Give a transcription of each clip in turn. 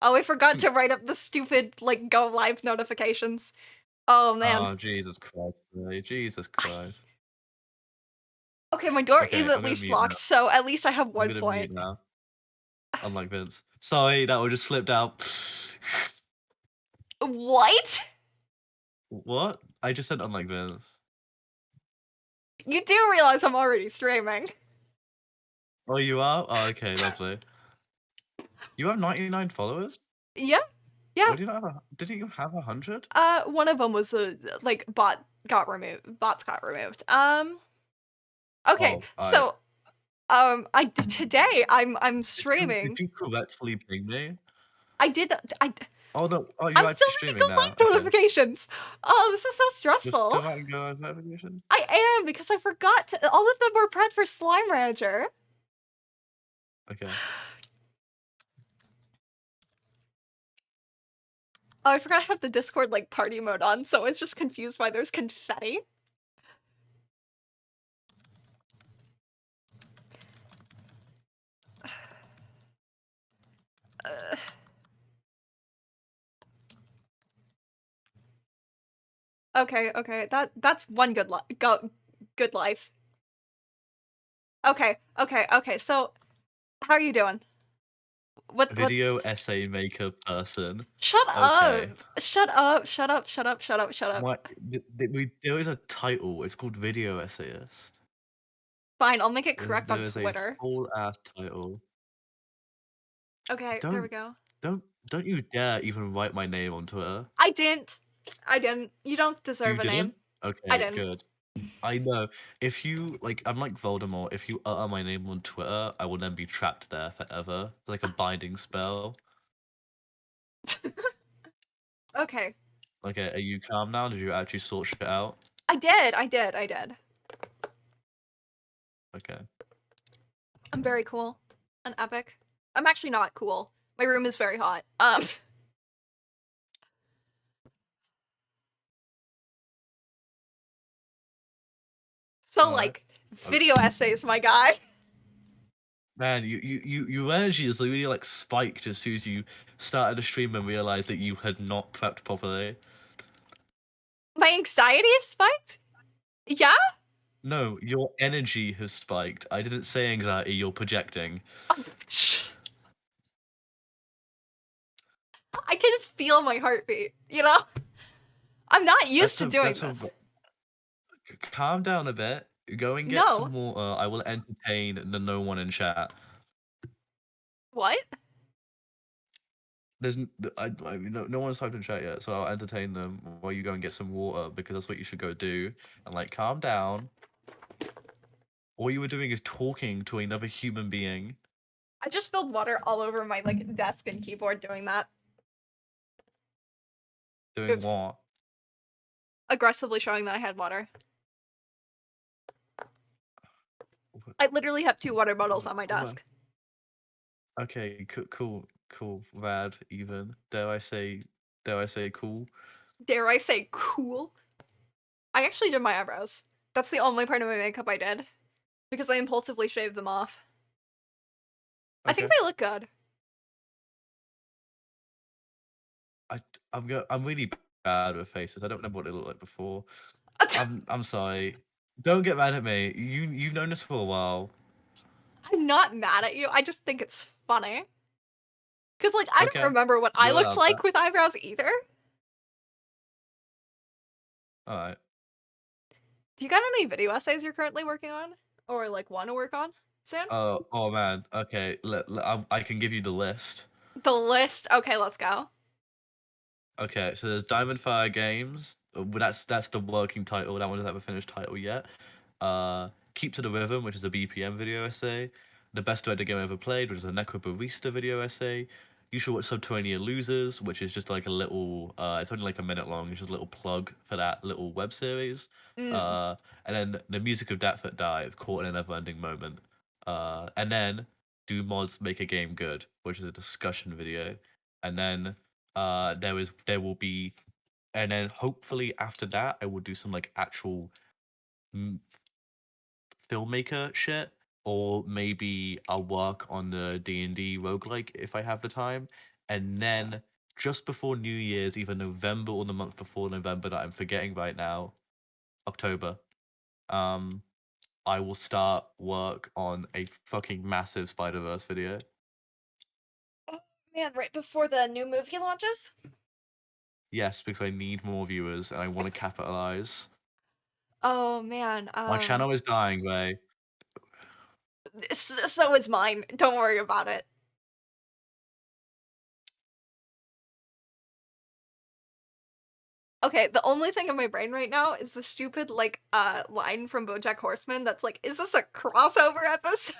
Oh, I forgot to write up the stupid, like, go live notifications. Oh, man. Oh, Jesus Christ, really? Jesus Christ. Okay, my door is Okay, at I'm gonna least mute locked, now. so at least I have I'm 1 gonna point. mute now. Unlike Vince. Sorry, that one just slipped out. What? What? I just said unlike Vince. You do realize I'm already streaming. Oh, you are? Oh, okay, lovely. You have 99 followers? Yeah, yeah. Why do you not have didn't you have 100? One of them was a, like, bots got removed. Okay, Oh, I so, today I'm did streaming. you correctly ping me? I did that Oh, no. Oh, I'm you're still actually reading streaming go now. live Okay. notifications. Oh, this is so You're stressful. still not go live notifications? I am, because I forgot to all of them were prepped for Slime Rancher. Okay. Oh, I forgot I have the Discord, like, party mode on, so I was just confused why there's confetti. Uh, okay, that's one good life. Okay, so, how are you doing? Video What's essay maker person. Shut Okay. up! Shut up, shut up, shut up, shut up, shut up. What there is a title, it's called video essayist. Fine, I'll make it correct There on is a Twitter. whole ass title. Okay, there we Don't go. don't don't you dare even write my name on Twitter. I didn't. I didn't. You don't You deserve a name. didn't? I Okay, didn't. good. I know. If you like, I'm like Voldemort. If you utter my name on Twitter, I will then be trapped there forever. It's like a binding spell. Okay. Okay, are you calm now? Did you actually sort shit out? I did. Okay. I'm very cool and epic. I'm actually not cool. My room is very hot. So, All right. like, video essays, my guy. Man, your energy is really like spiked as soon as you started the stream and realized that you had not prepped properly. My anxiety is spiked? Yeah? No, your energy has spiked. I didn't say anxiety, you're projecting. Oh, I can feel my heartbeat, you know? I'm not used to doing That's this. a calm down a bit. Go and get No. some water. I will entertain the no one in chat. What? There's I mean, no one's typed in chat yet, so I'll entertain them while you go and get some water because that's what you should go do. And like, calm down. All you were doing is talking to another human being. I just spilled water all over my, like, desk and keyboard doing that. Doing Oops. what? Aggressively showing that I had water. I literally have 2 water bottles on my What? desk. Okay, cool, rad, even. Dare I say cool? Dare I say cool? I actually did my eyebrows. That's the only part of my makeup I did. Because I impulsively shaved them off. I think Okay. they look good. I'm really bad with faces. I don't remember what they looked like before. I'm sorry. Don't get mad at me. You've known us for a while. I'm not mad at you, I just think it's funny. Cause, like, I don't Okay, remember what I you're looked allowed that. like with eyebrows either. All right. Do you got any video essays you're currently working on? Or, like, wanna work on soon? Oh man. Okay, I can give you the list. The list? Okay, let's go. Okay, so there's Diamond Fire Games. That's the working title. That one doesn't have a finished title yet. Keep to the Rhythm, which is a BPM video essay. The Best Reddit Game Ever Played, which is a Necro Barista video essay. You should watch Subterranean Losers, which is just like a little. It's only like a minute long. It's just a little plug for that little web series. Mm. And then the music of Dat Foot Dive, Caught in a Never-Ending Moment. And then Do Mods Make a Game Good, which is a discussion video. And then there will be, and then hopefully after that I will do some like actual filmmaker shit, or maybe I'll work on the D&D roguelike if I have the time. and then just before New Year's, either November or the month before November that I'm forgetting right now, October, um, I will start work on a fucking massive Spider-Verse video. Oh man, right before the new movie launches? Yes, because I need more viewers and I want to capitalize. Oh man, My channel is dying, Ray. so is mine. Don't worry about it. Okay, the only thing in my brain right now is the stupid like line from BoJack Horseman that's like, is this a crossover episode?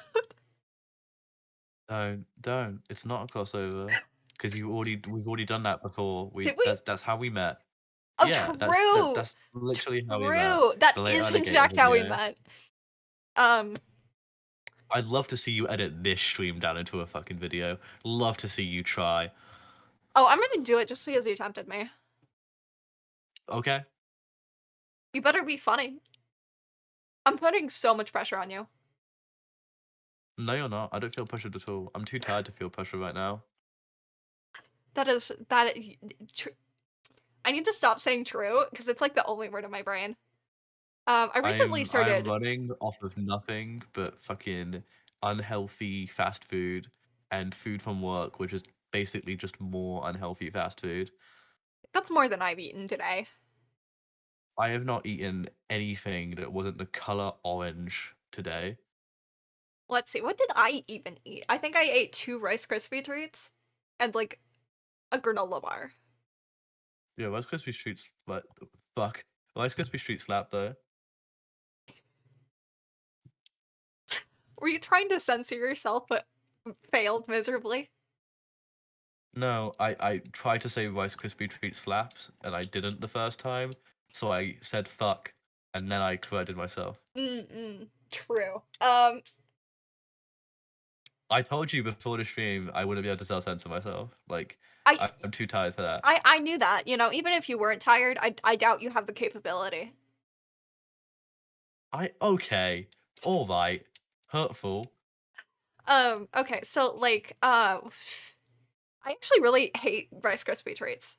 Don't. It's not a crossover because we've already done that before. Did we? That's how we met. Oh, Yeah, true. that's literally how we met. True. That The late is in alligator fact how we video. met. Um, I'd love to see you edit this stream down into a fucking video. Love to see you try. oh, I'm gonna do it just because you tempted me. Okay. You better be funny. I'm putting so much pressure on you. No, you're not. I don't feel pressured at all. I'm too tired to feel pressure right now. Tr- I need to stop saying true because it's like the only word in my brain. I recently I'm started. running off of nothing but fucking unhealthy fast food and food from work, which is basically just more unhealthy fast food. That's more than I've eaten today. I have not eaten anything that wasn't the color orange today. Let's see. What did I even eat? I think I ate 2 Rice Krispie treats and like a granola bar. Yeah, Rice Krispie treats, what the fuck? Rice Krispie treat slap though. Were you trying to censor yourself but failed miserably? No, I tried to say Rice Krispie treat slaps and I didn't the first time, so I said fuck and then I corrected myself. True. I told you before the stream I wouldn't be able to self-censor myself. Like, I I'm too tired for that. I knew that. You know, even if you weren't tired, I doubt you have the capability. Okay, all right, hurtful. Okay, so like I actually really hate Rice Krispie treats.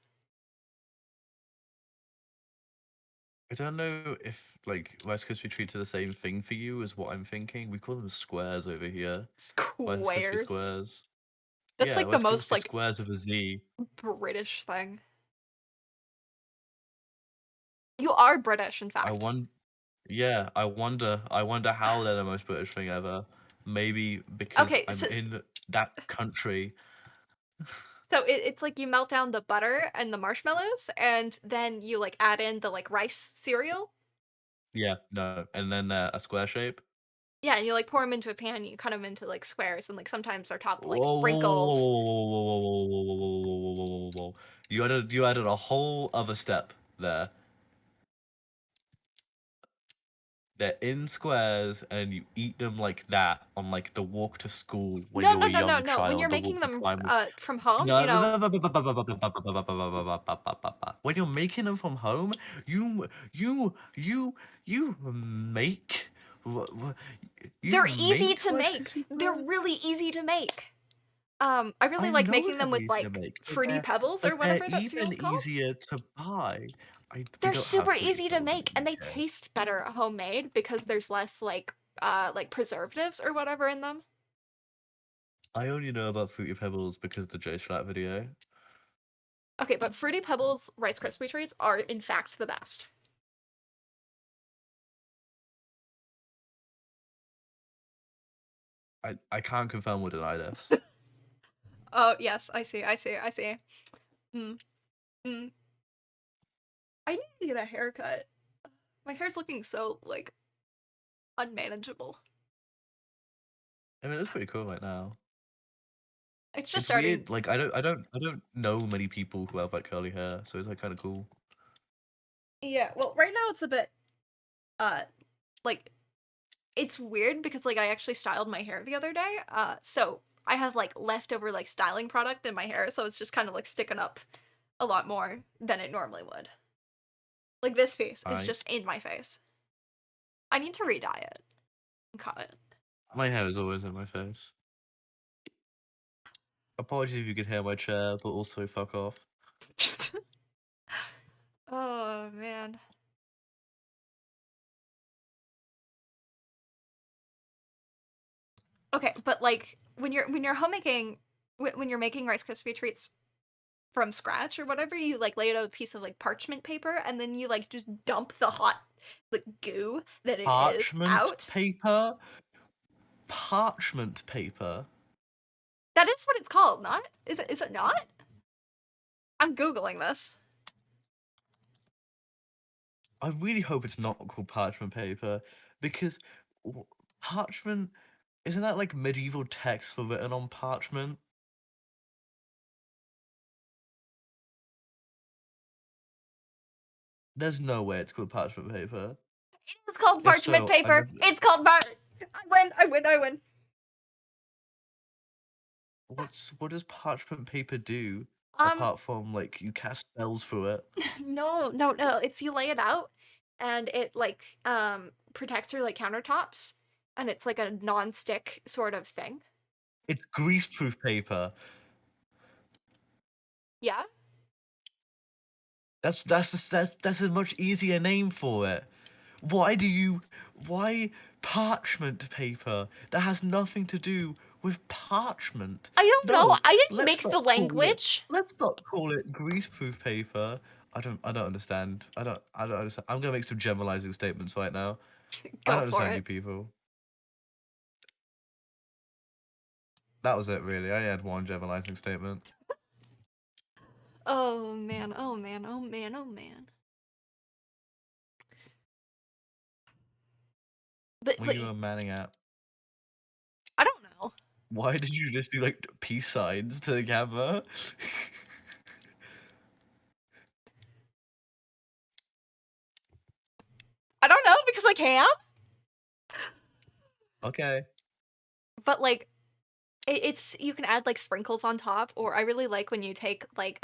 I don't know if like Rice Krispie treats are the same thing for you as what I'm thinking. We call them squares over here. Rice Krispie Squares. squares. That's Yeah, like the Rice most Krispie like squares with a Z. British thing. You are British, in I fact. want. Yeah, I wonder how they're the most British thing ever. Maybe because Okay, I'm in that country. so it's like you melt down the butter and the marshmallows, and then you like add in the like rice cereal. Yeah, no, and then a square shape. Yeah, and you like pour them into a pan. And you cut them into like squares, and like sometimes they're topped with like Whoa, whoa, whoa, sprinkles. whoa, whoa, whoa, whoa, whoa, whoa, whoa, whoa, whoa, whoa, whoa, whoa. You added a whole other step there. They're in squares and you eat them like that on like the walk to school when No, you're no, a no, no, young no. When you're child, the making walk to them primary. from home, No, you know, when you're making them from home, you you you you make you they're easy make to Rice make. Krispie They're treats. really easy to make. I really I like know making them they're with easy to like make, fruity pebbles or they're whatever that even cereal's called. easier to buy. We They're don't have super fruity easy to pebbles in make and the they UK. taste better homemade because there's less like preservatives or whatever in them. I only know about fruity pebbles because of the J Schlatt video. Okay, but fruity pebbles Rice Krispie treats are in fact the best. I can't confirm or deny this. Oh, yes, I see. I see. I see. Hmm. Hmm. I need to get a haircut. My hair's looking so like unmanageable. I mean, it's pretty cool right now. It's just It's starting. weird. Like I don't know many people who have like curly hair, so it's like kind of cool. Yeah, well, right now it's a bit uh like it's weird because like I actually styled my hair the other day. So I have like leftover like styling product in my hair, so it's just kind of like sticking up a lot more than it normally would. Like this face is I just in my face. I need to re-dye it and cut it. My hair is always in my face. Apologies if you could hear my chair, but also fuck off. Oh man. Okay, but like when you're homemaking when you're making Rice Krispie treats from scratch or whatever, you like lay out a piece of like parchment paper and then you like just dump the hot like goo that it is Parchment out. paper? Parchment paper? That is what it's called, not? Is it not? I'm googling this. I really hope it's not called parchment paper because parchment isn't that like medieval text for written on parchment? There's no way it's called parchment paper. It's called If parchment so, paper. It's called I win. what does parchment paper do Um apart from like you cast spells through it? no. It's you lay it out and it like protects your like countertops and it's like a non-stick sort of thing. It's greaseproof paper. Yeah? That's a much easier name for it. Why do you why parchment paper? That has nothing to do with parchment. I don't know. No, I didn't make the language. let's not call it greaseproof paper. I don't understand. I don't understand. I'm gonna make some generalizing statements right now. I Go don't for understand you it. people. That was it really. I had one generalizing statement. Oh man, oh man, oh man, oh man. But What are but you manning at? I don't know. Why did you just do like peace signs to the camera? I don't know because I can. Okay. But like it's you can add like sprinkles on top or I really like when you take like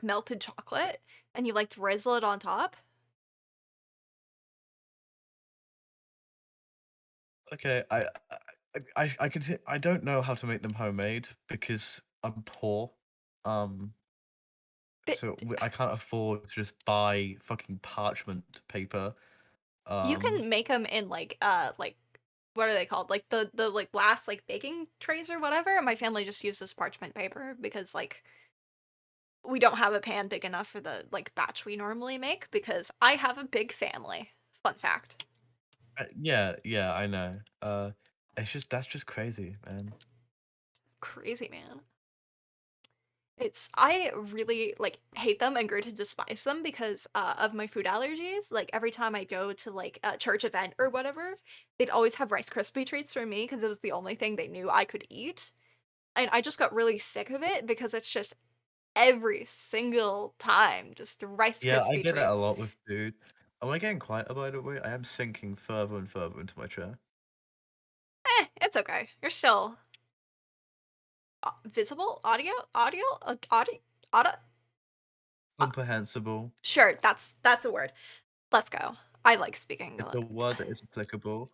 melted chocolate and you like drizzle it on top. Okay, I can see. I don't know how to make them homemade because I'm poor. Um, But so I can't afford to just buy fucking parchment paper. you Um, can make them in like what are they called? Like the like glass like baking trays or whatever. My family just uses parchment paper because like we don't have a pan big enough for the like batch we normally make because I have a big family. Fun fact. yeah, yeah, I know. It's just that's just crazy, man. Crazy man. It's I really like hate them and grew to despise them because of my food allergies. Like every time I go to like a church event or whatever, they'd always have Rice Krispie treats for me because it was the only thing they knew I could eat. And I just got really sick of it because it's just every single time just Rice Yeah, I Krispie get that a treats. lot with food. Am I getting quieter by the way? I am sinking further and further into my chair. It's okay. You're still visible audio. Uh, Comprehensible. sure, that's a word. Let's go. I like speaking. It's a word that is applicable.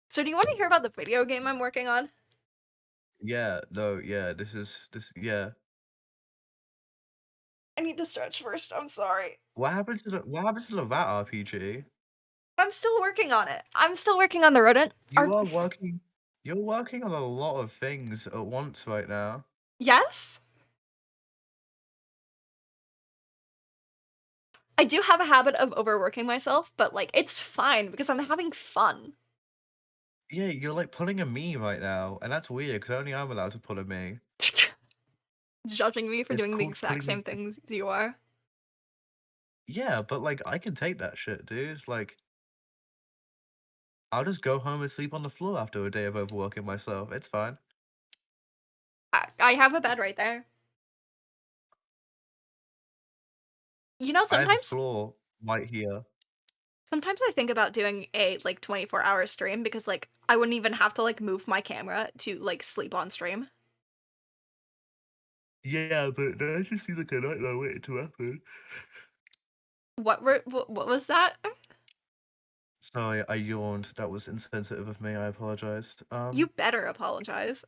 So do you want to hear about the video game I'm working on? Yeah, no, yeah, this yeah. I need to stretch first. I'm sorry. What happens to the rat RPG? I'm still working on it. I'm still working on the rodent. You are working you're working on a lot of things at once right now. Yes? I do have a habit of overworking myself, but like it's fine because I'm having fun. Yeah, you're like pulling a me right now, and that's weird because only I'm allowed to pull a me. Judging me for It's doing the called exact pulling same a things you are. yeah, but like I can take that shit, dude. Like I'll just go home and sleep on the floor after a day of overworking myself. It's fine. I have a bed right there. You know, I have a floor right here. sometimes I think about doing a like 24-hour stream because like I wouldn't even have to like move my camera to like sleep on stream. Yeah, but that just seems like a nightmare waiting to happen. What was that? Sorry, I yawned. That was insensitive of me. I apologize. You better apologize.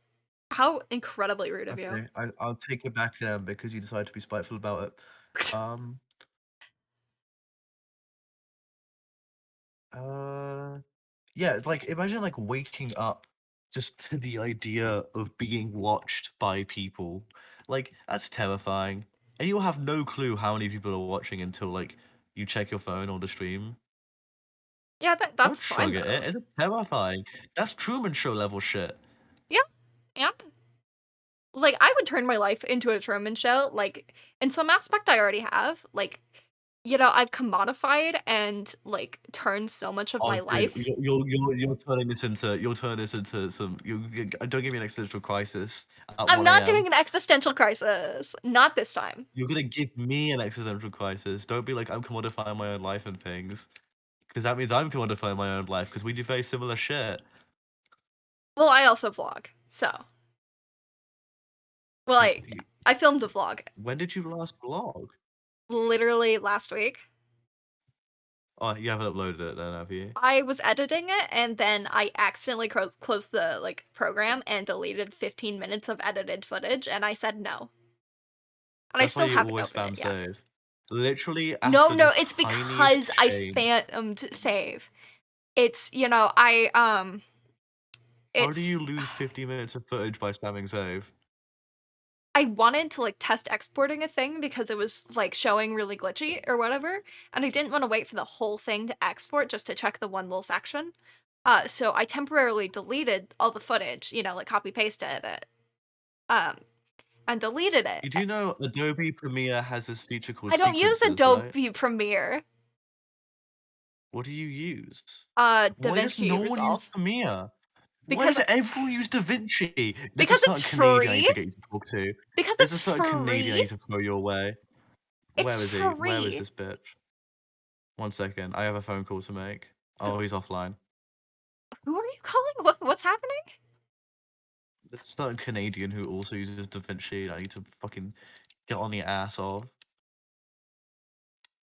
How incredibly rude of you. Okay, I'll take it back because you decided to be spiteful about it. Um, uh, yeah, it's like imagine like waking up just to the idea of being watched by people. Like that's terrifying, and you'll have no clue how many people are watching until like you check your phone or the stream. Yeah, Don't that's fine shrug at though. it. It's terrifying. That's Truman Show level shit. Yeah, and like I would turn my life into a Truman Show. Like in some aspect, I already have. Like I've commodified and like turned so much of Oh, my dude, life. you're turning this into some. Don't give me an existential crisis at I'm 1 not a.m. doing an existential crisis. Not this time. You're gonna give me an existential crisis. Don't be like I'm commodifying my own life and things, because that means I'm commodifying my own life because we do very similar shit. Well, I also vlog, so well, You, I you, I filmed a vlog when did you last vlog? literally last week. Oh, you haven't uploaded it then, have you? I was editing it and then I accidentally closed the like program and deleted 15 minutes of edited footage and I said no. And I That's why still you haven't always opened it spam yet. save. Literally No, after the no, it's tiniest because I change. spammed save. It's, How do you it's lose 50 minutes of footage by spamming save? I wanted to like test exporting a thing because it was like showing really glitchy or whatever, and I didn't want to wait for the whole thing to export just to check the one little section. So I temporarily deleted all the footage, like copy pasted it, um, and deleted it. You do know Adobe Premiere has this feature called I don't use sequences, right? Adobe Premiere, What do you use? Why does DaVinci no one use Resolve, Premiere? Why because does everyone use DaVinci? There's a because it's certain Canadian I need free. to get you to talk to. Because There's it's a certain Canadian I free. need to throw your way. It's Where is he? Where is free. this bitch? 1 second. I have a phone call to make. Oh, he's offline. Who are you calling? What's happening? There's a certain Canadian who also uses DaVinci. I need to fucking get on the ass of.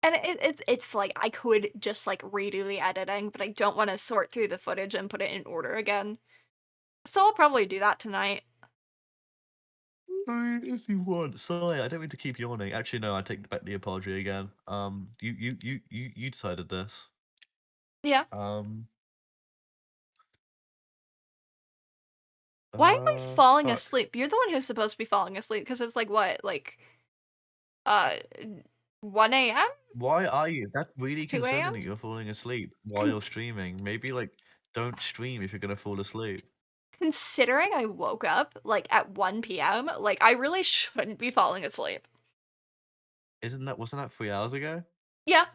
And it's like I could just like redo the editing, but I don't want to sort through the footage and put it in order again. So I'll probably do that tonight. I mean, if you want. Sorry, I don't mean to keep yawning. Actually, no, I take back the apology again. You decided this. Yeah. Um, Why am I falling fuck. asleep? You're the one who's supposed to be falling asleep because it's like what, like uh 1 a.m., Why are you? That's really 2 concerning a.m. that you're falling asleep while Con- you're streaming. Maybe like don't stream if you're gonna fall asleep. Considering I woke up like at 1 p.m., like I really shouldn't be falling asleep. Wasn't that 3 hours ago? Yeah.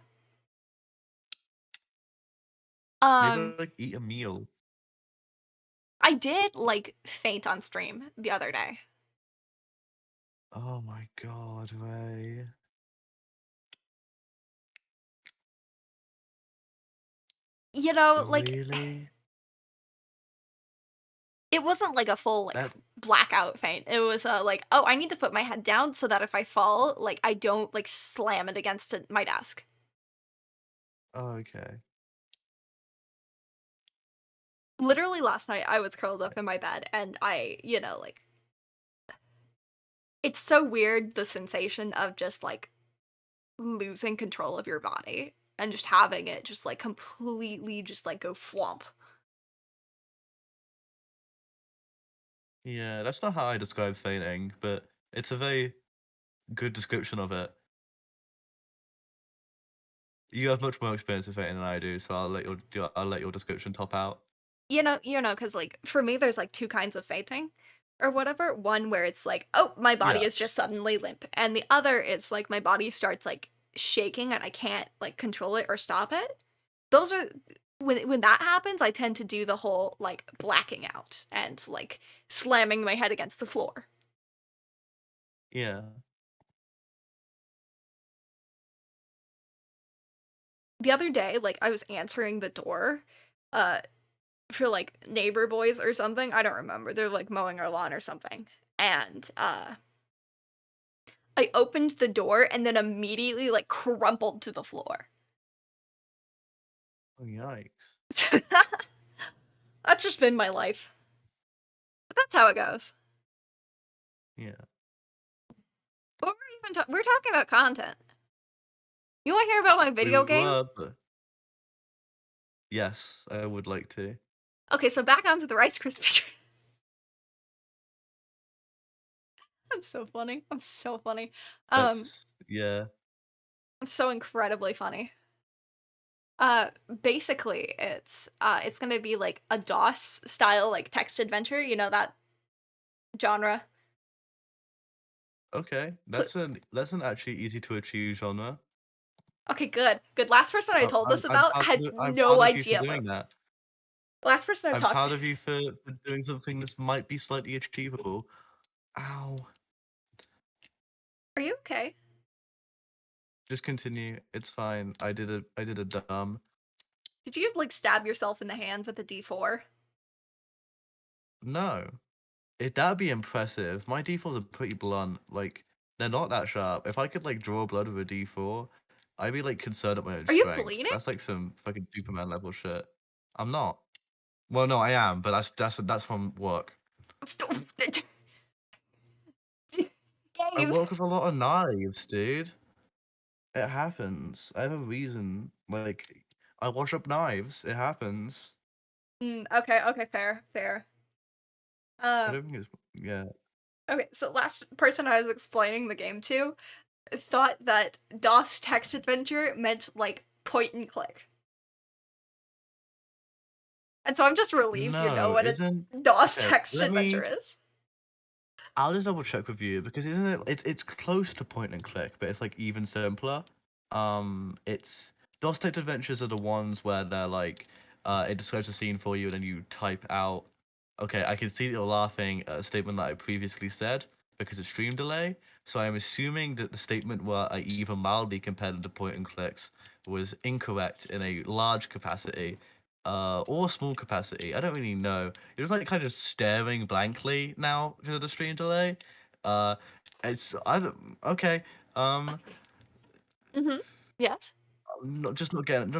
Maybe Um, like eat a meal. I did like faint on stream the other day. Oh my god, Ray. Like Really? it wasn't like a full like That blackout faint. It was like, oh, I need to put my head down so that if I fall, like I don't like slam it against my desk. okay. Literally last night I was curled up in my bed and like it's so weird the sensation of just like losing control of your body and just having it just like completely just like go flump. Yeah, that's not how I describe fainting, but it's a very good description of it. You have much more experience with fainting than I do, so I'll let your description top out. Because like for me there's like two kinds of fainting or whatever. One where it's like, oh, my body Yeah. is just suddenly limp, and the other is like my body starts like shaking and I can't like control it or stop it. Those are when that happens, I tend to do the whole like blacking out and like slamming my head against the floor. Yeah. The other day, like I was answering the door, uh, for like neighbor boys or something. I don't remember. They're like mowing our lawn or something. And I opened the door and then immediately like crumpled to the floor. Oh, yikes. That's just been my life. But that's how it goes. Yeah. What were we even we're talking about content. You wanna hear about my We video game? were, but yes, I would like to. Okay, so back onto the Rice Krispie treat. I'm so funny. I'm so funny. Um, That's yeah. I'm so incredibly funny. Basically, it's gonna be like a DOS style like text adventure. You know that genre. Okay, Pl- that's an actually easy to achieve genre. Okay, good, good. Last person I told this I'm about proud had I'm no proud of you for idea doing about. that. Last person I've I'm talked. proud of you for doing something that might be slightly achievable. Ow. Are you okay? Just continue. It's fine. I did a dumb. Did you like stab yourself in the hand with a D4? No. That'd be impressive. My D4s are pretty blunt. Like they're not that sharp. If I could like draw blood with a D4, I'd be like concerned at my own Are you strength. bleeding? That's like some fucking Superman level shit. I'm not. Well, no, I am, but that's from work. I Gabe. work with a lot of knives, dude. It happens. I have a reason. Like, I wash up knives. It happens. Okay, okay, fair, fair. I Um, don't think it's yeah. okay, so last person I was explaining the game to thought that DOS text adventure meant like point and click. And so I'm just relieved you know No, what a isn't DOS okay. text Let adventure me. is. I'll just double check with you because isn't it? It's close to point and click, but it's like even simpler. It's DOS text adventures are the ones where they're like, it describes a scene for you and then you type out. Okay, I can see that you're laughing at a statement that I previously said because of stream delay. So I'm assuming that the statement where I even mildly compared it to point and clicks was incorrect in a large capacity, or small capacity. I don't really know. It was like kind of staring blankly now because of the stream delay. Uh, it's I don't okay. Um, Mhm. Yes. just not getting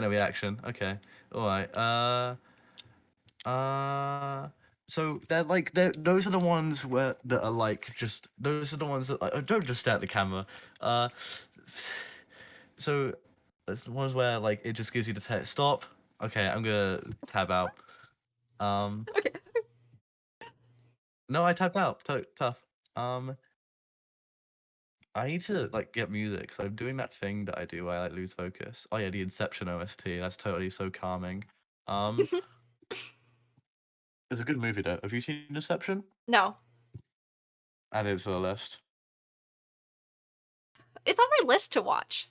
a reaction. Okay, all right. Uh, so those are the ones where that are like just those are the ones that like, don't just stare at the camera. Uh, so that's the ones where like it just gives you the text stop. Okay, I'm gonna tab out. Um, Okay. no, I tapped out. Tough. I need to like get music because I'm doing that thing that I do where I like lose focus. Oh yeah, the Inception OST. That's totally so calming. Um, it's a good movie though. Have you seen Inception? No. Add it to the list. It's on my list to watch.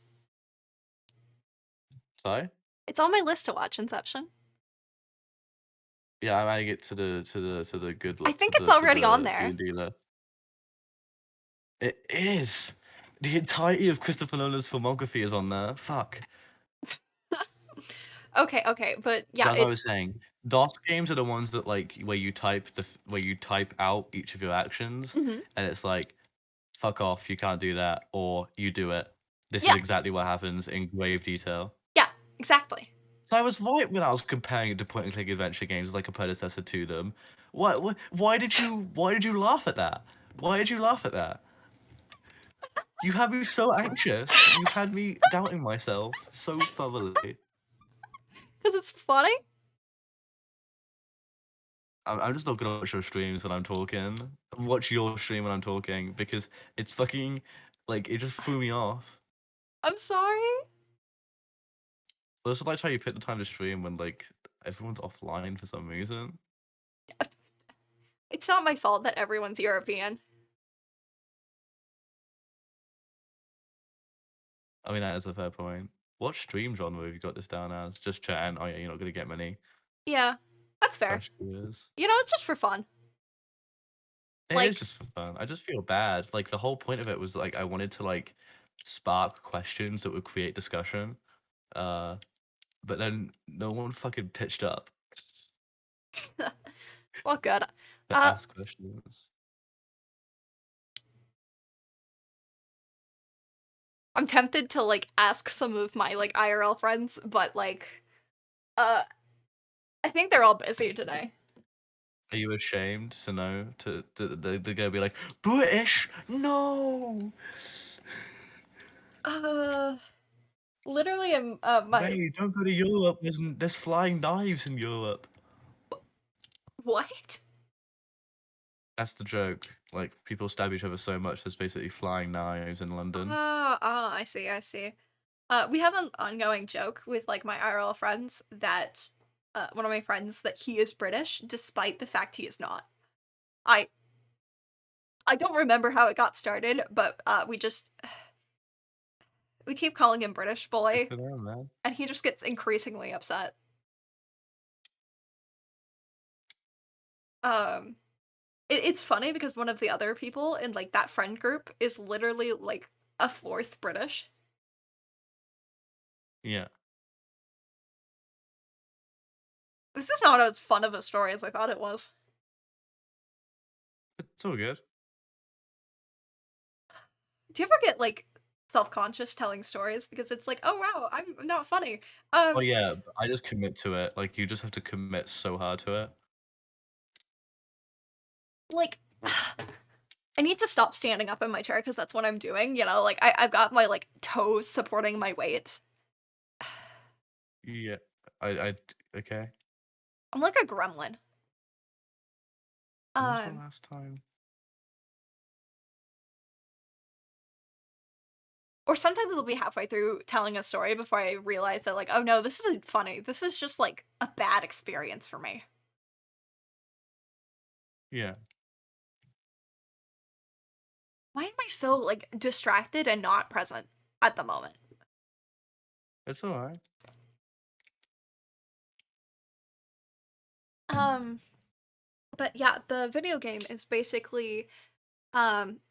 Sorry. It's on my list to watch Inception. Yeah, I'm adding it to the I think it's already on D there. and D list. It is. The entirety of Christopher Nolan's filmography is on there. Fuck. Okay, okay, but So yeah, as I was saying, DOS games are the ones that like where you type out each of your actions, mhm. and it's like fuck off, you can't do that, or you do it. This is Yeah, exactly what happens in grave detail. yeah, exactly. So I was right when I was comparing it to point and click adventure games like a predecessor to them. Why did you laugh at that? Why did you laugh at that? You had me so anxious. You had me doubting myself so thoroughly. Because it's funny. I'm just not gonna watch your streams when I'm talking. Watch your stream when I'm talking because it's fucking like it just threw me off. I'm sorry. Well, this is like how you pick the time to stream when like everyone's offline for some reason. It's not my fault that everyone's European. I mean that is a fair point. What stream genre have you got this down as? Just chatting. Oh yeah, you're not gonna get many Yeah, that's fair. fresh viewers. You know, it's just for fun. It is Like, just for fun. I just feel bad. Like the whole point of it was like I wanted to like spark questions that would create discussion. Uh, but then no one fucking pitched up well, good. to Uh, ask questions. I'm tempted to like ask some of my like IRL friends, but like Uh, I think they're all busy today. Are you ashamed to know to go be like, British? No! Uh, literally, my Mate, don't go to Europe. There's flying knives in Europe. what? That's the joke. Like, people stab each other so much, there's basically flying knives in London. I see, I see. We have an ongoing joke with like my IRL friends that one of my friends that he is British, despite the fact he is not. I I don't remember how it got started, but we keep calling him British Good boy, for them, man. and he just gets increasingly upset. Um, it's funny because one of the other people in like that friend group is literally like a fourth British. Yeah. This is not as fun of a story as I thought it was. It's all good. Do you ever get like self-conscious telling stories because it's like, oh wow, I'm not funny. Oh, Um, yeah, but I just commit to it. Like, you just have to commit so hard to it. like I need to stop standing up in my chair because that's what I'm doing. You know, like I've got my like toes supporting my weight. Yeah. Okay. I'm like a gremlin. When was the Um, last time? or sometimes it'll be halfway through telling a story before I realize that like, oh no, this isn't funny. This is just like a bad experience for me. Yeah. Why am I so like distracted and not present at the moment? It's alright. Um, but yeah, the video game is basically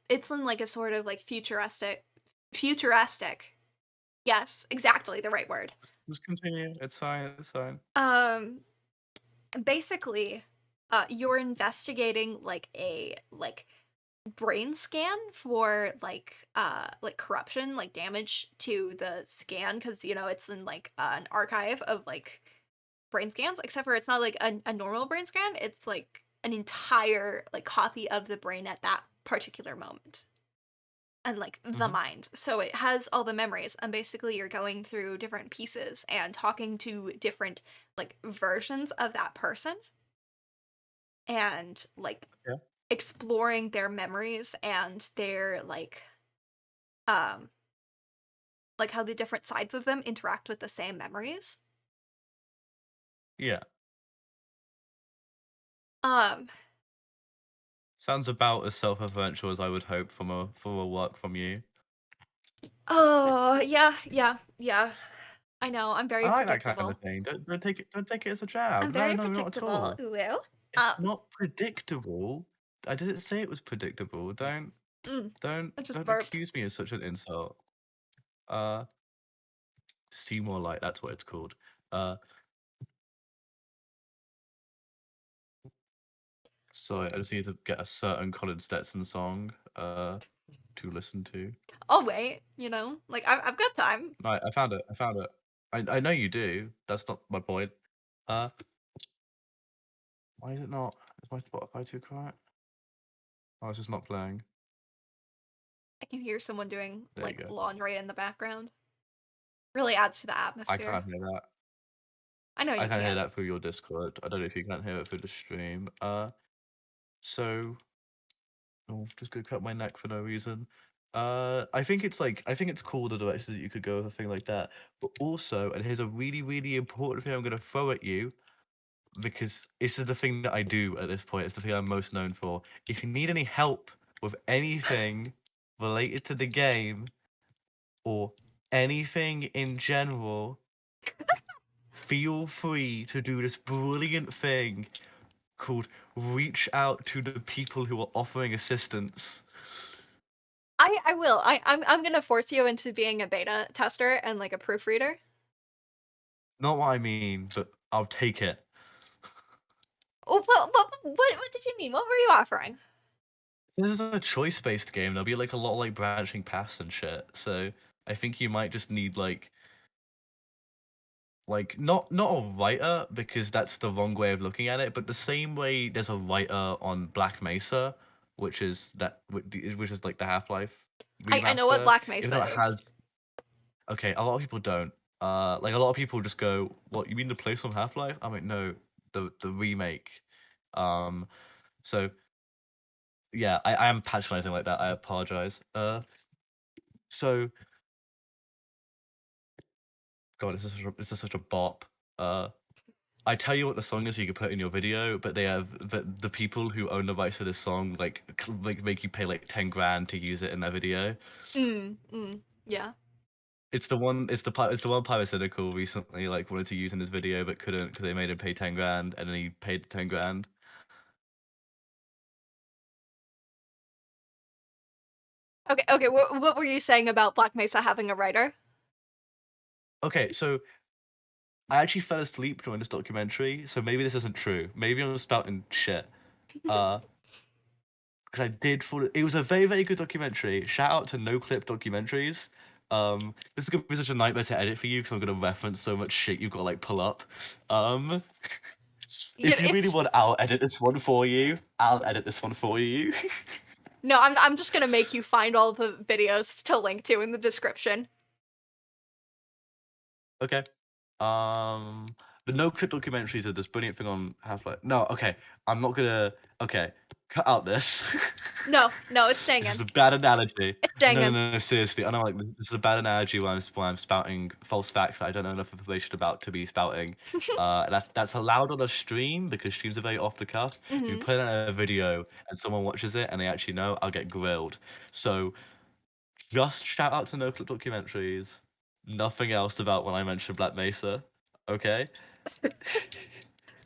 it's in like a sort of like futuristic. Yes, exactly the right word. Just continue. It's fine, it's fine. Um basically you're investigating like a like brain scan for like corruption, like damage to the scan cuz you know it's in like an archive of like brain scans except for it's not like a normal brain scan, it's like an entire like copy of the brain at that particular moment and like the Mhm. mind. So it has all the memories and basically you're going through different pieces and talking to different like versions of that person and like Yeah. exploring their memories and their um like how the different sides of them interact with the same memories. Yeah. Um Sounds about as self-referential as I would hope from a work from you. oh yeah, yeah, yeah. I know, I'm very I like that kind predictable. of thing. Don't take it as a jab. I'm No, very no, not at predictable. all. Ooh. It's not predictable. I didn't say it was predictable. Mm, I just Don't burped. accuse me of such an insult. Uh, See more light. That's what it's called. Uh, Sorry, I just need to get a certain Colin Stetson song to listen to. I'll wait, you know? Like I've got time. Right, I found it. I found it. I know you do. That's not my point. Uh, why is it not? Is my Spotify too quiet? Oh, it's just not playing. I can hear someone doing There you like go. laundry in the background. Really adds to the I atmosphere. can't hear that. I know I you can't hear can. that through your Discord. I don't know if you can hear it through the stream. So oh, just go cut my neck for no reason. I think it's cool the directions that you could go with a thing like that. But also, and here's a really, really important thing I'm gonna throw at you because this is the thing that I do at this point. It's the thing I'm most known for. If you need any help with anything related to the game or anything in general, feel free to do this brilliant thing called reach out to the people who are offering assistance. I will. I'm gonna force you into being a beta tester and like a proofreader. Not what I mean, but I'll take it. Oh, what did you mean? What were you offering? This is a choice-based game. There'll be like a lot of like branching paths and shit. So I think you might just need like Like not a writer because that's the wrong way of looking at it, but the same way there's a writer on Black Mesa, which is like the Half-Life I know what remaster. Black Even though it Mesa is. has okay, a lot of people don't. Like a lot of people just go, "What you mean the place on Half-Life?" I'm like, "No, the remake." Um, so yeah, I am patronizing like that. I apologize. So God, this is such a bop. Uh, I tell you what the song is, so you can put it in your video, but the people who own the rights to this song like make you pay like 10 grand to use it in their video. Yeah. It's the one Pyrocynical recently like wanted to use in his video but couldn't because they made him pay 10 grand and then he paid the 10 grand. Okay, what were you saying about Black Mesa having a writer? Okay, so I actually fell asleep during this documentary, so maybe this isn't true. Maybe I'm spouting shit. Uh, because I did fall. It was a very, very good documentary. Shout out to No Clip Documentaries. This is gonna be such a nightmare to edit for you because I'm gonna reference so much shit you've got to like pull up. Um, Yeah, if you really it's want, I'll edit this one for you. I'll edit this one for you. no, I'm just gonna make you find all the videos to link to in the description. Okay. Um, the No Clip Documentaries are this brilliant thing on Half-Life. No, okay. I'm not gonna. Okay, cut out this. No, it's staying This is in. a bad analogy. It's staying No, no, in. no, no, seriously. I know, like, this is a bad analogy where I'm spouting false facts that I don't know enough information about to be spouting. That's allowed on a stream because streams are very off the cuff. If you Mm-hmm. put it in a video and someone watches it and they actually know, I'll get grilled. So just shout out to No Clip Documentaries. Nothing else about when I mentioned Black Mesa. Okay?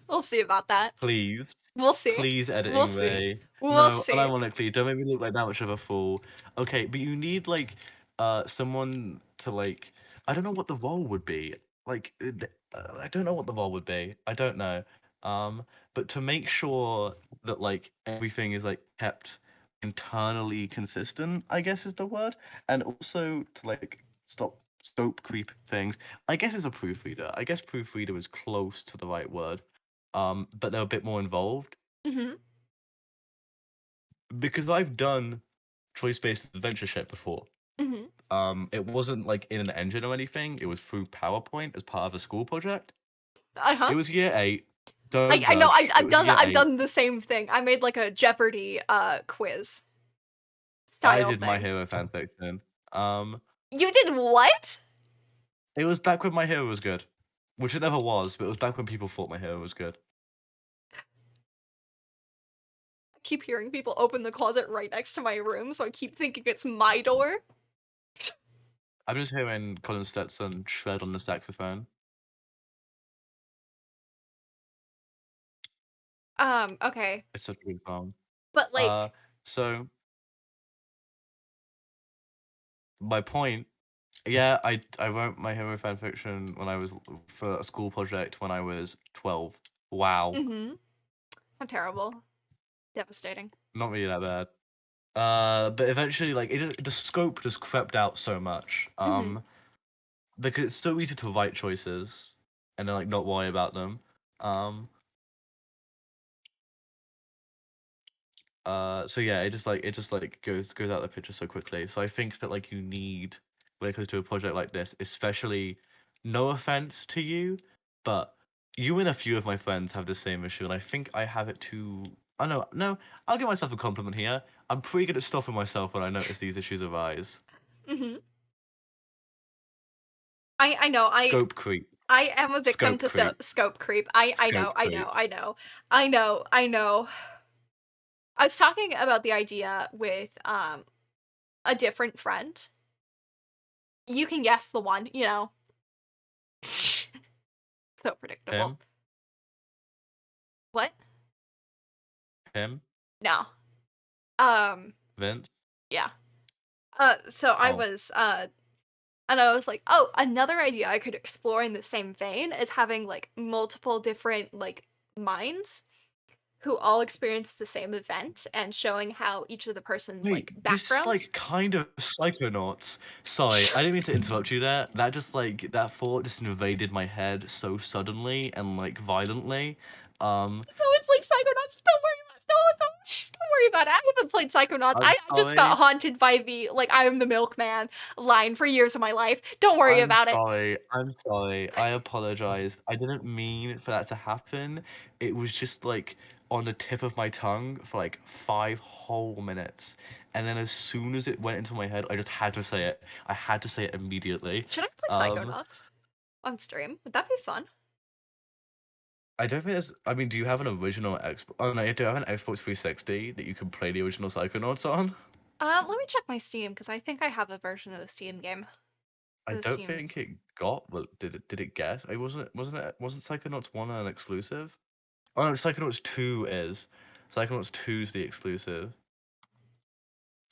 We'll see about that. Please. We'll see. Please, We'll editing see. Ray. We'll No, see. unironically, don't make me look like that much of a fool. Okay, but you need like someone to like I don't know what the role would be. Like I don't know what the role would be. I don't know. Um, but to make sure that like everything is like kept internally consistent, I guess is the word, and also to like stop scope creep things. I guess it's a proofreader. I guess proofreader is close to the right word, but they're a bit more involved Mm-hmm. because I've done choice-based adventure shit before. Mm-hmm. It wasn't like in an engine or anything. It was through PowerPoint as part of a school project. Uh-huh. It was year 8. Don't I know judge. It was year I've 8. done the same thing. I made like a Jeopardy quiz I style did My thing. Hero fanfiction. Um, You did what? it was back when My Hero was good, which it never was, but it was back when people thought My Hero was good. I keep hearing people open the closet right next to my room, so I keep thinking it's my door. I'm just hearing Colin Stetson shred on the saxophone. Okay. It's such a good song. But Uh, like so my point. Yeah, I wrote My Hero fanfiction when I was for a school project when I was 12. Wow, mm-hmm. How terrible. Devastating. not really that bad. But eventually, like the scope just crept out so much. Mm-hmm. Because it's so easy to write choices and then like not worry about them. Um, so yeah, it just goes out the picture so quickly. So I think that like you need when it comes to a project like this, especially no offense to you, but you and a few of my friends have the same issue, and I think I have it too. I know, no, I'll give myself a compliment here. I'm pretty good at stopping myself when I notice these issues arise. Mm-hmm. I know. Scope creep, I am a victim scope to creep, scope creep. I know. scope I know. creep. I know. I know. I know. I was talking about the idea with a different friend. You can guess the one, you know. So predictable. Him, What? him, No. Um, Vince. yeah. So I Oh, was and I was like, "Oh, another idea I could explore in the same vein is having like multiple different like minds who all experience the same event and showing how each of the person's, Wait, like, this is backgrounds. like kind of Psychonauts. Sorry, I didn't mean to interrupt you there. That just like that thought just invaded my head so suddenly and like violently. No, it's like Psychonauts. Don't worry about it. No, don't worry about it. I haven't played Psychonauts. I'm I just got sorry. haunted by the like "I am the milkman" line for years of my life. Don't worry I'm about it. sorry. I'm sorry. I apologize. I didn't mean for that to happen. It was just like on the tip of my tongue for like 5 whole minutes. And then as soon as it went into my head, I just had to say it. I had to say it immediately. Should I play Um, Psychonauts on stream? Would that be fun? I don't think there's. I mean, do you have an original Xbox? Oh no, do you have an Xbox 360 that you can play the original Psychonauts on? Let me check my Steam because I think I have a version of the Steam game. I The don't Steam. think it got. Well, did it get? It wasn't Psychonauts 1 an exclusive? Oh no, Psychonauts 2 is. Psychonauts 2 is the exclusive.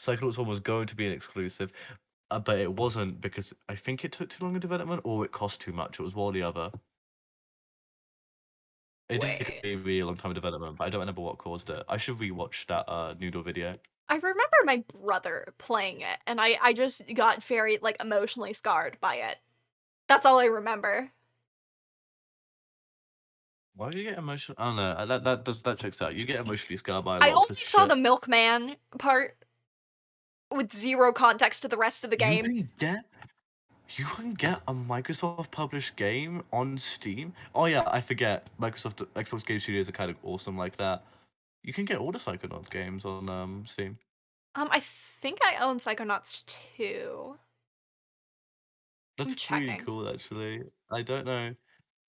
Psychonauts 1 was going to be an exclusive, but it wasn't because I think it took too long in development or it cost too much. It was one or the other. It did take Wait. a really long time in development, but I don't remember what caused it. I should rewatch that Noodle video. I remember my brother playing it, and I just got very like emotionally scarred by it. That's all I remember. Why do you get emotional? I don't know. That checks out. You get emotionally scarred by a I lot of only piss of saw the shit. milkman part with zero context to the rest of the You game. can get you can get a Microsoft published game on Steam. Oh yeah, I forget. Microsoft Xbox Game Studios are kind of awesome like that. You can get all the Psychonauts games on Steam. I think I own Psychonauts 2. That's I'm pretty checking. cool actually. I don't know.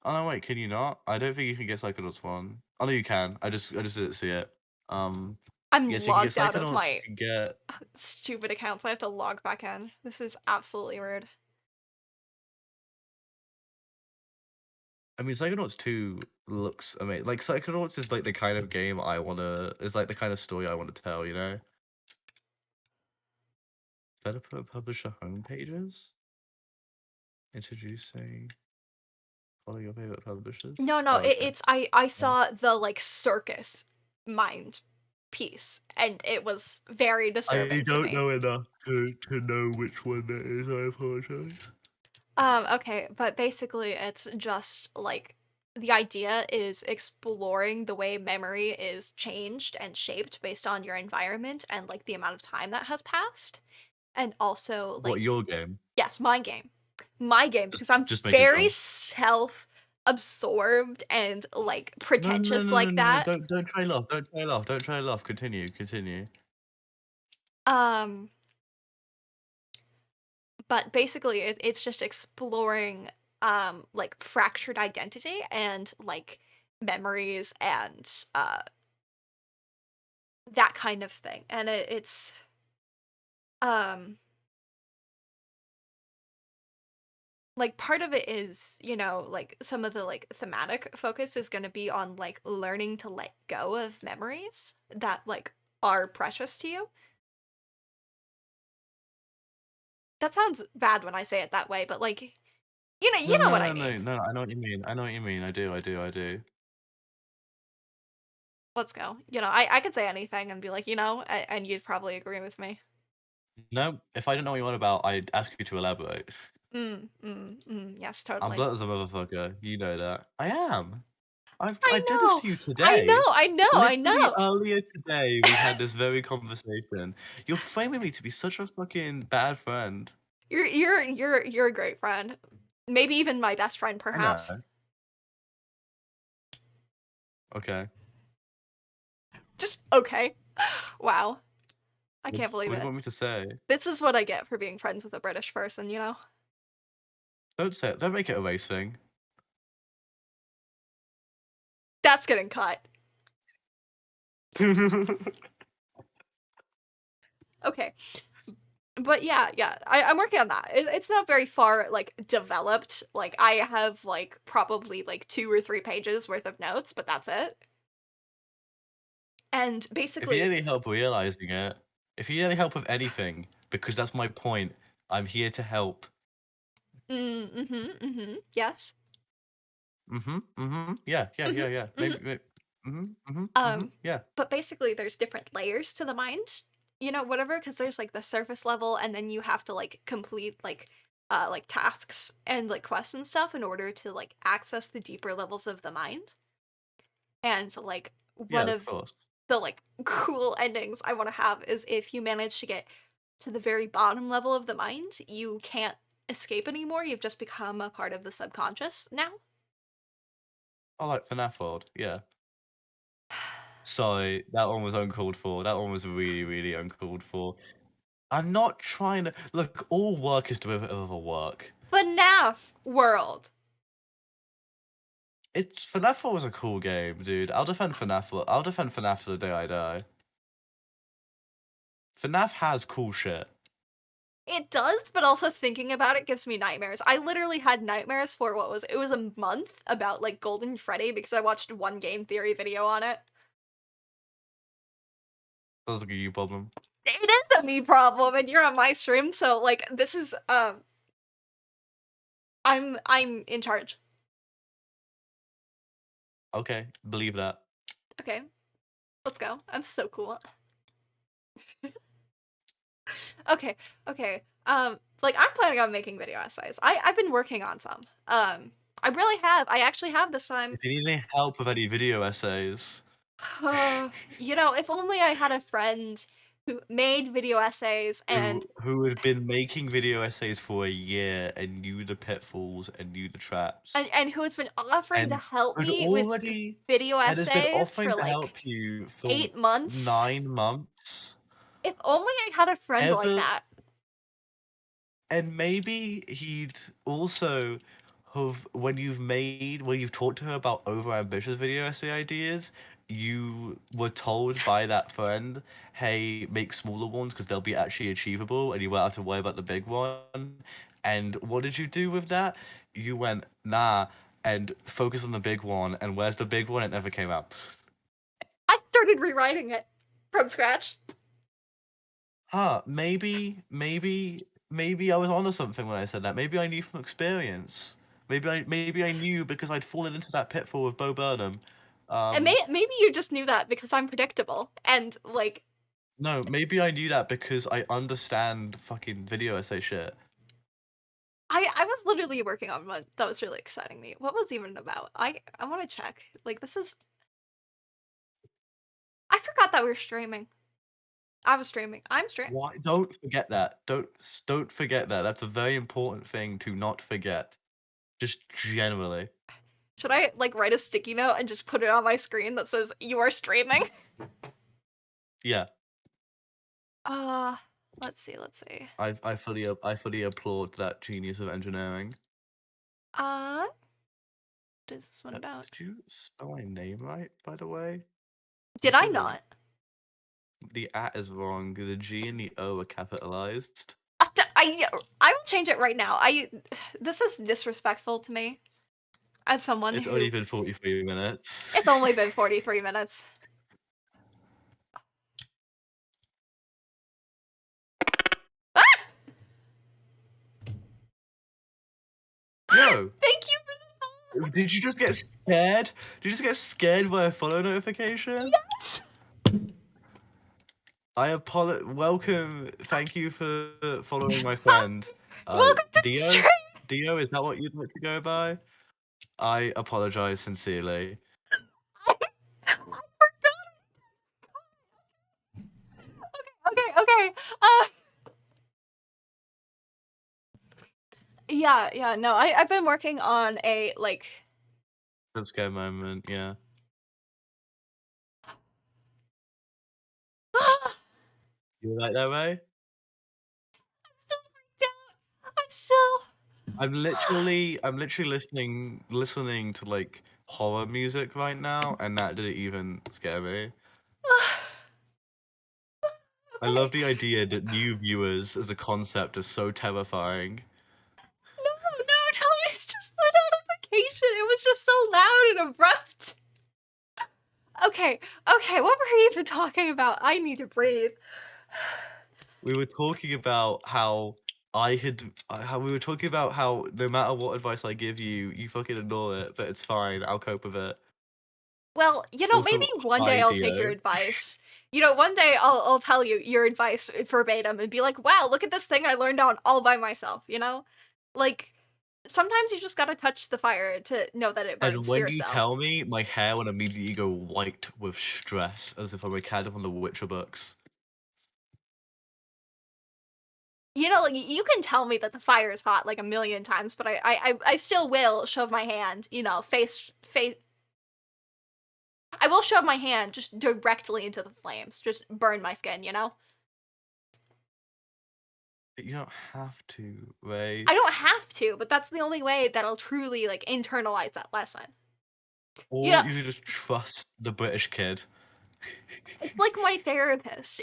Oh no, wait, can you not? I don't think you can get Psychonauts 1. Oh no, you can. I just didn't see it. Um, I'm yes, you can get logged out of Psychonauts. You my can get. stupid account, so I have to log back in. This is absolutely weird. I mean, Psychonauts 2 looks amazing. Like Psychonauts is like the kind of game I wanna. Is like the kind of story I want to tell. You know. Developer publisher homepages? Introducing follow your favorite publishers? No, Oh, okay. it's I Um, saw the like circus mind piece, and it was very I disturbing to don't me. know enough to know which one that is. I apologize. Okay, but basically it's just like the idea is exploring the way memory is changed and shaped based on your environment and like the amount of time that has passed. And also What, like your game? yes, my game. My game Just because I'm just making very sure. self-absorbed and like No, no, pretentious no, no, like no, no. that. Don't trail off. Don't trail off. Don't trail off. Continue. Continue. Um but basically it's just exploring like fractured identity and like memories and that kind of thing. And it's um like part of it is, like some of the like thematic focus is going to be on like learning to let go of memories that like are precious to you. That sounds bad when I say it that way, but like you No, know no, what I no, no, mean. no. I know what you mean. I know what you mean. I do. I do. I do. Let's go. I could say anything and be like, and you'd probably agree with me. No, if I don't know what you want about, I'd ask you to elaborate. Yes, I'm totally. blunt as a motherfucker. You know that. I am. I I did this know. to you I today. know. I know. I Literally know. earlier today, we had this very conversation. You're framing me to be such a fucking bad friend. You're a great friend. Maybe even my best friend, I perhaps. know. Okay. Just okay. Wow. I What, can't believe what do you it. want me to say? This is what I get for being friends with a British person, you know? Don't say it. Don't make it a race thing. That's getting cut. Okay. But yeah. I'm working on that. It's not very far, like, developed. Like, I have, like, probably, like, 2 or 3 pages worth of notes, but that's it. And If you need basically any help realizing it, if you need any help with anything, because that's my point, I'm here to help. yes. Yeah, yeah, Mhm, yeah, yeah. mhm. Maybe. Mhm, mhm, mhm, Um, yeah. but basically there's different layers to the mind, whatever, because there's like the surface level and then you have to like complete like tasks and like quests and stuff in order to like access the deeper levels of the mind. And so, like Yeah, one of of course. the like cool endings I want to have is if you manage to get to the very bottom level of the mind, you can't escape anymore. You've just become a part of the subconscious now. I like FNAF World, yeah. Sorry, that one was uncalled for, that one was really, really uncalled for. I'm not trying to look, all work is derivative of a work. FNAF World. It's FNAF was a cool game, dude. I'll defend FNAF to the day I die. FNAF has cool shit. It does, but also thinking about it gives me nightmares. I literally had nightmares for it was a month about like Golden Freddy because I watched one game theory video on it. Sounds like a you problem. It is a me problem and you're on my stream, so like this is I'm in charge. Okay, believe that. Okay, let's go. I'm so cool. Okay, okay. Like I'm planning on making video essays. I've been working on some. I really have. I actually have this time. If you need any help with any video essays If only I had a friend who made video essays who had been making video essays for a year and knew the pitfalls and knew the traps, and who has been offering to and help had me with already video and has been essays offering for to help like you for 8 months. 9 months, If only I had a friend like ever that. and maybe he'd also have when you've talked to her about overambitious video essay ideas, you were told by that friend, "Hey, make smaller ones because they'll be actually achievable, and you won't have to worry about the big one." And what did you do with that? You went, "Nah," and focus on the big one. And where's the big one? It never came out. I started rewriting it from scratch. Huh, maybe I was onto something when I said that. Maybe I knew from experience. Maybe I knew because I'd fallen into that pitfall with Bo Burnham. And maybe you just knew that because I'm predictable and like No, maybe I knew that because I understand fucking video essay shit. I was literally working on one that was really exciting me. What was even about? I want to check. Like this is I forgot that we were streaming. I was streaming. I'm stream. Why? Don't forget that. Don't forget that. That's a very important thing to not forget. Just generally. Should I like write a sticky note and just put it on my screen that says you are streaming? Yeah, Uh, let's see. Let's see. I fully applaud that genius of engineering. What is this one about? Did you spell my name right, by the way? Did I not? The at is wrong. The G and the O are capitalized. I will change it right now. This is disrespectful to me as someone It's only who been 43 minutes. it's only been 43 minutes. Ah! Yo, Thank you for the follow. did you just get scared? Did you just get scared by a follow notification? Yes. Welcome. Thank you for following my friend. Welcome to the Dio? stream. Dio, is that what you'd like to go by? I apologize sincerely. I forgot. Okay. Yeah. No, I've been working on a like. Jump scare moment, yeah. I'm You like that way? still freaked out. I'm still. I'm literally listening to like horror music right now, and that didn't even scare me. I Okay. love the idea that new viewers as a concept are so terrifying. No. It's just the notification. It was just so loud and abrupt. Okay. What were we even talking about? I need to breathe. We were talking about how we were talking about how no matter what advice I give you, you fucking ignore it, but it's fine. I'll cope with it. Well, maybe Also, one day I'll take your IDO. advice. One day I'll tell you your advice verbatim and be like, "Wow, look at this thing I learned on all by myself," you know? Like, sometimes you just gotta touch the fire to know that it And burns for when you yourself. tell me, my hair will immediately go white with stress, as if I'm a character from the Witcher books. Like, you can tell me that the fire is hot like a million times, but I still will shove my hand, face. I will shove my hand just directly into the flames, just burn my skin. But you don't have to, right? I don't have to, but that's the only way that I'll truly like internalize that lesson. You Or know, you can just trust the British kid. it's like my therapist.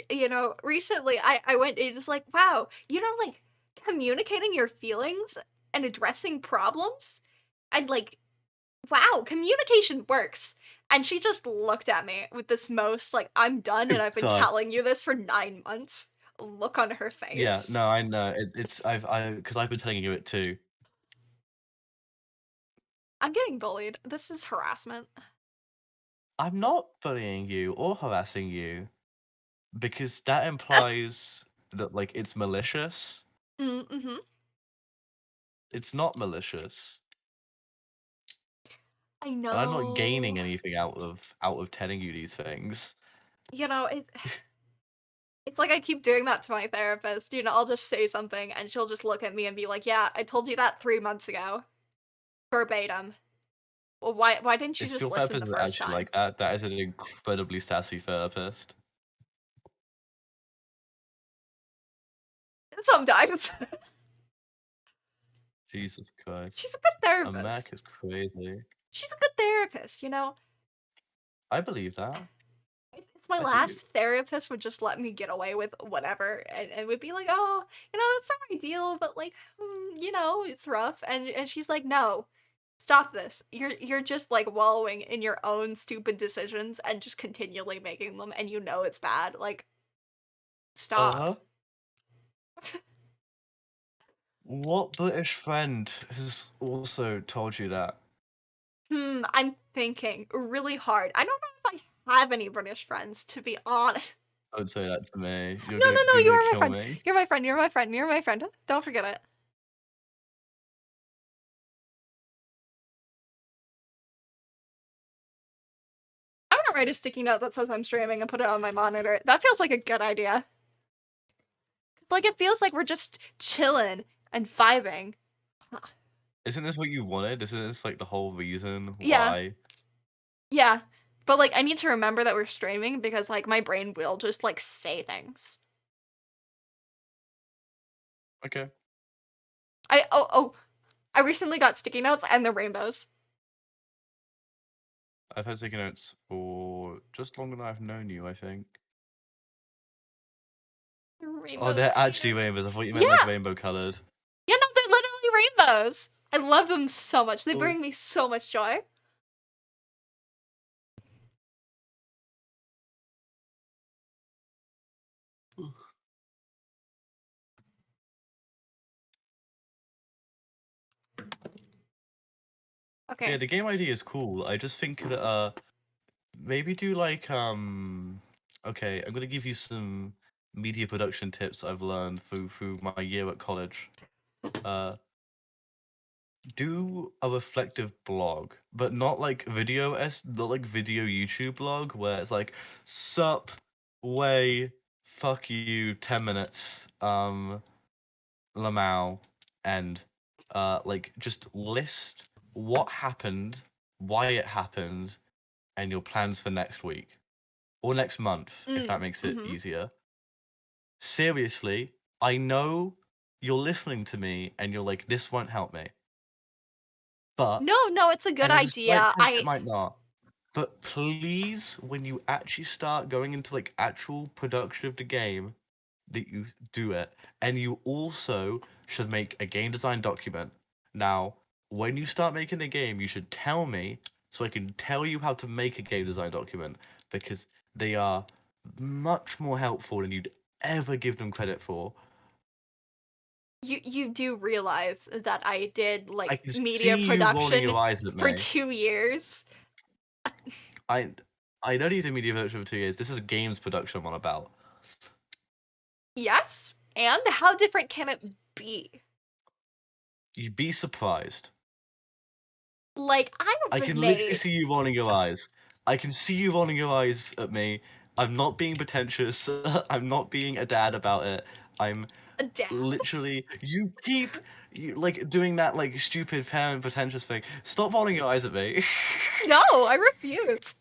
Recently I went and just like, wow, like communicating your feelings and addressing problems and like wow, communication works. And she just looked at me with this most like, I'm done and I've been Sorry. telling you this for 9 months look on her Yeah, face. no, I know. It's because I've been telling you it too. I'm getting bullied. This is harassment. I'm not bullying you or harassing you because that implies that like it's malicious. Mm-hmm. It's not malicious. I And I'm not know. gaining anything out of telling you these things. It's like I keep doing that to my therapist. I'll just say something and she'll just look at me and be like, "Yeah, I told you that 3 months ago, verbatim. Well, why didn't you If just your listen therapist the is first actually time?" like that, that is an incredibly sassy therapist. Sometimes. Jesus Christ. She's a good therapist. America's crazy. She's a good therapist. I believe that. It's my I do. last therapist would just let me get away with whatever and would be like, "Oh, that's not ideal, but like, it's rough." And she's like, "No. Stop this. You're just like wallowing in your own stupid decisions and just continually making them and it's bad. Like, stop." Uh-huh. What British friend has also told you that? I'm thinking really hard. I don't know if I have any British friends, to be honest. Don't say that to me. You're No, gonna no, no, you're you gonna are my kill friend. me. You're my friend. You're my friend. You're my friend. Don't forget it. I'm gonna write a sticky note that says I'm streaming and put it on my monitor. That feels like a good idea. It's like it feels like we're just chilling and vibing. Isn't this what you wanted? Isn't this like the whole reason Yeah, why? yeah. But like I need to remember that we're streaming because like my brain will just like say things. Okay. I recently got sticky notes and they're rainbows. I've had sticky notes for just longer than I've known you, I think. Oh, Rainbow they're sticky actually notes. rainbows. I thought you meant like Yeah, rainbow colored. no, they're literally rainbows. I love them so much. They Oh. bring me so much joy. Yeah, Okay. the game idea is cool. I just think that maybe do like okay, I'm gonna give you some media production tips I've learned through my year at college. Uh do a reflective blog, but not like video YouTube blog where it's like sup way fuck you 10 minutes Lamau and like just list what happened, why it happened, and your plans for next week or next month if that makes it Mm-hmm. easier. Seriously, I know you're listening to me and you're like this won't help me. But No, no, it's a good and there's a slight idea. chance it might not. But please, when you actually start going into like actual production of the game, that you do it. And you also should make a game design document. Now, when you start making a game, you should tell me so I can tell you how to make a game design document because they are much more helpful than you'd ever give them credit for. You do realize that I did I like can media see you rolling production your eyes at for me. 2 years. I I know you did media production for 2 years. This is games production I'm on about. Yes? And how different can it be? You'd be surprised. Like, I I've can literally made see you rolling your eyes. I can see you rolling your eyes at me. I'm not being pretentious. I'm not being a dad about it. I'm a dad. literally like doing that like stupid parent pretentious thing. Stop rolling your eyes at me. No, I refuse.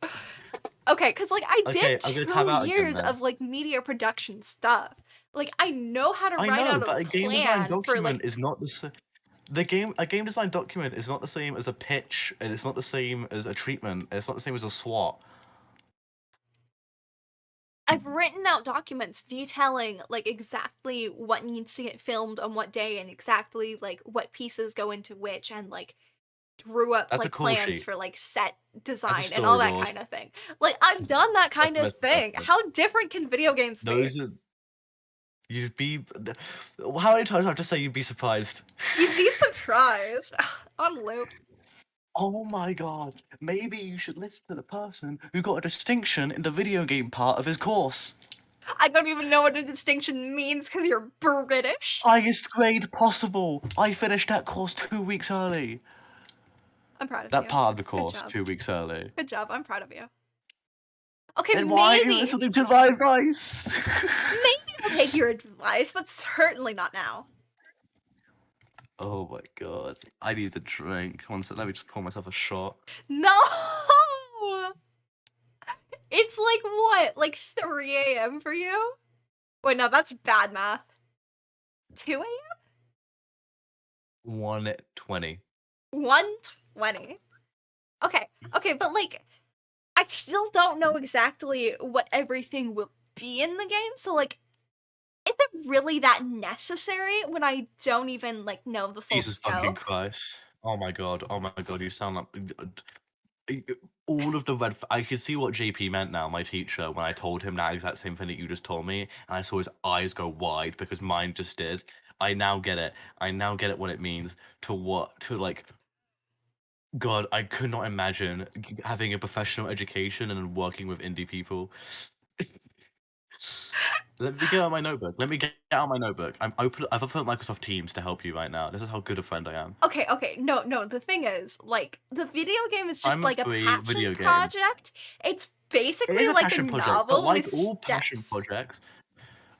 Okay, because like I did Okay, I'm gonna tab 2 out again years then. of like media production stuff. Like I know how to I write know, out a but a game design plan for document like is not a game design document is not the same as a pitch, and it's not the same as a treatment, and it's not the same as a SWOT. I've written out documents detailing like exactly what needs to get filmed on what day and exactly like what pieces go into which and like drew up That's a like call plans sheet. for like set That's a design and all that storyboard. kind of thing. Like I've done that That's kind the of best thing. assessment. How different can video games be? Those are you'd be how many times do I have to say you'd be surprised? You'd be surprised. On loop. Oh my god, maybe you should listen to the person who got a distinction in the video game part of his course. I don't even know what a distinction means because you're British. Highest grade possible. I finished that course 2 weeks early. I'm proud of That you. part of the Good course job. 2 weeks early. Good job. I'm proud of you. Okay, Then why are you maybe. listening to my advice? Maybe I'll take your advice, but certainly not now. Oh my god. I need a drink. One sec, let me just pour myself a shot. No! It's like what? Like 3 a.m. for you? Wait, no, that's bad math. 2 a.m.? 1:20. 1:20. Okay, okay, but like, I still don't know exactly what everything will be in the game, so like, is it really that necessary when I don't even like know the full Jesus fucking scope? Christ. Oh my god, you sound like all of the I could see what JP meant now, my teacher, when I told him that exact same thing that you just told me, and I saw his eyes go wide because mine just did. I now get it. I now get it what it means to like God, I could not imagine having a professional education and then working with indie people. Let me get out my notebook. Let me get out my notebook. I've opened Microsoft Teams to help you right now. This is how good a friend I am. Okay, okay, no, no, the thing is, like, the video game is just I'm a like a free passion video game. project. It's It basically is a like a passion project, but novel like with all passion steps. projects,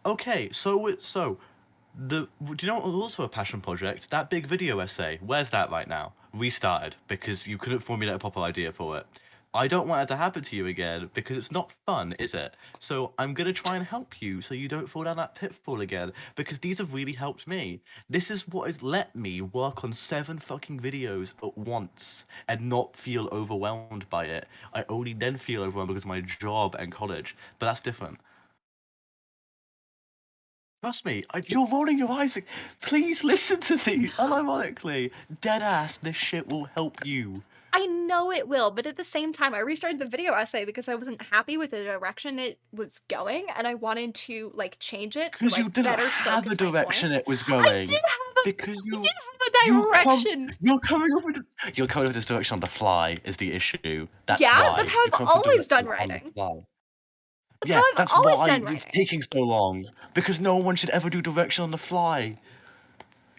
okay, do you know what was also a passion project? That big video essay. Where's that right now? Restarted because you couldn't formulate a proper idea for it. I don't want that to happen to you again because it's not fun, is it? So I'm gonna try and help you so you don't fall down that pitfall again because these have really helped me. This is what has let me work on 7 fucking videos at once and not feel overwhelmed by it. I only then feel overwhelmed because of my job and college, but that's different. Trust me, you're rolling your eyes. Please listen to me. Unironically, dead ass. This shit will help you. I know it will, but at the same time, I restarted the video essay because I wasn't happy with the direction it was going, and I wanted to like change it to Because you like didn't better have a focus my direction points. it was I going. did have a, Because I you did have you a come direction. you're coming with this direction on the fly is the issue. That's Yeah, that's why how you're I've coming with always direction done on the writing. fly. That's how Yeah, I've that's always why done it's writing. taking so long. Because no one should ever do direction on the fly.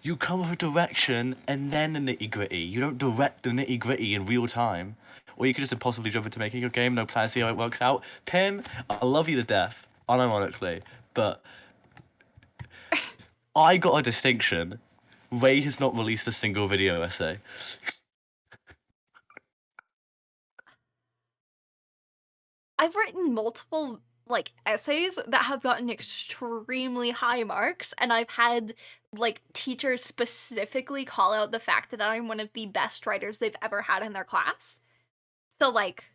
You come with a direction and then the nitty gritty. You don't direct the nitty gritty in real time. Or you could just impulsively jump into making a game, no plan, see how it works out. Pim, I love you to death, unironically, but I got a distinction. Ray has not released a single video essay. I've written multiple like essays that have gotten extremely high marks, and I've had like teachers specifically call out the fact that I'm one of the best writers they've ever had in their class. So like,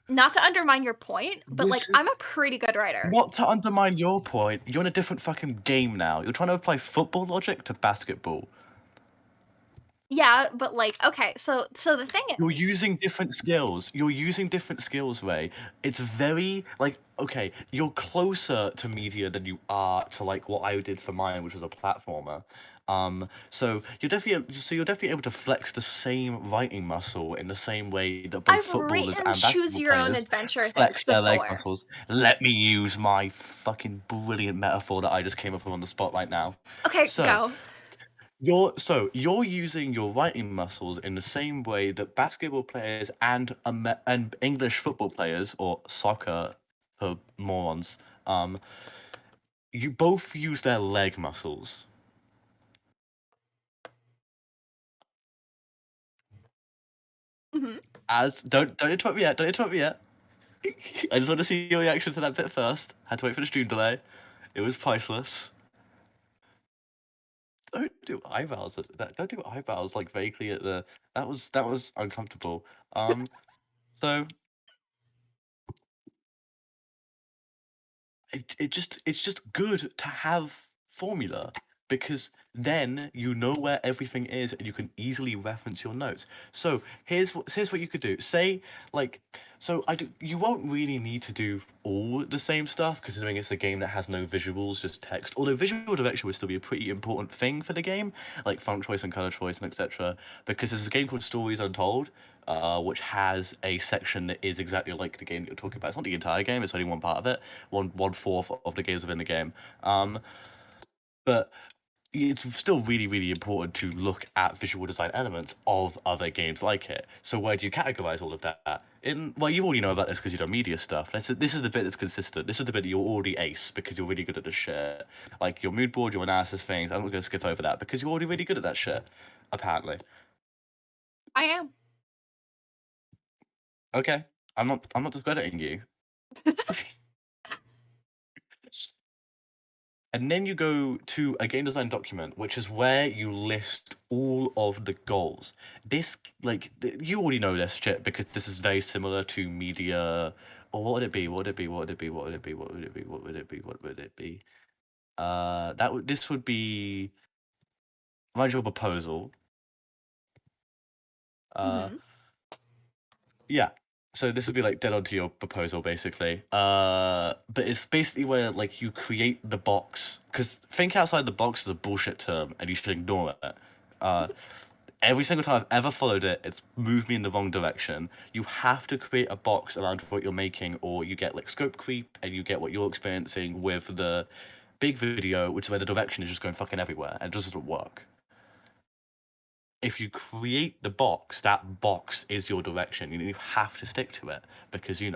not to undermine your point, but like This is I'm a pretty good writer. not to undermine your point. You're in a different fucking game now. You're trying to apply football logic to basketball. Yeah, but, like, okay, so the thing You're is using different skills. You're using different skills, Ray. It's very like okay, you're closer to media than you are to like what I did for mine, which was a platformer. So you're definitely able to flex the same writing muscle in the same way that both I've footballers written and choose basketball your own players adventure things flex their leg before. muscles. Let me use my fucking brilliant metaphor that I just came up with on the spot right now. Okay, So, go. you're using your writing muscles in the same way that basketball players and English football players or soccer for morons, you both use their leg muscles. Mhm. As don't interrupt me yet. Don't interrupt me yet. I just want to see your reaction to that bit first. Had to wait for the stream delay. It was priceless. Don't do eyebrows at that. Don't do eyebrows like vaguely at the. That was uncomfortable. So it's just good to have formula because then you know where everything is and you can easily reference your notes. So here's what you could do. Say like you won't really need to do all the same stuff considering it's a game that has no visuals, just text. Although visual direction would still be a pretty important thing for the game, like font choice and color choice and etc. Because there's a game called Stories Untold, which has a section that is exactly like the game that you're talking about. It's not the entire game; it's only one part of it, one fourth of the games within the game. But it's still really, really important to look at visual design elements of other games like it. So where do you categorize all of that? Well, you already know about this because you've done media stuff. This is the bit that's consistent. This is the bit that you're already ace because you're really good at this shit. Like your mood board, your analysis things. I'm not going to skip over that because you're already really good at that shit. Apparently. I am. Okay. I'm not discrediting you. And then you go to a game design document, which is where you list all of the goals. This, you already know this shit because this is very similar to media. Or what would it be? What would it be? What would it be? What would it be? What would it be? What would it be? What would it be? This would be write your proposal. Uh, Mhm. yeah. So this would be like dead onto your proposal, basically. But it's basically where like you create the box because think outside the box is a bullshit term, and you should ignore it. Uh, every single time I've ever followed it, it's moved me in the wrong direction. You have to create a box around what you're making, or you get like scope creep, and you get what you're experiencing with the big video, which is where the direction is just going fucking everywhere, and it just doesn't work. If you create the box, that box is your direction. You have to stick to it because you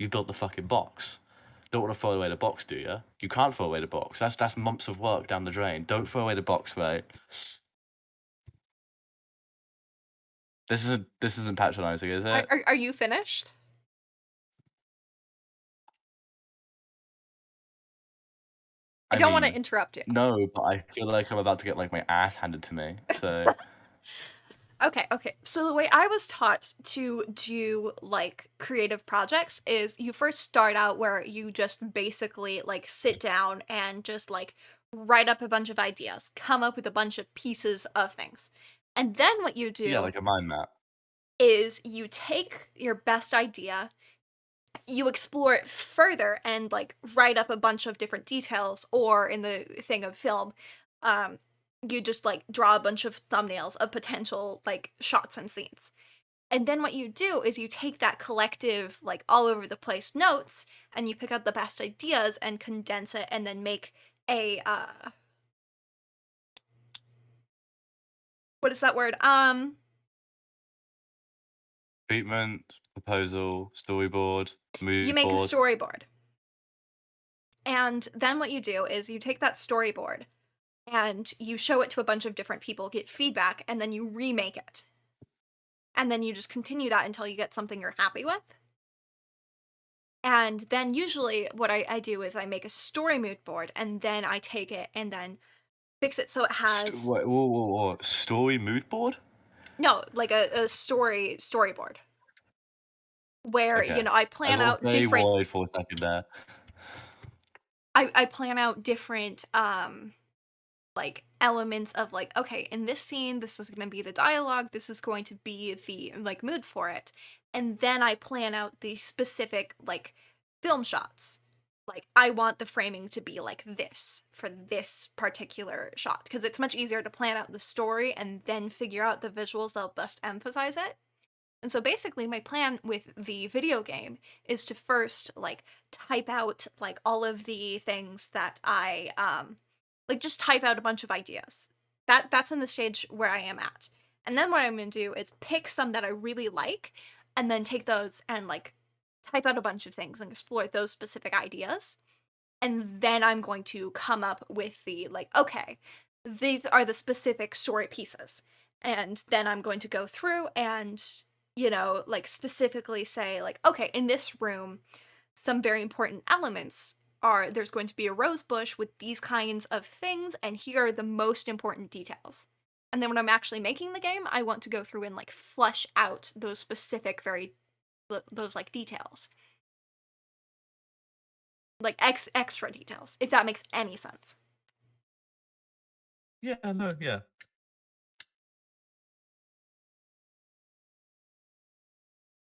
built the fucking box. Don't want to throw away the box, do you? You can't throw away the box. That's months of work down the drain. Don't throw away the box, right? This isn't patronizing, is Are it? are are you finished? I I don't wanna mean, interrupt you. no, but I feel like I'm about to get like my ass handed to me. So Okay, okay. So the way I was taught to do like creative projects is you first start out where you just basically like sit down and just like write up a bunch of ideas, come up with a bunch of pieces of things. And then what you yeah, do like a mind map. is you take your best idea, you explore it further and like write up a bunch of different details, or in the thing of film, um you just like draw a bunch of thumbnails of potential like shots and scenes. And then what you do is you take that collective, like all over the place notes, and you pick out the best ideas and condense it and then make a what is that word? Treatment, proposal, storyboard, You mood make a board. storyboard. And then what you do is you take that storyboard and you show it to a bunch of different people, get feedback, and then you remake it. And then you just continue that until you get something you're happy with. And then usually what I do is I make a story mood board and then I take it and then fix it so it has Wait, whoa. Story mood board? no, like a storyboard where, Okay. I I plan got out very different worried for a second there. I plan out different like elements of like, okay, in this scene, this is going to be the dialogue, this is going to be the like mood for it. And then I plan out the specific like film shots. Like I want the framing to be like this for this particular shot because it's much easier to plan out the story and then figure out the visuals that'll best emphasize it. And so basically my plan with the video game is to first like type out like all of the things that I like just type out a bunch of ideas. That's in the stage where I am at. And then what I'm going to do is pick some that I really like and then take those and like type out a bunch of things and explore those specific ideas. And then I'm going to come up with the like, okay, these are the specific story pieces. And then I'm going to go through and, like specifically say, like, okay, in this room, some very important elements are there's going to be a rose bush with these kinds of things, and here are the most important details. And then when I'm actually making the game, I want to go through and like flesh out those specific, those like details. Like extra details, if that makes any sense. Yeah, no, yeah.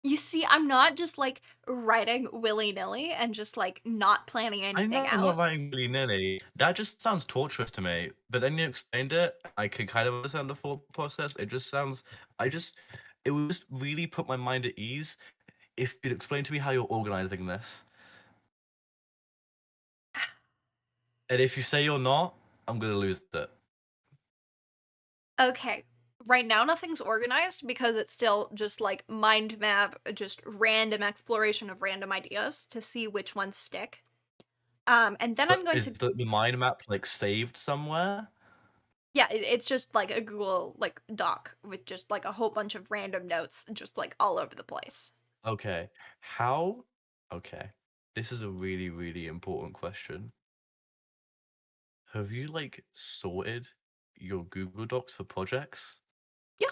You see, I'm not just like writing willy nilly and just like not planning I anything know I'm not out. writing willy-nilly. That just sounds torturous to me, but then you explained it, I could kind of understand the thought process. It just sounds I just it would just really put my mind at ease if you'd explain to me how you're organizing this. And if you say you're not, I'm gonna lose it. Okay. Right now, nothing's organized because it's still just like mind map, just random exploration of random ideas to see which ones stick. And then I'm But going is to, the mind map, like, saved somewhere? yeah, it's just like a Google like doc with just like a whole bunch of random notes, just like all over the place. Okay. How okay. This is a really, really important question. Have you, like, sorted your Google Docs for projects? Yeah,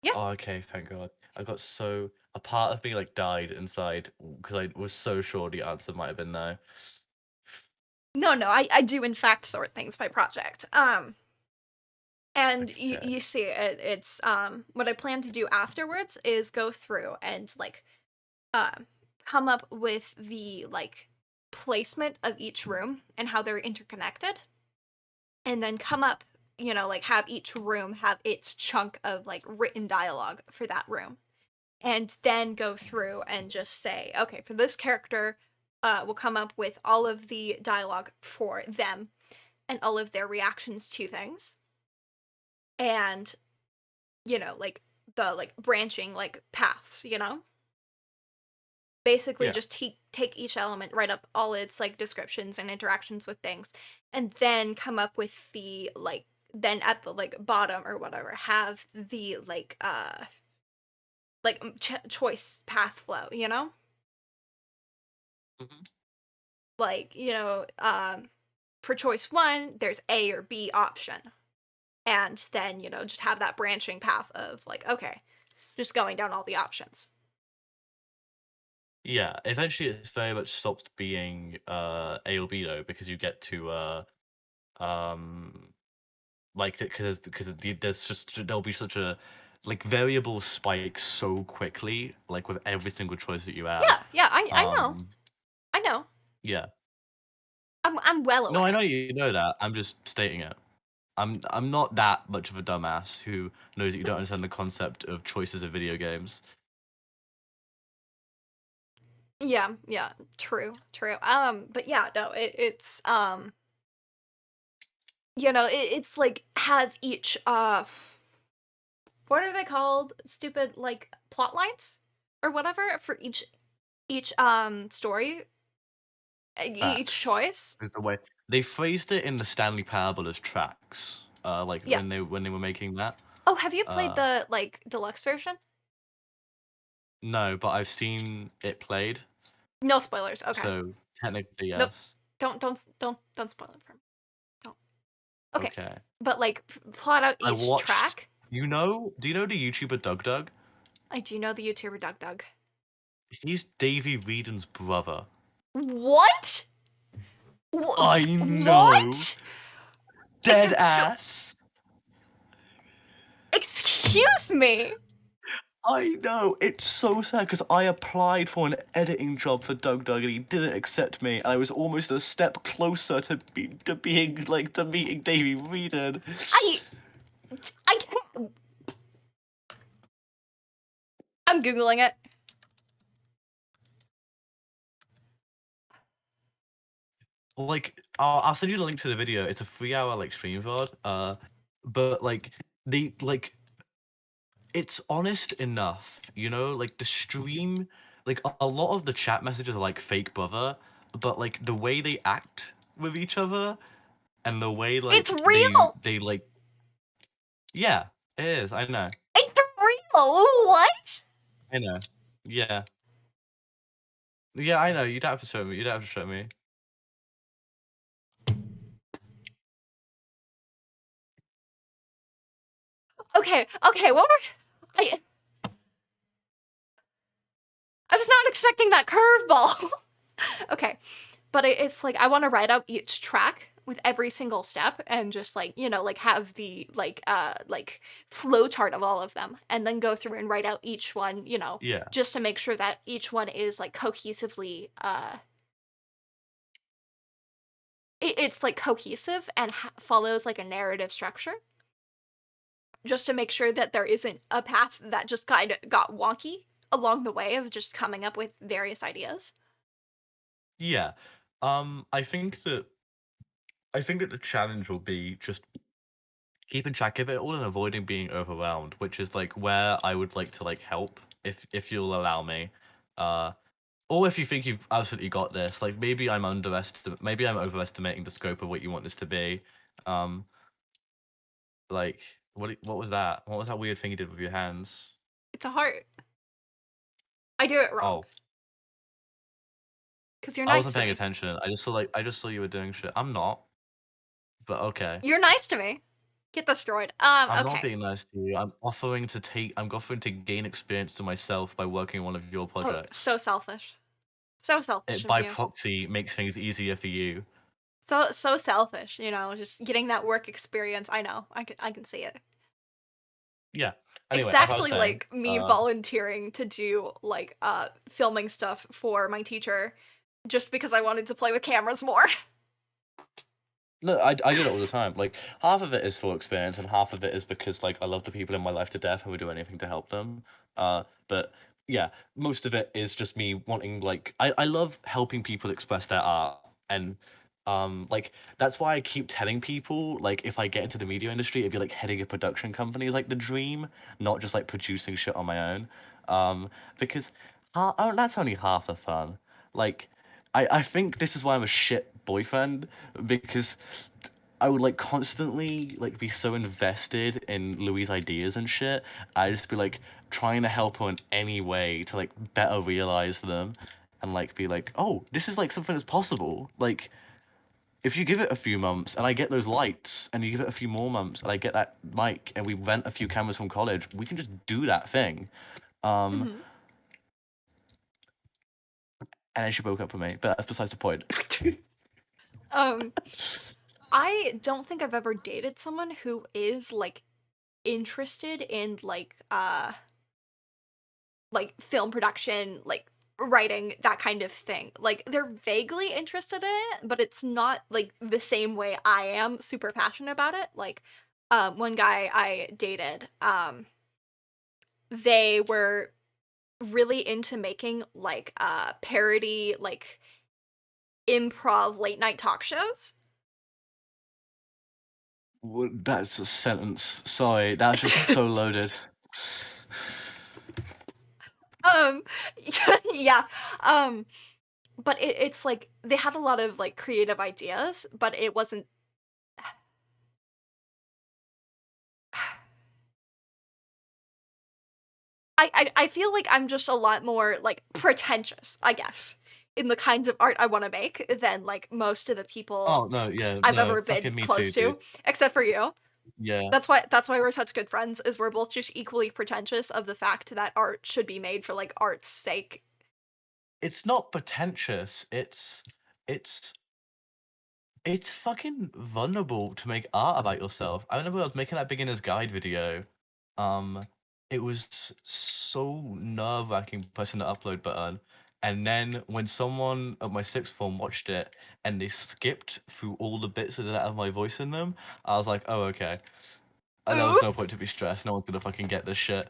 yeah. Oh, okay, thank God. I got so a part of me, like, died inside because I was so sure the answer might have been no. No, no, I do in fact sort things by project. And you Okay. see it's what I plan to do afterwards is go through and like come up with the like placement of each room and how they're interconnected and then come up, like have each room have its chunk of like written dialogue for that room and then go through and just say, okay, for this character, we'll come up with all of the dialogue for them and all of their reactions to things and like the like branching like paths, basically Yeah. just take each element, write up all its like descriptions and interactions with things, and then come up with the like then at the like bottom or whatever have the like choice path flow, Mhm. like for choice one there's A or B option, and then just have that branching path of like, okay, just going down all the options. Yeah, eventually it's very much stopped being, A or B though, because you get to, um like, because there's just there'll be such a like variable spike so quickly, like with every single choice that you add. Yeah, yeah, I know. Um, I know. yeah. I'm well No, I know aware. you know that. I'm just stating it. I'm not that much of a dumbass who knows that you don't understand the concept of choices in video games. Yeah, yeah, true, true. But yeah, no, it's it's like have each what are they called? Stupid like plot lines or whatever for each story, each Facts choice. is the way they phrased it in the Stanley Parable as tracks. Like Yeah. when they were making that. Oh, have you played Uh, the like deluxe version? no, but I've seen it played, No spoilers. Okay. so technically No, yes. don't spoil it for me. Don't. Okay. Okay. But like plot out I each watched. track. Do you know the YouTuber Doug Doug? I do know the YouTuber Doug Doug. He's Davy Reedon's brother. What? I know. What? Dead So, ass. excuse me. I know, it's so sad because I applied for an editing job for Doug Doug and he didn't accept me, and I was almost a step closer to being like to meeting Davey Whedon. I can't. I'm googling it. Like, I'll send you the link to the video. It's a 3-hour like stream VOD. But like they like it's honest enough, you know. Like the stream, like a lot of the chat messages are like fake brother, but like the way they act with each other and the way It's like real. they like yeah, it is. I know. It's real. What? I know. Yeah. Yeah, I know. You don't have to show me. You don't have to show me. Okay. Okay. What were I was not expecting that curveball. Okay. But it's like I want to write out each track with every single step and just like, you know, like have the like flow chart of all of them and then go through and write out each one, you know, Yeah. just to make sure that each one is like cohesively it's like cohesive and follows like a narrative structure. Just to make sure that there isn't a path that just kind of got wonky along the way of just coming up with various ideas. Yeah. I think that the challenge will be just keeping track of it all and avoiding being overwhelmed, which is like where I would like to like help if you'll allow me. Uh or if you think you've absolutely got this, like maybe I'm overestimating the scope of what you want this to be. Um like what was that? What was that weird thing you did with your hands? It's a heart. I do it wrong Oh, because you're I nice wasn't to paying me. attention. I just saw you were doing shit. I'm not, but okay. You're nice to me. Get destroyed. I'm not Okay. being nice to you. I'm offering to gain experience to myself by working on one of your Oh, projects. so selfish. So selfish It of by you. proxy makes things easier for you. So selfish, you know, just getting that work experience. I know. I can see it. Yeah. Anyway, as I was Exactly saying, like me volunteering to do like filming stuff for my teacher just because I wanted to play with cameras more. look, I do it all the time. Like half of it is for experience, and half of it is because like I love the people in my life to death and would do anything to help them. But yeah, most of it is just me wanting like I love helping people express their art, and like that's why I keep telling people like if I get into the media industry, it'd be like heading a production company is like the dream, not just like producing shit on my own. Because that's only half the fun. Like I think this is why I'm a shit boyfriend because I would like constantly like be so invested in Louis' ideas and shit. I just be like trying to help her in any way to like better realize them and like be like, oh, this is like something that's possible. Like if you give it a few months and I get those lights and you give it a few more months and I get that mic and we rent a few cameras from college, we can just do that thing. Um, Mhm. and then she broke up with me, but that's besides the point. Um, I don't think I've ever dated someone who is like interested in like film production, like writing, that kind of thing. Like they're vaguely interested in it, but it's not like the same way I am super passionate about it. Like one guy I dated, they were really into making like parody like improv late night talk shows. That's a sentence. Sorry, that's just so loaded. um yeah. Um but it's like they had a lot of like creative ideas, but it wasn't I feel like I'm just a lot more like pretentious, I guess, in the kinds of art I want to make than like most of the people Oh no, yeah, I've no, ever been fucking me close too, dude. to, except for you. Yeah, That's why we're such good friends, is we're both just equally pretentious of the fact that art should be made for like art's sake. it's not pretentious. It's It's fucking vulnerable to make art about yourself. I remember I was making that beginner's guide video. Um, it was so nerve-wracking pressing the upload button, and then when someone at my sixth form watched it and they skipped through all the bits that didn't have my voice in them, I was like, oh, okay. And there was no Oof. point to be stressed. No one's gonna fucking get this shit.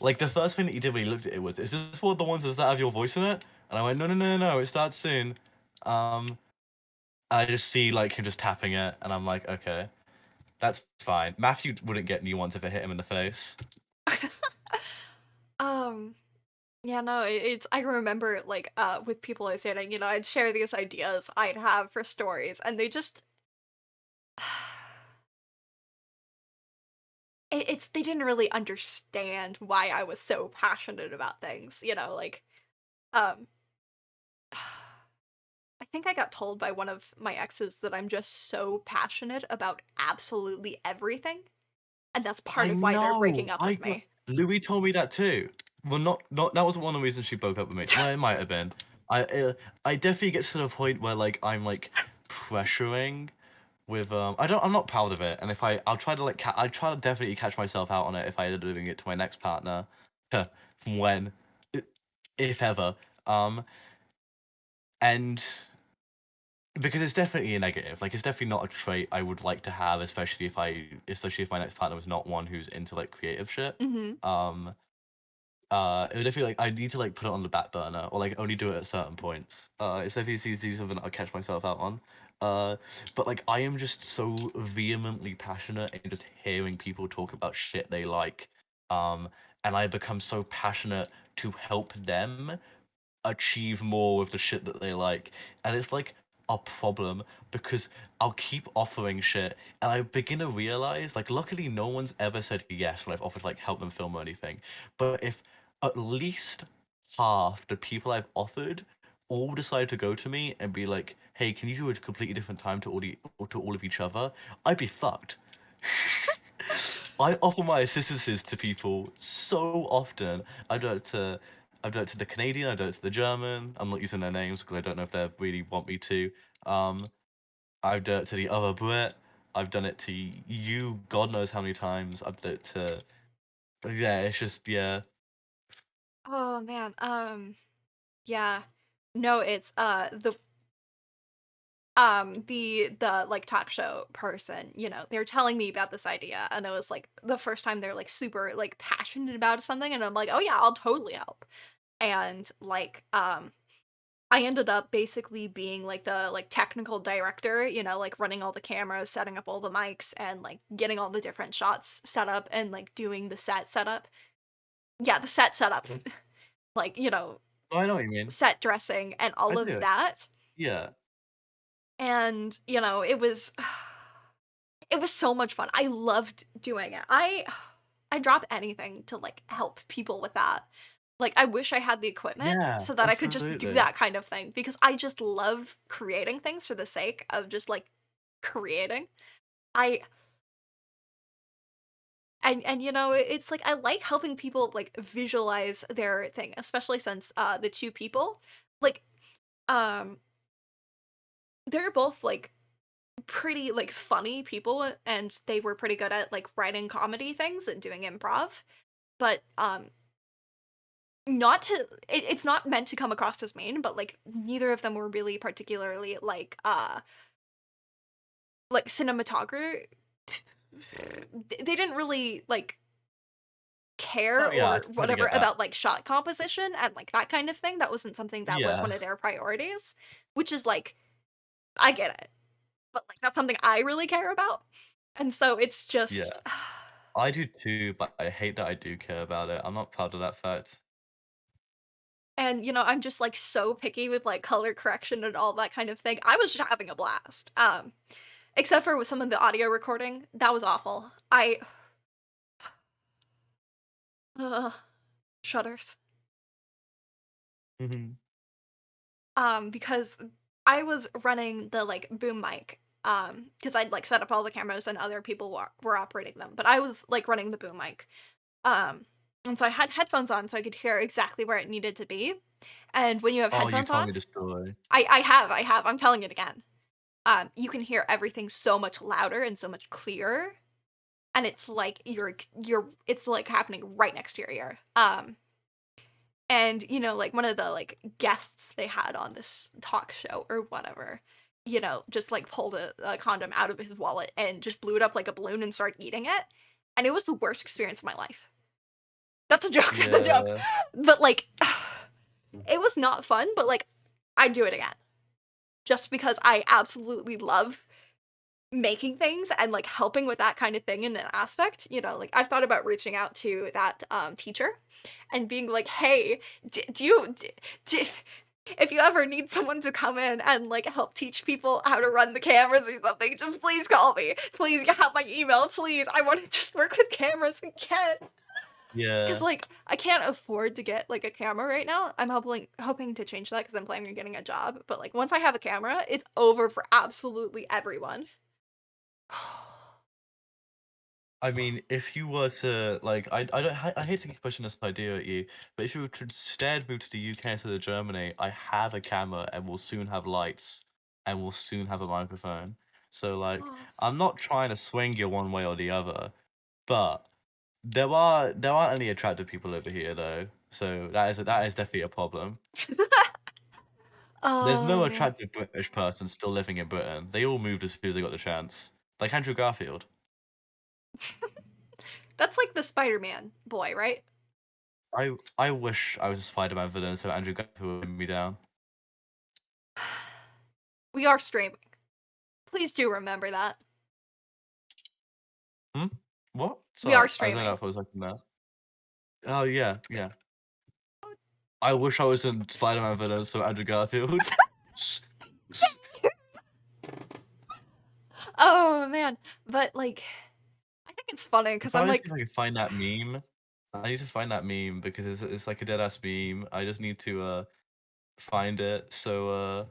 Like the first thing that he did when he looked at it was, "Is this one of the ones that have your voice in it?" And I went, "No, no, no, no, no. It starts soon." Um, I just see like him just tapping it, and I'm like, okay, that's fine. Matthew wouldn't get nuance if it hit him in the face. Um, yeah, no, it's I remember like with people I was dating, I'd share these ideas I'd have for stories and they just it's they didn't really understand why I was so passionate about things, like um I think I got told by one of my exes that I'm just so passionate about absolutely everything, and that's part I of why they're breaking know. up I with got me. Louis told me that too. Well, not that wasn't one of the reasons she broke up with me. Well, it might have been. I definitely get to the point where like I'm like pressuring with I'm not proud of it, and if I'll try to like I try to definitely catch myself out on it if I ended up doing it to my next partner, when, I- if ever, and because it's definitely a negative, like it's definitely not a trait I would like to have, especially if my next partner was not one who's into like creative shit. Mhm. Um, it would definitely like I need to like put it on the back burner or like only do it at certain points. It's definitely easy to do something that I'll catch myself out on. But like I am just so vehemently passionate in just hearing people talk about shit they like. Um, and I become so passionate to help them achieve more with the shit that they like. And it's like a problem because I'll keep offering shit and I begin to realize like luckily no one's ever said yes when I've offered to like help them film or anything. But if at least half the people I've offered all decide to go to me and be like, hey, can you do a completely different time to all of each other? I'd be fucked. I offer my assistances to people so often. I do it to I've done it to the Canadian, I've done it to the German. I'm not using their names because I don't know if they really want me to. Um, I've done it to the other Brit. I've done it to you, God knows how many times. I've done it to yeah. It's just yeah. Oh man. Yeah. No, it's the like talk show person, they're telling me about this idea and it was like the first time they're like super like passionate about something and I'm like, "Oh yeah, I'll totally help." And like I ended up basically being like the like technical director, like running all the cameras, setting up all the mics and like getting all the different shots set up and like doing the set setup. Yeah, the set setup. Like, I know what you mean. set dressing and I all of do it. that. Yeah. And, it was it was so much fun. I loved doing it. I drop anything to like help people with that. Like I wish I had the equipment Yeah. so that I could just do Absolutely. that kind of thing because I just love creating things for the sake of just like creating. I and it's like I like helping people like visualize their thing, especially since the two people like um they're both like pretty like funny people and they were pretty good at like writing comedy things and doing improv. But not to it's not meant to come across as mean, but like neither of them were really particularly like cinematographer. They didn't really like care Oh yeah. I or totally whatever get that. about like shot composition and like that kind of thing. That wasn't something that was one Yeah. of their priorities, which is like I get it, but like that's something I really care about. And so it's Yeah. just I do too, but I hate that I do care about it. I'm not proud of that fact. and I'm just like so picky with like color correction and all that kind of thing. I was just having a blast. Except for with some of the audio recording, that was awful. I ugh, shudders. Mhm. Because I was running the like boom mic. Because I'd like set up all the cameras and other people were operating them, but I was like running the boom mic. Um, and so I had headphones on so I could hear exactly where it needed to be. And when you have Oh, you headphones told on, me the story. I have. I'm telling it again. you can hear everything so much louder and so much clearer, and it's like you're it's like happening right next to your ear. And, like, one of the, like, guests they had on this talk show or whatever, just, like, pulled a condom out of his wallet and just blew it up like a balloon and started eating it, and it was the worst experience of my life. That's a joke, that's a joke. Yeah. But, like, it was not fun, but, like, I'd do it again. Just because I absolutely love making things and, like, helping with that kind of thing in an aspect, like, I've thought about reaching out to that, teacher and being like, "Hey, do you d if you ever need someone to come in and, like, help teach people how to run the cameras or something, just please call me. Please, you have my email, please. I wanna just work with cameras again." 'Cause, Yeah. like, I can't afford to get, like, a camera right now. I'm hoping to change that because 'cause I'm planning on getting a job, but, like, once I have a camera, it's over for absolutely everyone. I mean, if you were to like, I don't, I hate to keep pushing this idea at you, but if you were to instead move to the UK instead of Germany, I have a camera and will soon have lights and will soon have a microphone. So like, Oh. I'm not trying to swing you one way or the other, but there aren't any attractive people over here though. So that is definitely a problem. There's Oh, no man. attractive British person still living in Britain. They all moved as soon as they got the chance. Like Andrew Garfield. That's like the Spider-Man boy, right? I wish I was a Spider-Man villain so Andrew Garfield would me down. We are streaming. Please do remember that. Hmm? What? We are Sorry, I zoned streaming. out for a second there. Oh yeah, yeah. I wish I was a Spider-Man villain so Andrew Garfield. Oh, man. But, like, I think it's funny because 'cause If I I'm just like see if I can find that meme, I need to find that meme because it's like a dead ass meme. I just need to find it so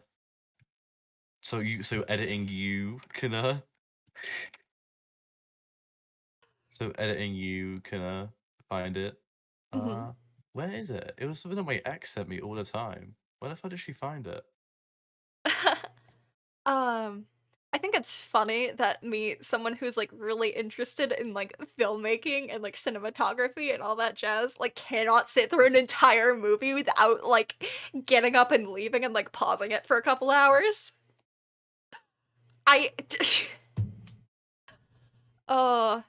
editing you can find it. mhm. Uh, where is it? It was something that my ex sent me all the time. Where the fuck did she find it? Um, I think it's funny that someone who's, like, really interested in, like, filmmaking and, like, cinematography and all that jazz, like, cannot sit through an entire movie without, like, getting up and leaving and, like, pausing it for a couple hours. I Oh,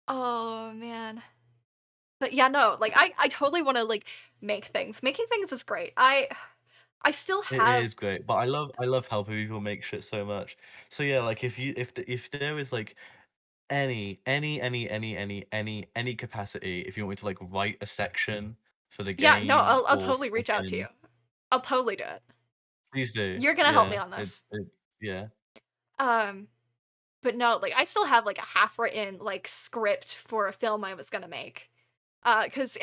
oh, man. But yeah, no, like, I totally wanna, like, make things. Making things is great. I still It have is great, but I love helping people make shit so much. So yeah, like if there is like any capacity, if you want me to like write a section for the yeah, no, game I'll or totally reach out to you. fucking I'll totally do it. please do. You're gonna help me Yeah, on this. yeah. Um, but no, like, I still have, like, a half-written, like, script for a film I was gonna make. Because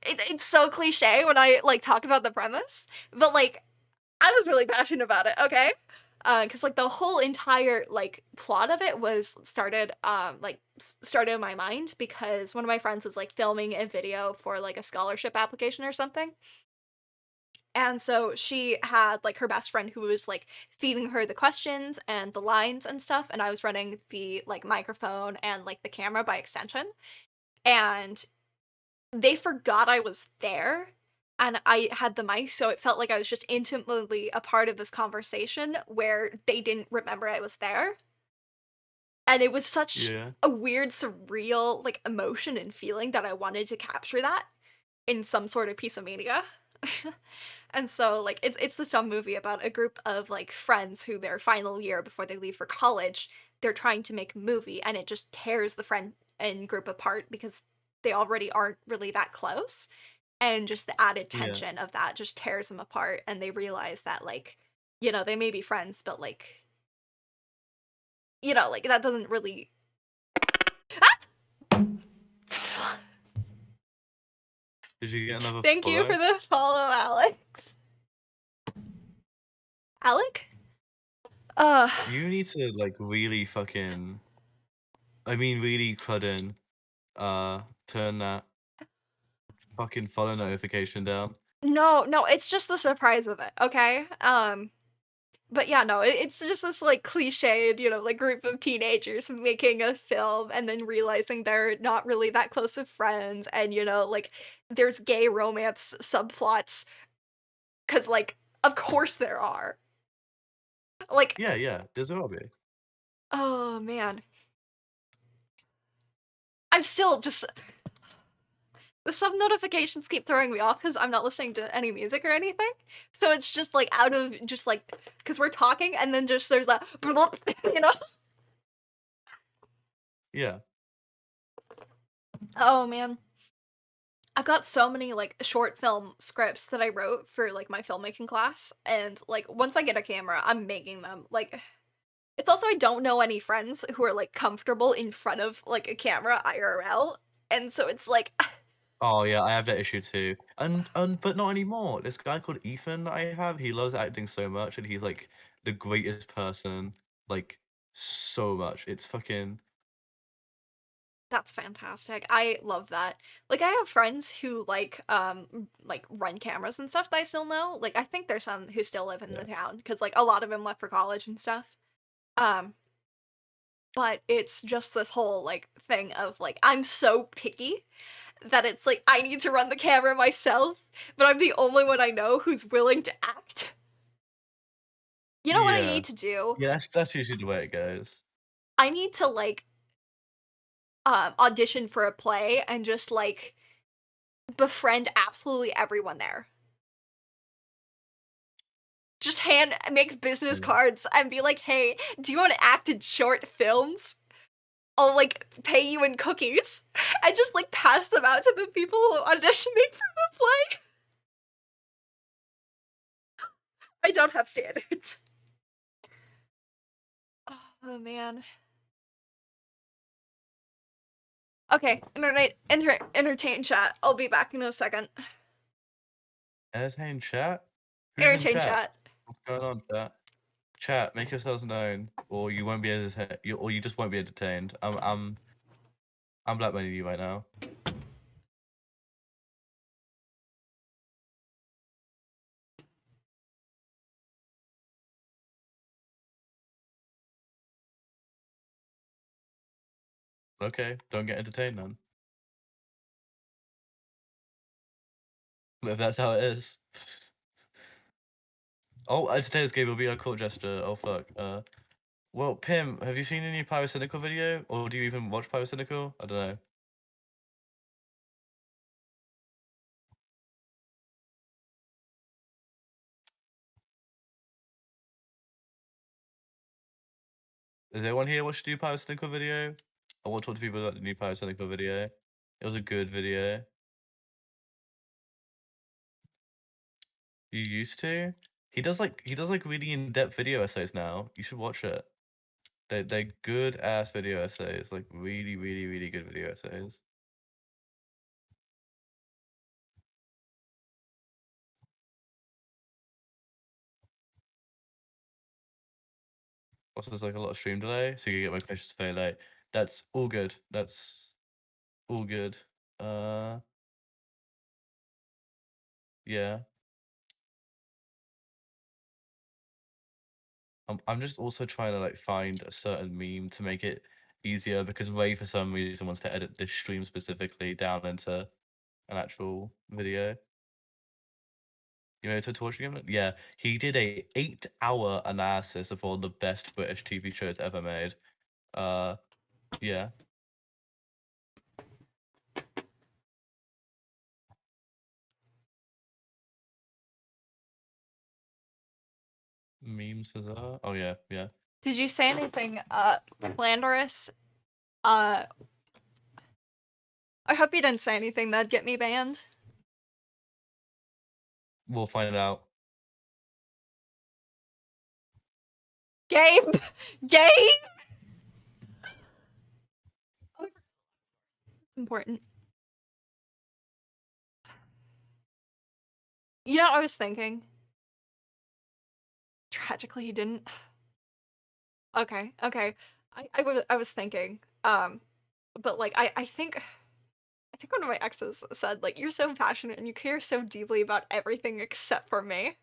it's so cliche when I, like, talk about the premise, but, like, I was really passionate about it, okay? Because like, the whole entire, like, plot of it started in my mind because one of my friends was, like, filming a video for, like, a scholarship application or something, and so she had, like, her best friend who was, like, feeding her the questions and the lines and stuff, and I was running the, like, microphone and, like, the camera by extension, and they forgot I was there, and I had the mic, so it felt like I was just intimately a part of this conversation where they didn't remember I was there, and it was such Yeah. a weird, surreal, like, emotion and feeling that I wanted to capture that in some sort of piece of media. And so, like, it's this dumb movie about a group of, like, friends who their final year before they leave for college, they're trying to make a movie, and it just tears the friend and group apart because they already aren't really that close, and just the added Yeah. tension of that just tears them apart, and they realize that, like, they may be friends, but, like, like, that doesn't really Did you get another Thank you for follow? the follow, Alex. Alec? Uh, You need to like really fucking I mean really crudden turn that fucking follow notification down. no, no, it's just the surprise of it, okay? But yeah, no, it's just this like cliched, like group of teenagers making a film and then realizing they're not really that close of friends, and like there's gay romance subplots because like of course there are. Like, Yeah, yeah, there's a hobby. oh man, I'm still just the sub notifications keep throwing me off because I'm not listening to any music or anything. So it's just like out of just like because we're talking and then just there's a you know. Yeah. Oh man. I've got so many like short film scripts that I wrote for like my filmmaking class, and like once I get a camera, I'm making them. Like it's also I don't know any friends who are like comfortable in front of like a camera IRL, and so it's like Oh yeah, I have that issue too. And but not anymore. This guy called Ethan that I have, he loves acting so much and he's like the greatest person, like so much. It's fucking that's fantastic. I love that. Like I have friends who like run cameras and stuff that I still know. Like I think there's some who still live in the yeah. town because like a lot of them left for college and stuff. Um but it's just this whole like thing of like I'm so picky that it's like I need to run the camera myself, but I'm the only one I know who's willing to act. You know what I Yeah. need to do? Yeah, that's usually the way it goes. I need to like audition for a play and just like befriend absolutely everyone there. Just hand make business Yeah. cards and be like, "Hey, do you want to act in short films? I'll like pay you in cookies." And just like pass them out to the people who are auditioning for the play. I don't have standards. Oh man. Okay, entertain chat. I'll be back in a second. Is hey in chat? Who's in Entertain chat? chat. What's going on, chat? Chat, make yourselves known, or you won't be or you just won't be entertained. I'm blackmailing you right now. Okay, don't get entertained then. If that's how it is. Oh, entertainers Gabriel be a court gesture. Oh fuck. Well, Pim, have you seen any Pyrocynical video? Or do you even watch Pyrocynical? I don't know. Is anyone here watch the new Pyrocynical video? I want to talk to people about the new Pyrocynical video. It was a good video. You used to? He does like really in-depth video essays now. You should watch it. They're good ass video essays, like really, really, really good video essays. Also, there's like a lot of stream delay, so you get my questions very late. That's all good. That's all good. Uh, yeah. I'm just also trying to like find a certain meme to make it easier because Ray for some reason wants to edit this stream specifically down into an actual video. You know, to watch him? Yeah, he did a 8-hour analysis of all the best British TV shows ever made. Uh, yeah, memes as well. Oh yeah, yeah. Did you say anything slanderous? Uh I hope you didn't say anything that'd get me banned. We'll find out. Gabe! Gabe! Oh, it's important. You know what I was thinking? Tragically he didn't. Okay, okay. I was thinking. But like I think one of my exes said, like, you're so passionate and you care so deeply about everything except for me.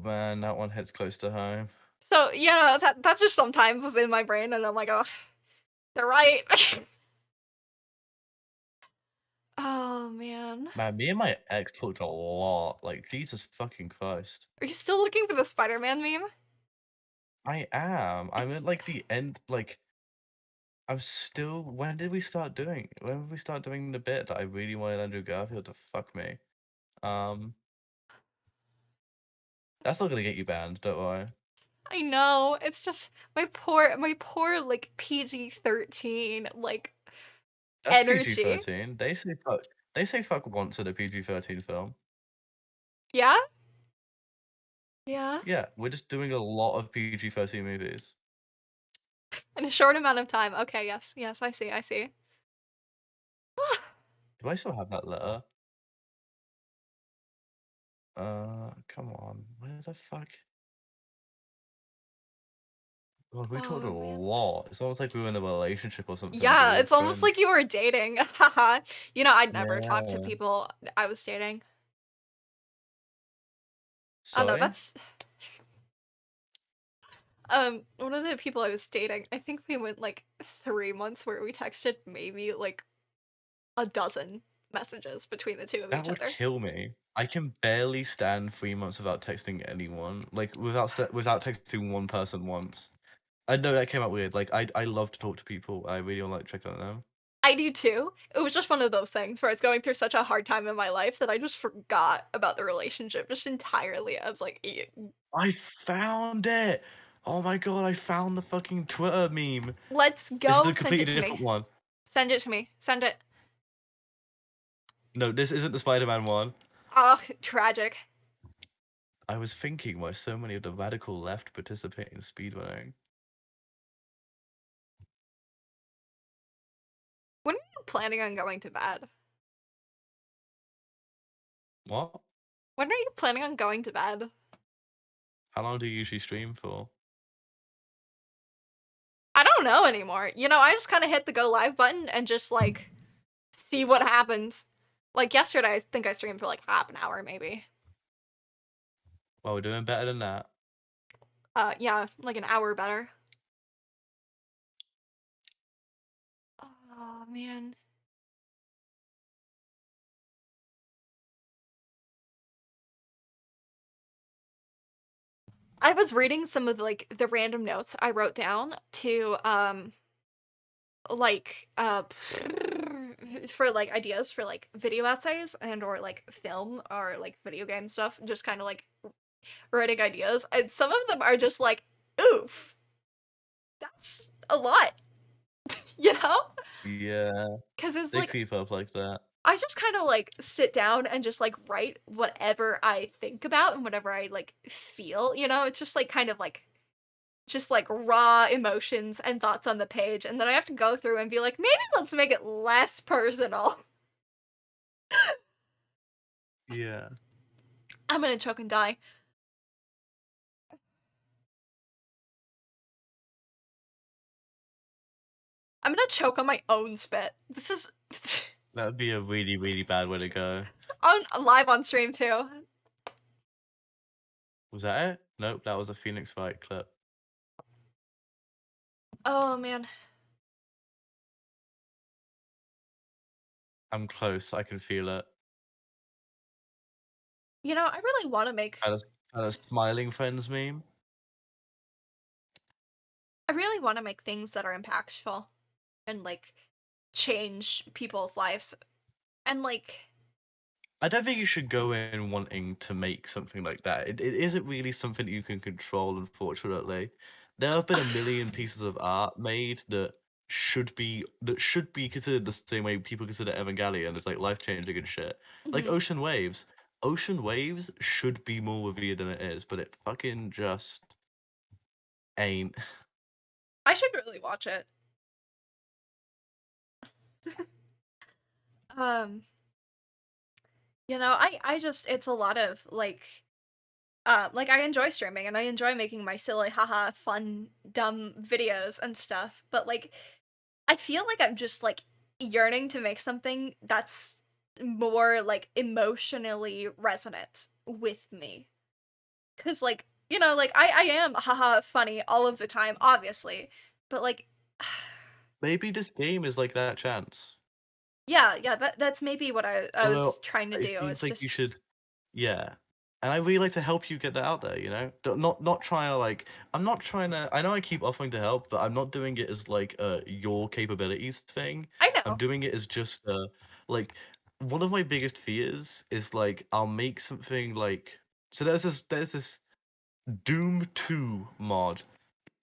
man, that one hits close to home. So, yeah, that's just sometimes is in my brain, and I'm like, "Oh, they're right." Oh, man. Man, me and my ex talked a lot. Like, Jesus fucking Christ. Are you still looking for the Spider-Man meme? I am. I'm It's at like the end. Like, I'm still. When did we start doing? When did we start doing the bit that I really wanted Andrew Garfield to fuck me? Um, that's not gonna get you banned. Don't worry. I know, it's just my poor, like, PG-13, like, That's energy. PG-13. They say fuck. They say fuck once in a PG-13 film. Yeah? Yeah? Yeah, we're just doing a lot of PG-13 movies. In a short amount of time. Okay, yes, yes, I see, I see. Do I still have that letter? Come on. Where the fuck? God, we talked a Oh, man. lot. It's almost like we were in a relationship or something, Yeah, dude. it's almost like Cringe. you were dating. Haha. You know, I'd never talk to Yeah. people I was dating. Oh, no, Sorry? that's one of the people I was dating, I think we went, like, 3 months where we texted maybe, like, a dozen messages between the 2 of That each would other. kill me. I can barely stand 3 months without texting anyone. Like, without texting one person once. I know that came out weird. Like, I love to talk to people. I really don't like to check on them. I do too. It was just one of those things where I was going through such a hard time in my life that I just forgot about the relationship just entirely. I was like, I found it! Oh my god, I found the fucking Twitter meme. let's This is go. a Send completely it to me. different one. Send it to me. Send it. No, this isn't the Spider-Man one. Oh, tragic. I was thinking why so many of the radical left participate in speedrunning. When are you planning on going to bed? What? When are you planning on going to bed? How long do you usually stream for? I don't know anymore. You know, I just kind of hit the go live button and just like see what happens. Like yesterday, I think I streamed for like half an hour, maybe. Well, we're doing better than that. Yeah, like an hour better. Oh man. I was reading some of like the random notes I wrote down to like for like ideas for like video essays and or like film or like video game stuff, just kind of like writing ideas. And some of them are just like, oof, that's a lot, you know? Yeah, Because it's they like creep up like that. I just kind of like sit down and just like write whatever I think about and whatever I like feel, you know? It's just like kind of like just like raw emotions and thoughts on the page, and then I have to go through and be like, maybe let's make it less personal. Yeah. I'm gonna choke and die. I'm gonna choke on my own spit. This is That would be a really, really bad way to go. on live on stream too. Was that it? Nope, that was a Phoenix fight clip. Oh man. I'm close, I can feel it. You know, I really want to make Had a smiling friends meme. things that are impactful and like change people's lives. And like I don't think you should go in wanting to make something like that. It isn't really something you can control, unfortunately. There have been a million pieces of art made that should be considered the same way people consider Evangelion as like life changing and shit. Like mhm. Ocean Waves. Ocean Waves should be more revered than it is, but it fucking just ain't. I should really watch it. Um, you know, I just it's a lot of like I enjoy streaming and I enjoy making my silly haha fun dumb videos and stuff, but like I feel like I'm just like yearning to make something that's more like emotionally resonant with me. 'cause, like, you know, like, I am haha funny all of the time, obviously, but, like Maybe this game is like that chance. yeah, yeah, that's maybe what I was Although, trying to it do, seems it's like you just should yeah. And I really like to help you get that out there, you know? Not trying to, like I'm not trying to I know I keep offering to help, but I'm not doing it as, like, your capabilities thing. I I'm know. doing it as just, like one of my biggest fears is, like, I'll make something, like so there's this Doom 2 mod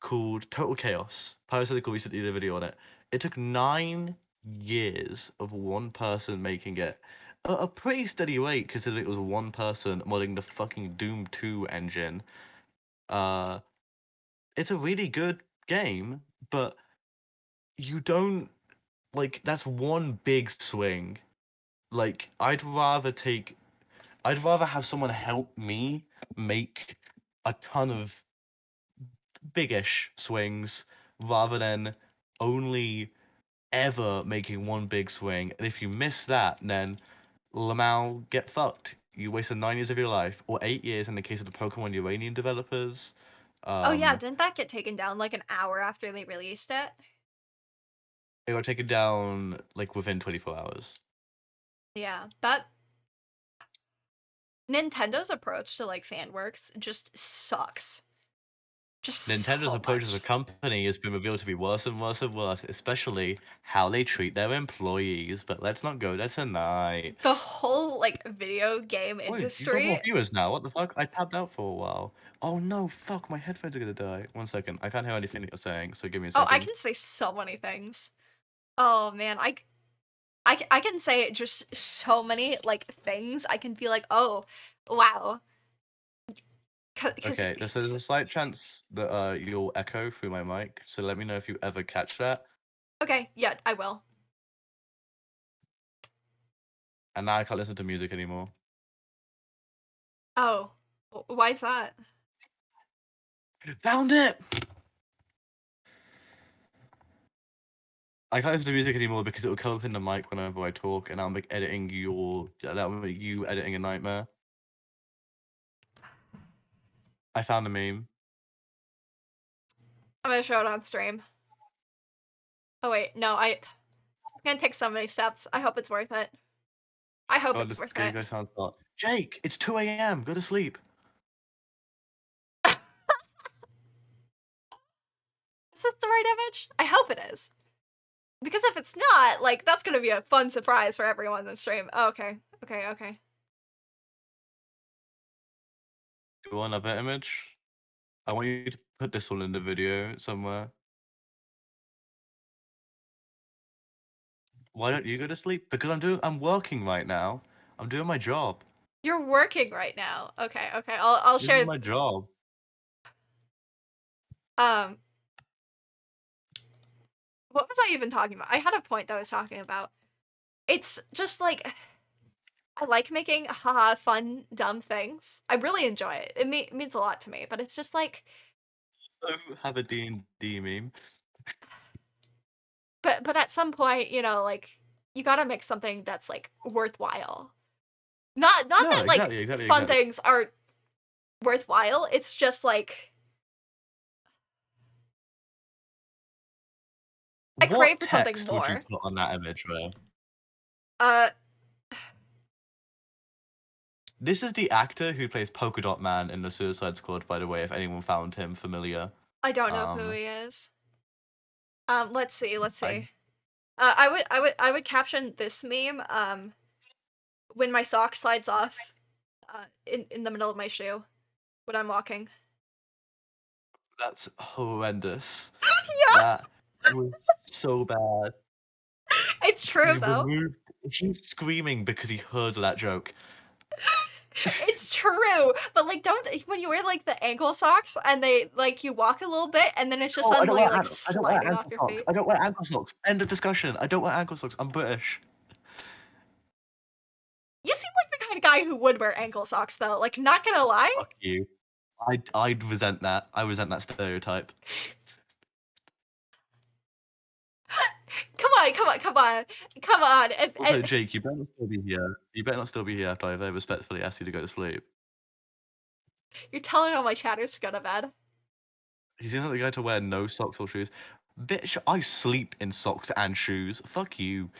called Total Chaos. Parasitical recently did a video on it. It took 9 years of one person making it. A pretty steady rate considering it was one person modding the fucking Doom 2 engine. Uh, it's a really good game, but you don't like that's one big swing. Like I'd rather have someone help me make a ton of big-ish swings rather than only ever making one big swing. And if you miss that, then Lamau get fucked. You wasted 9 years of your life, or 8 years in the case of the Pokemon Uranium developers. Oh, yeah, Um, didn't that get taken down, like, an hour after they released it? they were taken down like within 24 hours. Yeah, that Nintendo's approach to, like, fan works just sucks. Just Nintendo's so approach as a much. company has been revealed to be worse and worse and worse, especially how they treat their employees. But let's not go there tonight. The whole, like, video game Wait, you've got more industry. viewers now. What the fuck? I tabbed out for a while. Oh no, fuck, my headphones are gonna die. One second. I can't hear anything that you're saying, so give me a Oh, I second. can say so many things. Oh, man, I can say just so many, like, things. I can be like, "Oh, wow." Cause Okay, there's a slight chance that you'll echo through my mic, so let me know if you ever catch that. okay, yeah, I will. And now I can't listen to music anymore. Oh, why is that? Found it! I can't listen to music anymore because it will come up in the mic whenever I talk, and I'll make editing that will make you editing a nightmare. I found a meme. I'm gonna show it on stream. Oh, wait, no, I'm gonna take so many steps. I hope it's worth it. I hope Go on it's this worth go it. go sound start. Jake, it's 2 a.m. Go to sleep. Is this the right image? I hope it is. Because if it's not, like, that's gonna be a fun surprise for everyone in the stream. Oh, okay. Okay, okay. Do you want another image? I want you to put this one in the video somewhere. Why don't you go to sleep? Because I'm working right now. I'm doing my job. You're working right now. Okay, okay. I'll This is share my job. um what was I even talking about? I had a point that I was talking about. It's just like I like making haha fun dumb things. I really enjoy it. It means a lot to me, but it's just like So have a D&D meme. but at some point, you know, like you got to make something that's like worthwhile. Not No, that like exactly, exactly, fun exactly. things are worthwhile. It's just like I What crave for something text would you more. put on that image, Ray? Uh This is the actor who plays Polka Dot Man in the Suicide Squad, by the way, if anyone found him familiar. I don't know who Um, he is. Let's see, let's I see. I would caption this meme, when my sock slides off, in the middle of my shoe when I'm walking. that's horrendous. Yeah, That was so bad. it's true He though. removed he's screaming because he heard that joke. It's true, but like, don't when you wear like the ankle socks and they like you walk a little bit and then it's just Oh, suddenly like I don't wear sliding off ankle your socks. feet. I don't wear ankle socks. End of discussion. I don't wear ankle socks. I'm British. You seem like the kind of guy who would wear ankle socks though. Like, not gonna lie. Fuck you. I'd resent that. I resent that stereotype. Come on, come on, come on, come on. Also, Jake, you better not still be here. You better not still be here after I've respectfully asked you to go to sleep. You're telling all my chatters to go to bed. He seems like the guy to wear no socks or shoes. Bitch, I sleep in socks and shoes. Fuck you.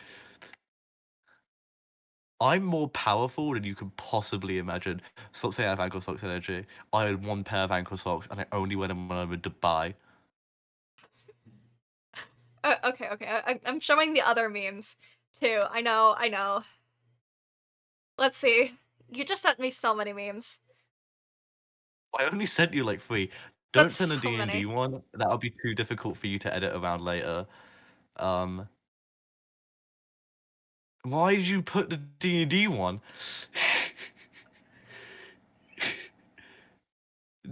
I'm more powerful than you can possibly imagine. Stop saying I have ankle socks energy. I had one pair of ankle socks and I only wear them when I'm in Dubai. Okay, okay. I'm showing the other memes too. I know, I know. Let's see. You just sent me so many memes. I only sent you like 3. Don't That's send a so D&D many. one. That'll be too difficult for you to edit around later. Um, why did you put the D&D one?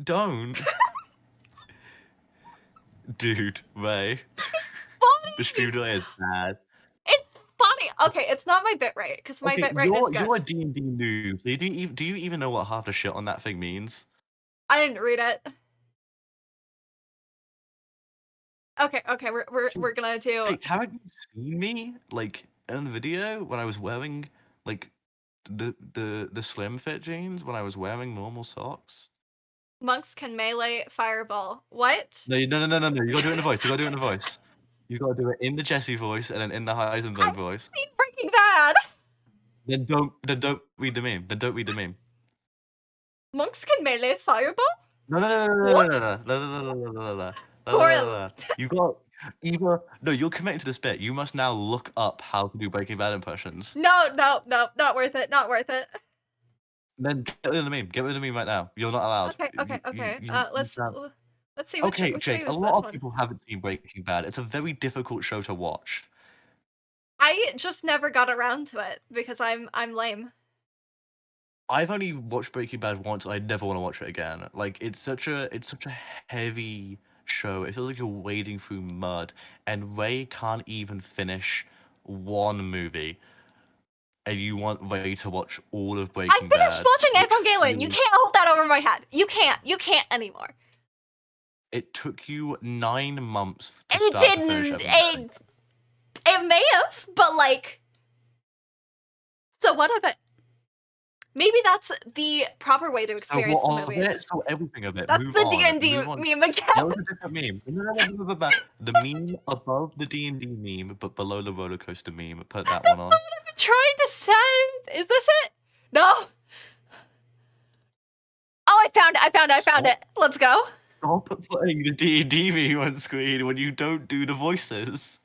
Don't. Dude, Ray. The stream Funny. delay is bad. It's funny. Okay, it's not my bitrate because my Okay, bitrate is good. you're a D&D noob. So do you even know what half the shit on that thing means? I didn't read it. Okay, okay. We're gonna do Jake, haven't you seen me like in video when I was wearing like the slim fit jeans when I was wearing normal socks? monks can melee fireball. What? No, no. You gotta do it in the voice. You gotta do it in the voice. You gotta do it in the Jesse voice and then in the Heisenberg I've voice. seen Breaking Bad. Then don't read the meme. Then don't read the meme. Monks can melee fireball. No, no, no, no, no, What? no, no, no, no, no, no, no, no, no, no, no, no, Coral. no. You got either no. You're committing to this bit. You must now look up how to do Breaking Bad impressions. No, no, no. Not worth it. Not worth it. Then get rid of the meme. Get rid of the meme right now. You're not allowed. Okay, okay, okay. You can't. Let's see Okay, which Jake. meme A is this lot of one. people haven't seen Breaking Bad. It's a very difficult show to watch. I just never got around to it because I'm lame. I've only watched Breaking Bad once. I never want to watch it again. Like it's such a heavy show. It feels like you're wading through mud, and Ray can't even finish one movie, and you want Ray to watch all of I Breaking finished Bad, watching which Evangelion. You feels can't hold that over my head. You can't. You can't anymore. it took you 9 months to It start to finish didn't. everything. It may have, but like. So what of it? Maybe that's the proper way to So experience the what of movies. it? So everything of it. That's Move the on. D&D Move on. meme That again. was a different meme. No. The meme above the D&D meme, but below the roller coaster meme. Put that one That's on. not what I've been trying to send. Is this it? No. Oh, I found Stop, it. Let's go. stop putting the D&D meme on screen when you don't do the voices.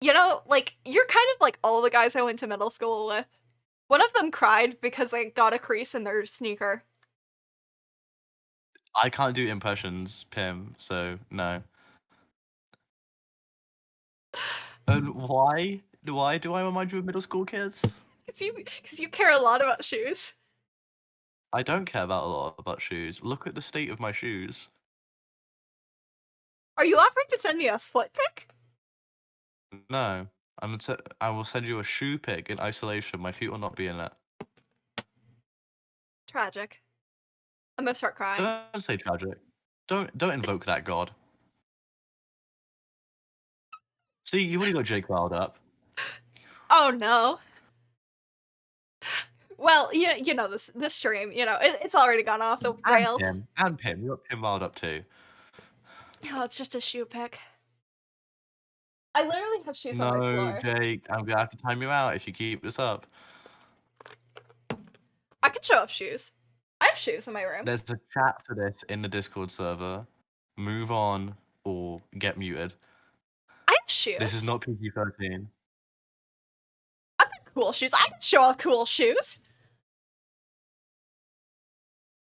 You know, like, you're kind of like all the guys I went to middle school with. One of them cried because they got a crease in their sneaker. I can't do impressions, Pim, so no. And why? Why do I remind you of middle school kids? Because you care a lot about shoes. I don't care about a lot about shoes. Look at the state of my shoes. Are you offering to send me a foot pic? No. I will send you a shoe pic in isolation. My feet will not be in it. Tragic. I'm gonna start crying. Don't say tragic. Don't invoke that god. See, you've already got Jake riled up. Oh no. Well, you know this stream, you know, it's already gone off the rails. And Pim. You got Pim riled up too. Oh, it's just a shoe pic. I literally have shoes on my No, floor. Jake. I'm gonna have to time you out if you keep this up. I could show off shoes. I have shoes in my room. There's a chat for this in the Discord server. Move on or get muted. I have shoes. This is not PG-13. I've got cool shoes. I can show off cool shoes.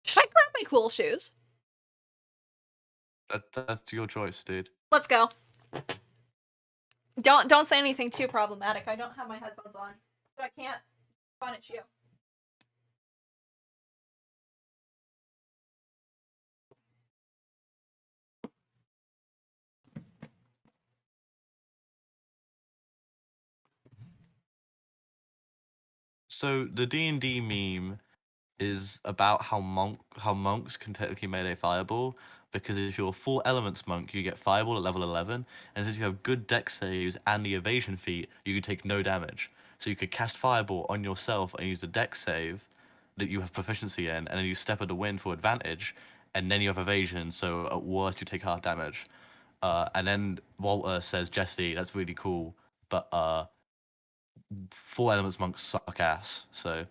Should I grab my cool shoes? That's your choice, dude. Let's go. Don't say anything too problematic. I don't have my headphones on, so I can't punish you. So the D&D meme is about how monks can technically melee fireball, because if you're a 4 elements monk, you get fireball at level 11, and since you have good dex saves and the evasion feat, you can take no damage. So you could cast Fireball on yourself and use the dex save that you have proficiency in, and then you step at the wind for advantage, and then you have evasion. So at worst, you take half damage. And then Walter says, Jesse, that's really cool, but Four Elements monks suck ass. So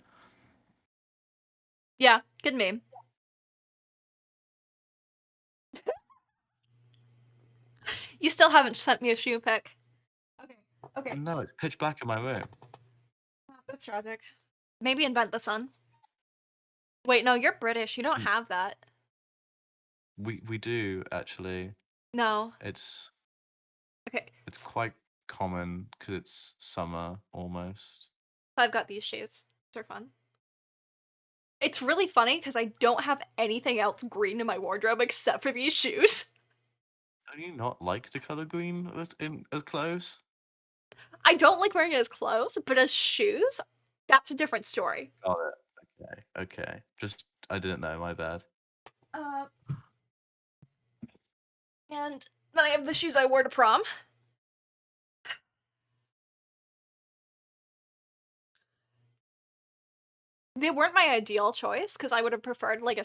Yeah, good meme. You still haven't sent me a shoe pic. Okay. Okay. no, it's pitch black in my room. That's tragic. Maybe invent the sun. Wait, no, you're British. You don't have that. We do actually. No. It's Okay. it's quite common because it's summer almost. I've got these shoes. They're fun. It's really funny because I don't have anything else green in my wardrobe except for these shoes. Do you not like the color green as clothes? I don't like wearing it as clothes, but as shoes, that's a different story. Got it. Okay. Okay. Just I didn't know. My bad. Uh, and then I have the shoes I wore to prom. They weren't my ideal choice because I would have preferred like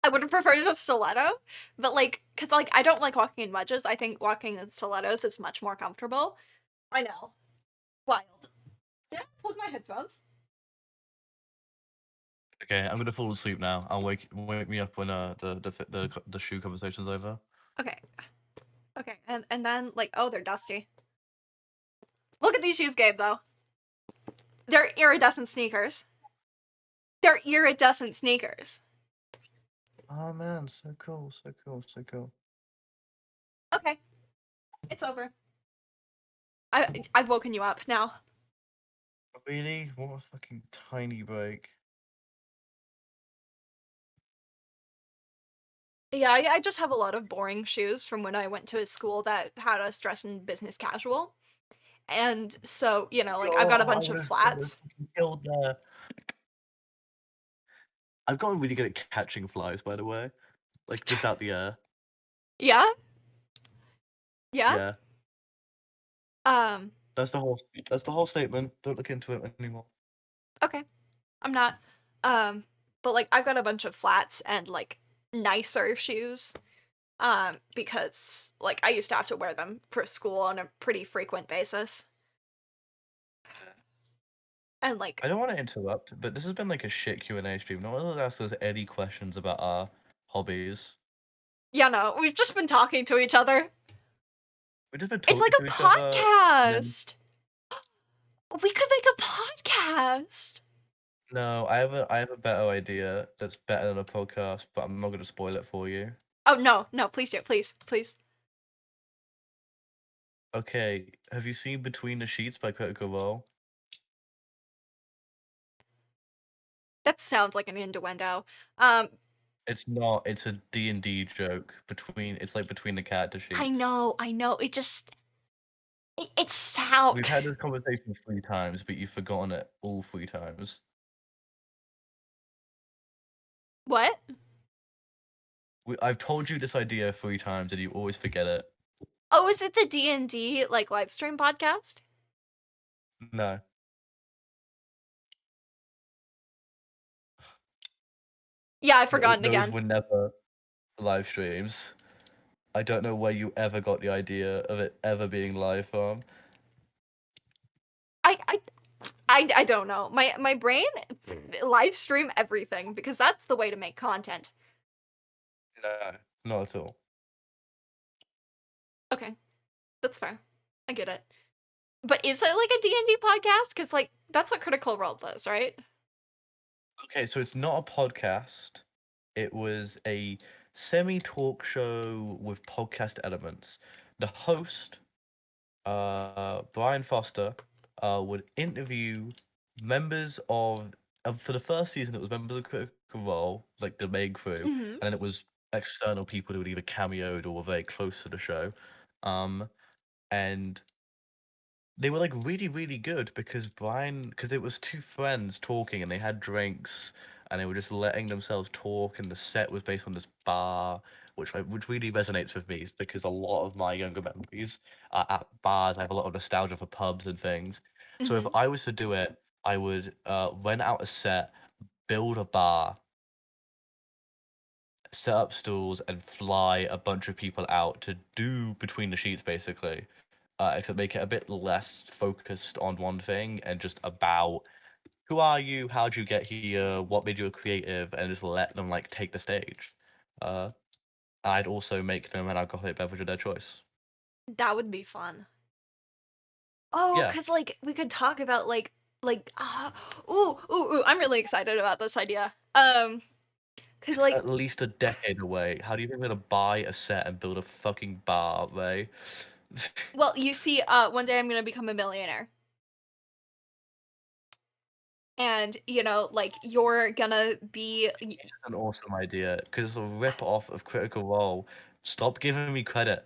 I would have preferred a stiletto, but like, cause like I don't like walking in wedges. I think walking in stilettos is much more comfortable. I know, wild. Did I plug my headphones? Okay, I'm gonna fall asleep now. I'll wake me up when the shoe conversation's over. Okay, okay, and then like, oh, they're dusty. Look at these shoes, Gabe. Though they're iridescent sneakers. They're iridescent sneakers. Oh man, so cool, so cool, so cool. Okay, it's over. I've woken you up now. Really? What a fucking tiny break. Yeah, I just have a lot of boring shoes from when I went to a school that had us dress in business casual. And so, you know, like I've got a Oh, bunch of I would have flats. fucking killed there. I've gotten really good at catching flies, by the way. Like just out the air. Yeah? Yeah? Yeah. Um, That's the whole that's the whole statement. Don't look into it anymore. okay. I'm not. Um, but like I've got a bunch of flats and like nicer shoes. Because like I used to have to wear them for school on a pretty frequent basis. And like I don't want to interrupt, but this has been like a shit Q&A stream. No one has asked us any questions about our hobbies. yeah, no, we've just been talking to each other. We've just been It's like talking to a each other. And then podcast. We could make a podcast. no, I have a better idea that's better than a podcast, but I'm not gonna spoil it for you. Oh no, no, please do, please, please. Okay, have you seen Between the Sheets by Critical Role? That sounds like an innuendo. Um, It's not. It's a D&D joke. It's like between the character I sheets. know, I know. It We've sound. had this conversation 3 times, but you've forgotten it all 3 times. What? I've told you this idea 3 times, and you always forget it. Oh, is it the D&D like live stream podcast? No. Yeah, I've forgotten Those again. were never live streams. I don't know where you ever got the idea of it ever being live from. I I I don't know. My brain live stream everything because that's the way to make content. No, not at all. Okay, that's fair. I get it. But is it like a D&D podcast? Because like that's what Critical Role does, right? Okay, so it's not a podcast. It was a semi-talk show with podcast elements. The host, Brian Foster, would interview members for the first season, it was members of Critical Role, like the main crew, Mm-hmm. and then it was external people who had either cameoed or were very close to the show. And they were like really, really good because it was two friends talking and they had drinks and they were just letting themselves talk, and the set was based on this bar which really resonates with me, is because a lot of my younger memories are at bars. I have a lot of nostalgia for pubs and things. So if Mhm. I was to do it, I would rent out a set, build a bar, set up stools, and fly a bunch of people out to do between the sheets, basically. Except make it a bit less focused on one thing and just about who are you, how'd you get here, what made you a creative, and just let them like take the stage. Uh, I'd also make them an alcoholic beverage of their choice. That would be fun. Oh, Yeah, 'cause, like, we could talk about, ooh, ooh, ooh, I'm really excited about this idea. 'Cause, it's like at least a decade away. How do you think I'm gonna buy a set and build a fucking bar, Ray? well, you see, one day I'm gonna become a millionaire. And, like, you're gonna be y It's an awesome idea because it's a rip off of Critical Role. Stop giving me credit.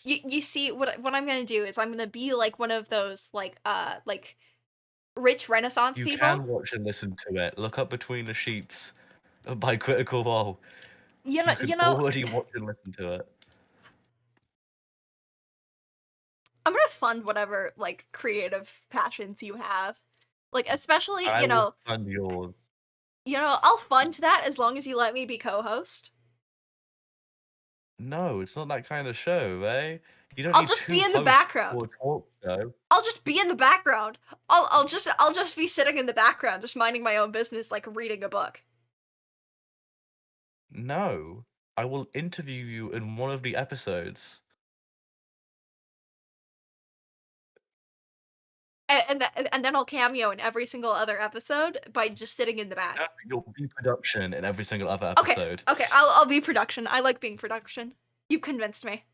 you see, what I'm gonna do is I'm gonna be, like, one of those, like, rich Renaissance You people. can watch and listen to it. Look up Between the Sheets by Critical Role. You know You can you know, already watch and listen to it. I'm gonna fund whatever, like, creative passions you have. Like, especially, I will fund yours. I'll fund that as long as you let me be co-host. No, it's not that kind of show, eh? You don't I'll need just be 2 in the hosts background. for a talk show. I'll just be in the background. I'll just be sitting in the background, just minding my own business, like reading a book. No, I will interview you in one of the episodes. And then I'll cameo in every single other episode by just sitting in the No, back. you'll be production in every single other Okay, episode. okay, I'll be production. I like being production. You convinced me.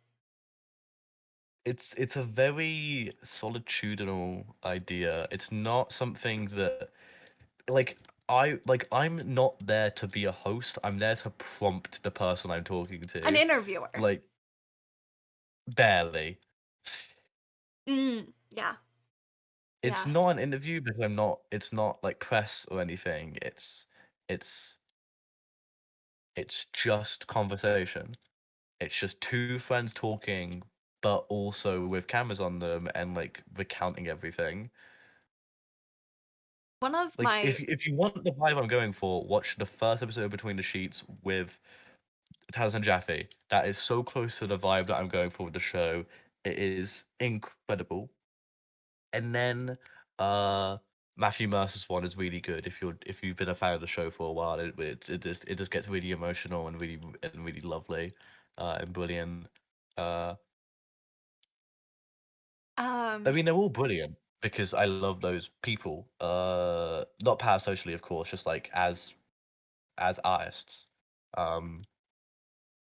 It's a very solitudinal idea. It's not something that like I'm not there to be a host. I'm there to prompt the person I'm talking An to. interviewer. Like barely. Yeah, It's yeah. not an interview because it's not like press or anything. It's it's just conversation. It's just two friends talking, but also with cameras on them and like recounting everything. One of Like my if you want the vibe I'm going for, watch the first episode of Between the Sheets with Taz and Jaffe. That is so close to the vibe that I'm going for with the show. It is incredible. And then Matthew Mercer's one is really good. If you've been a fan of the show for a while, it just gets really emotional and really lovely, and brilliant. Uh, I um mean, they're all brilliant because I love those people. Not parasocially, of course, just like as artists. Um,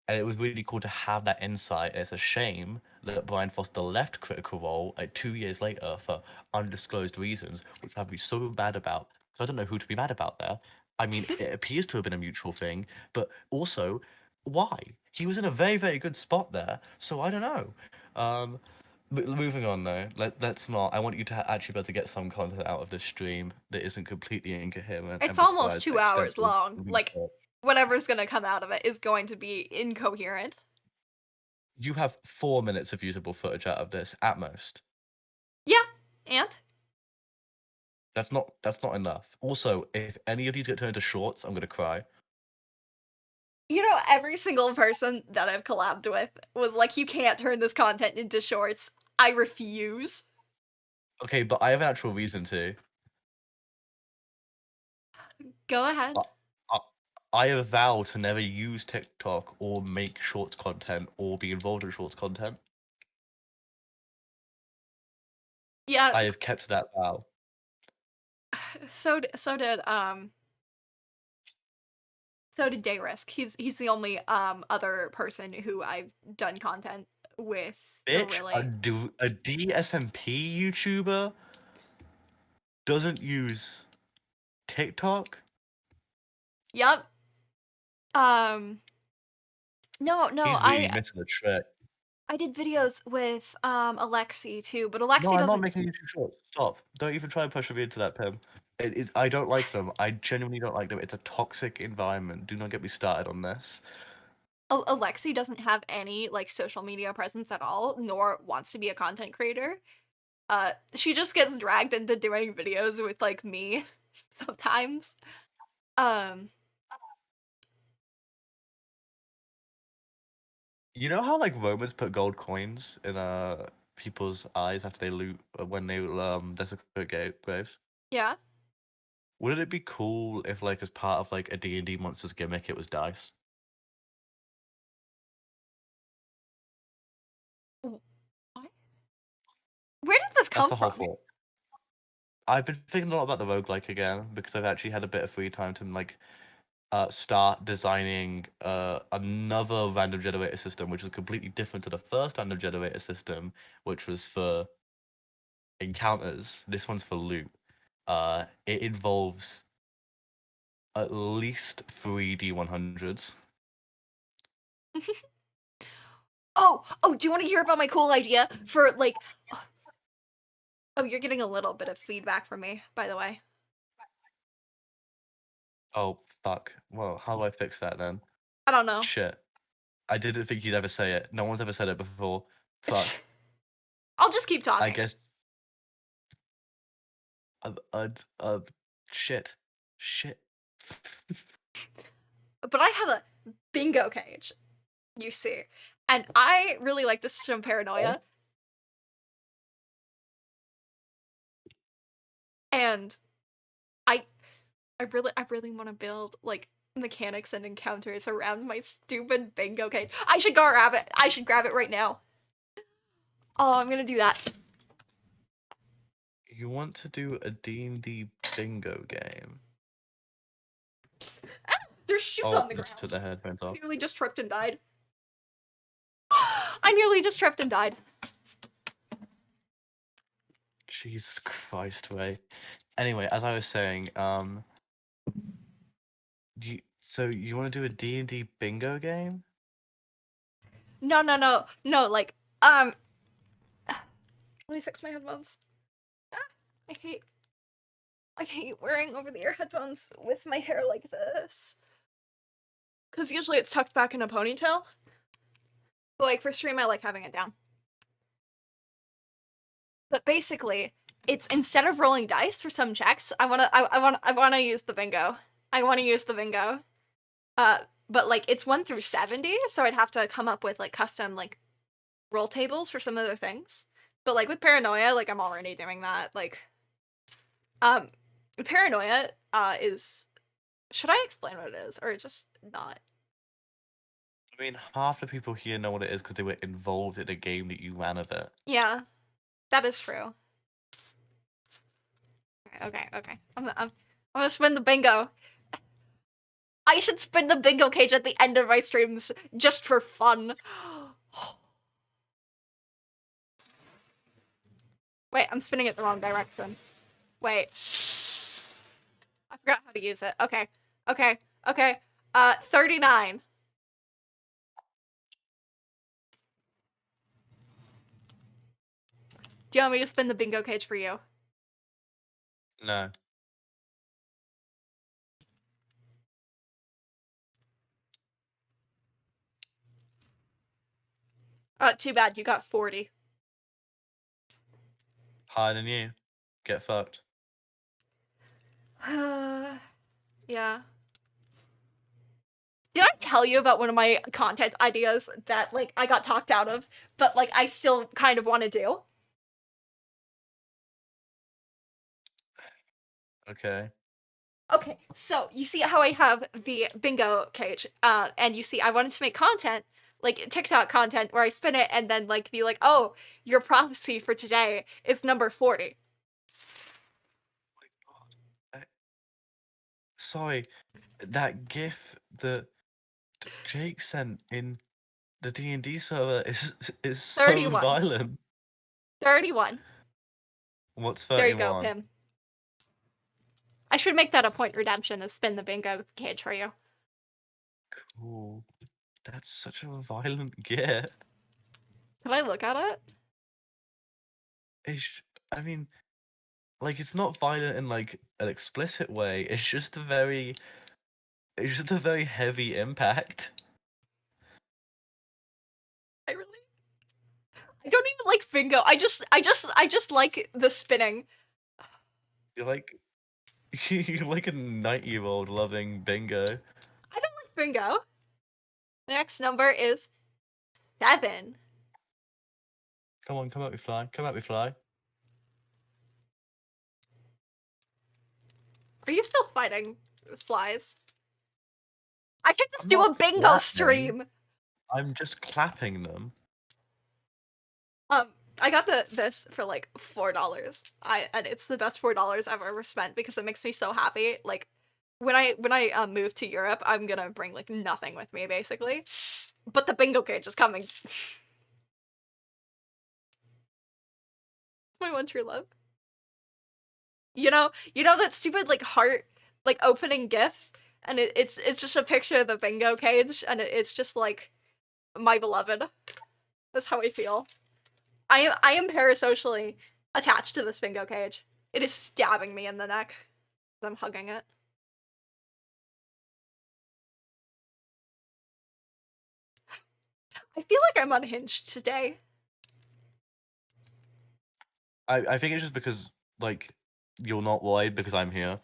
and it was really cool to have that insight. It's a shame that Brian Foster left Critical Role like 2 years later for undisclosed reasons, which I'd be so mad about. So I don't know who to be mad about there. I mean, it appears to have been a mutual thing, but also, why? He was in a very, very good spot there, so I don't know. Um, but moving on though, let's not. I want you to actually be able to get some content out of this stream that isn't completely incoherent it's and almost requires 2 hours extensive long. Like, research. whatever's gonna come out of it is going to be incoherent. You have 4 minutes of usable footage out of this at most. Yeah, and That's not enough. Also, if any of these get turned into shorts, I'm gonna cry. every single person that I've collabed with was like, "You can't turn this content into shorts." I refuse. Okay, but I have an actual reason to. Go I, ahead. I, I vow to never use TikTok or make shorts content or be involved in shorts content. Yeah, I have kept that vow. so did Dayrisk. He's the only other person who I've done content with Bitch, really. a DSMP YouTuber doesn't use TikTok? Yep. Um no, no, He's really missing the trick. I did videos with Alexi too, but No, Alexi I'm not doesn't. making YouTube shorts. Stop. Don't even try and push me into that, Pim. I don't like them. I genuinely don't like them. It's a toxic environment. Do not get me started on this. Alexi doesn't have any like social media presence at all, nor wants to be a content creator. She just gets dragged into doing videos with like me sometimes. Um, You know how like Romans put gold coins in people's eyes after they loot when they desecrate graves? yeah. Wouldn't it be cool if like as part of like a D&D monsters gimmick it was dice? What? Where did this That's come the whole from? thought. I've been thinking a lot about the roguelike again because I've actually had a bit of free time to like start designing another random generator system, which is completely different to the first random generator system, which was for encounters. This one's for loot. It involves at least 3D 100s. Oh, do you want to hear about my cool idea for like? Oh, you're getting a little bit of feedback from me, by the way. Oh, fuck. Well, how do I fix that then? I don't know. Shit. I didn't think you'd ever say it. No one's ever said it before. Fuck. I'll just keep I talking. guess. Uh, uh, uh, shit. Shit. But I have a bingo cage, you see, and I really like the system Oh? Paranoia, and I I really want to build like mechanics and encounters around my stupid bingo cage. I should go grab it. I should grab it right now. Oh, I'm gonna do that. You want to do a D&D bingo game? There's shoes Oh, on the you just took ground. the headphones I off. nearly just tripped and died. I nearly just tripped and died. Jesus Christ, Ray. Anyway, as I was saying, so you want to do a D&D bingo game? No. Like, let me fix my headphones. Ah, I hate I hate wearing over-the-ear headphones with my hair like this. Because usually it's tucked back in a ponytail. But like for stream, I like having it down. But basically, it's instead of rolling dice for some checks, I wanna use the bingo. I wanna use the bingo. Uh, but like it's 1 through 70, so I'd have to come up with like custom like roll tables for some other things. But like with paranoia, like I'm already doing that. Like, um, paranoia is. Should I explain what it is or just not? I mean, half the people here know what it is because they were involved in a game that you ran of it. Yeah, that is true. Okay. I'm gonna spin the bingo. I should spin the bingo cage at the end of my streams just for fun. Wait, I'm spinning it the wrong direction. Wait. I forgot how to use it. Okay. 39. Do you want me to spin the bingo cage for you? No. Too bad, you got 40. Higher than you. Get fucked. Yeah. Did I tell you about one of my content ideas that, like, I got talked out of, but, like, I still kind of want to do? Okay. Okay, so you see how I have the bingo cage, and you see I wanted to make content, like TikTok content, where I spin it and then like be like, oh, your prophecy for today is number 40. Sorry, that GIF that Jake sent in the D&D server is so 31. violent. 31. What's There you go, 31? Pim. I should make that a point redemption is spin the bingo cage for you. Cool. That's such a violent GIF. Can I look at it? I mean, like it's not violent in like an explicit way. It's just a very heavy impact. I don't even like bingo. I just like the spinning. You're like you're like a 90-year-old loving bingo. I don't like bingo. Next number is 7. Come on, come at me, fly. Come at me, fly. Are you still fighting flies? I should just I'm do not a bingo flapping. stream. I'm just clapping them. Um, I got this for like $4. And it's the best $4 I've ever spent because it makes me so happy. Like when I move to Europe, I'm gonna bring like nothing with me basically. But the bingo cage is coming. It's my one true love. You know that stupid like heart like opening GIF, and it's just a picture of the bingo cage, and it's just like my beloved. That's how I feel. I am parasocially attached to this bingo cage. It is stabbing me in the neck as I'm hugging it. I feel like I'm unhinged today. I think it's just because like you're not worried because I'm here.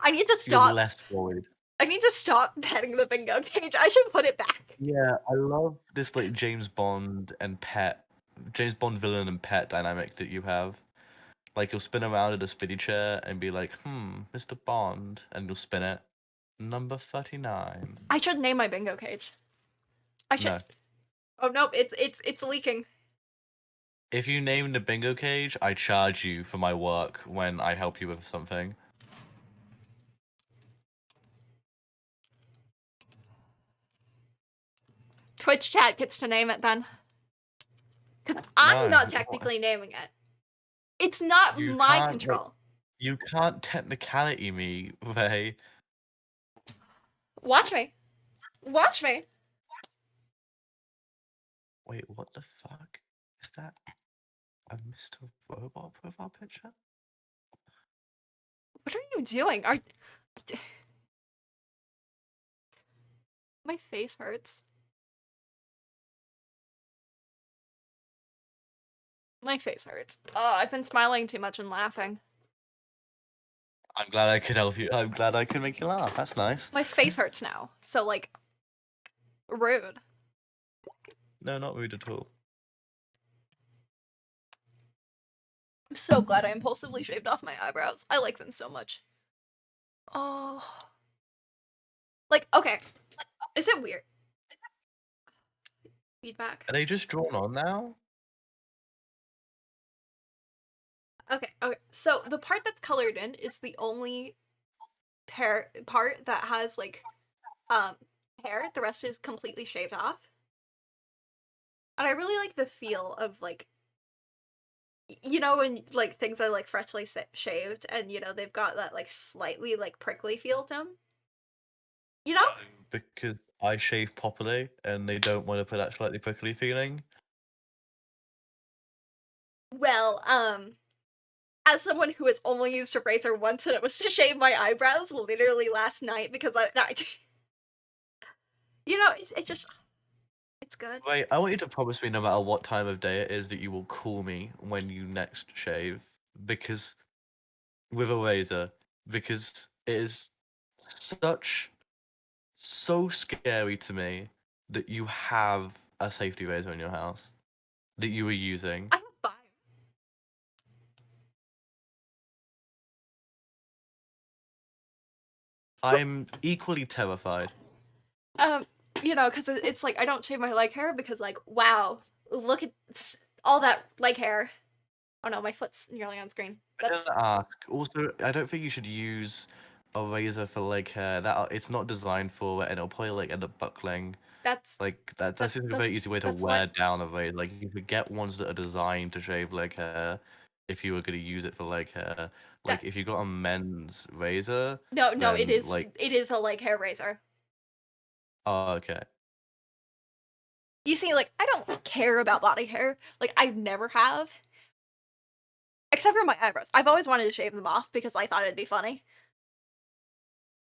I need to You're stop. less worried. I need to stop petting the bingo cage. I should put it back. Yeah, I love this like James Bond villain and pet dynamic that you have. Like you'll spin around in a spinny chair and be like, Mr. Bond, and you'll spin it. Number 39. I should name my bingo cage. I should. No. Oh nope, it's leaking. If you name the bingo cage, I charge you for my work when I help you with something. Twitch chat gets to name it then. Because I'm No, not technically naming it. It's not you my can't control. you can't technicality me, Ray. Watch me. Watch me. Wait, what the fuck? Is that a Mr. Robot profile picture? What are you doing? My face hurts. My face hurts. Oh, I've been smiling too much and laughing. I'm glad I could help you. I'm glad I could make you laugh. That's nice. My face hurts now. So, like, rude. No, not rude at all. I'm so glad I impulsively shaved off my eyebrows. I like them so much. Oh. Like, okay. Is it weird? Feedback. Are they just drawn on now? Okay. So the part that's colored in is the only part that has like hair. The rest is completely shaved off. And I really like the feel of like when like things are like freshly shaved and they've got that like slightly like prickly feel to them. You know? Because I shave properly and they don't want to put that slightly prickly feeling. Well, as someone who has only used a razor once and it was to shave my eyebrows literally last night because it just it's good. Wait, I want you to promise me no matter what time of day it is that you will call me when you next shave. Because with a razor. Because it is so scary to me that you have a safety razor in your house that you were using. I have 5. I'm equally terrified. Because it's like I don't shave my leg hair because like wow, look at all that leg hair. Oh no, my foot's nearly on screen. I don't ask. Also, I don't think you should use a razor for leg hair. It's not designed for it, and it'll probably like end up buckling. That's Like that's a very easy way to that's wear what down a razor. Like you could get ones that are designed to shave leg hair if you were going to use it for leg hair. that Like if you got a men's razor, no, it then is like it is a leg hair razor. oh okay. You see, like I don't care about body hair. Like I never have. Except for my eyebrows. I've always wanted to shave them off because I thought it'd be funny.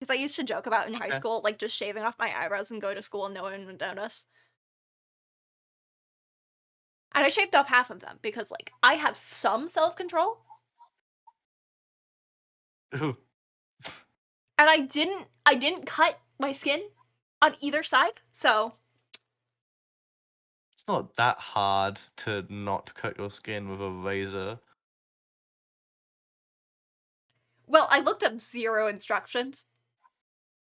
'Cause I used to joke about in high Okay. school, like, just shaving off my eyebrows and go to school and no one would notice. And I shaved off half of them because, like, I have some self-control, Ooh, and I didn't cut my skin on either side, so it's not that hard to not cut your skin with a razor. well, I looked up 0 instructions,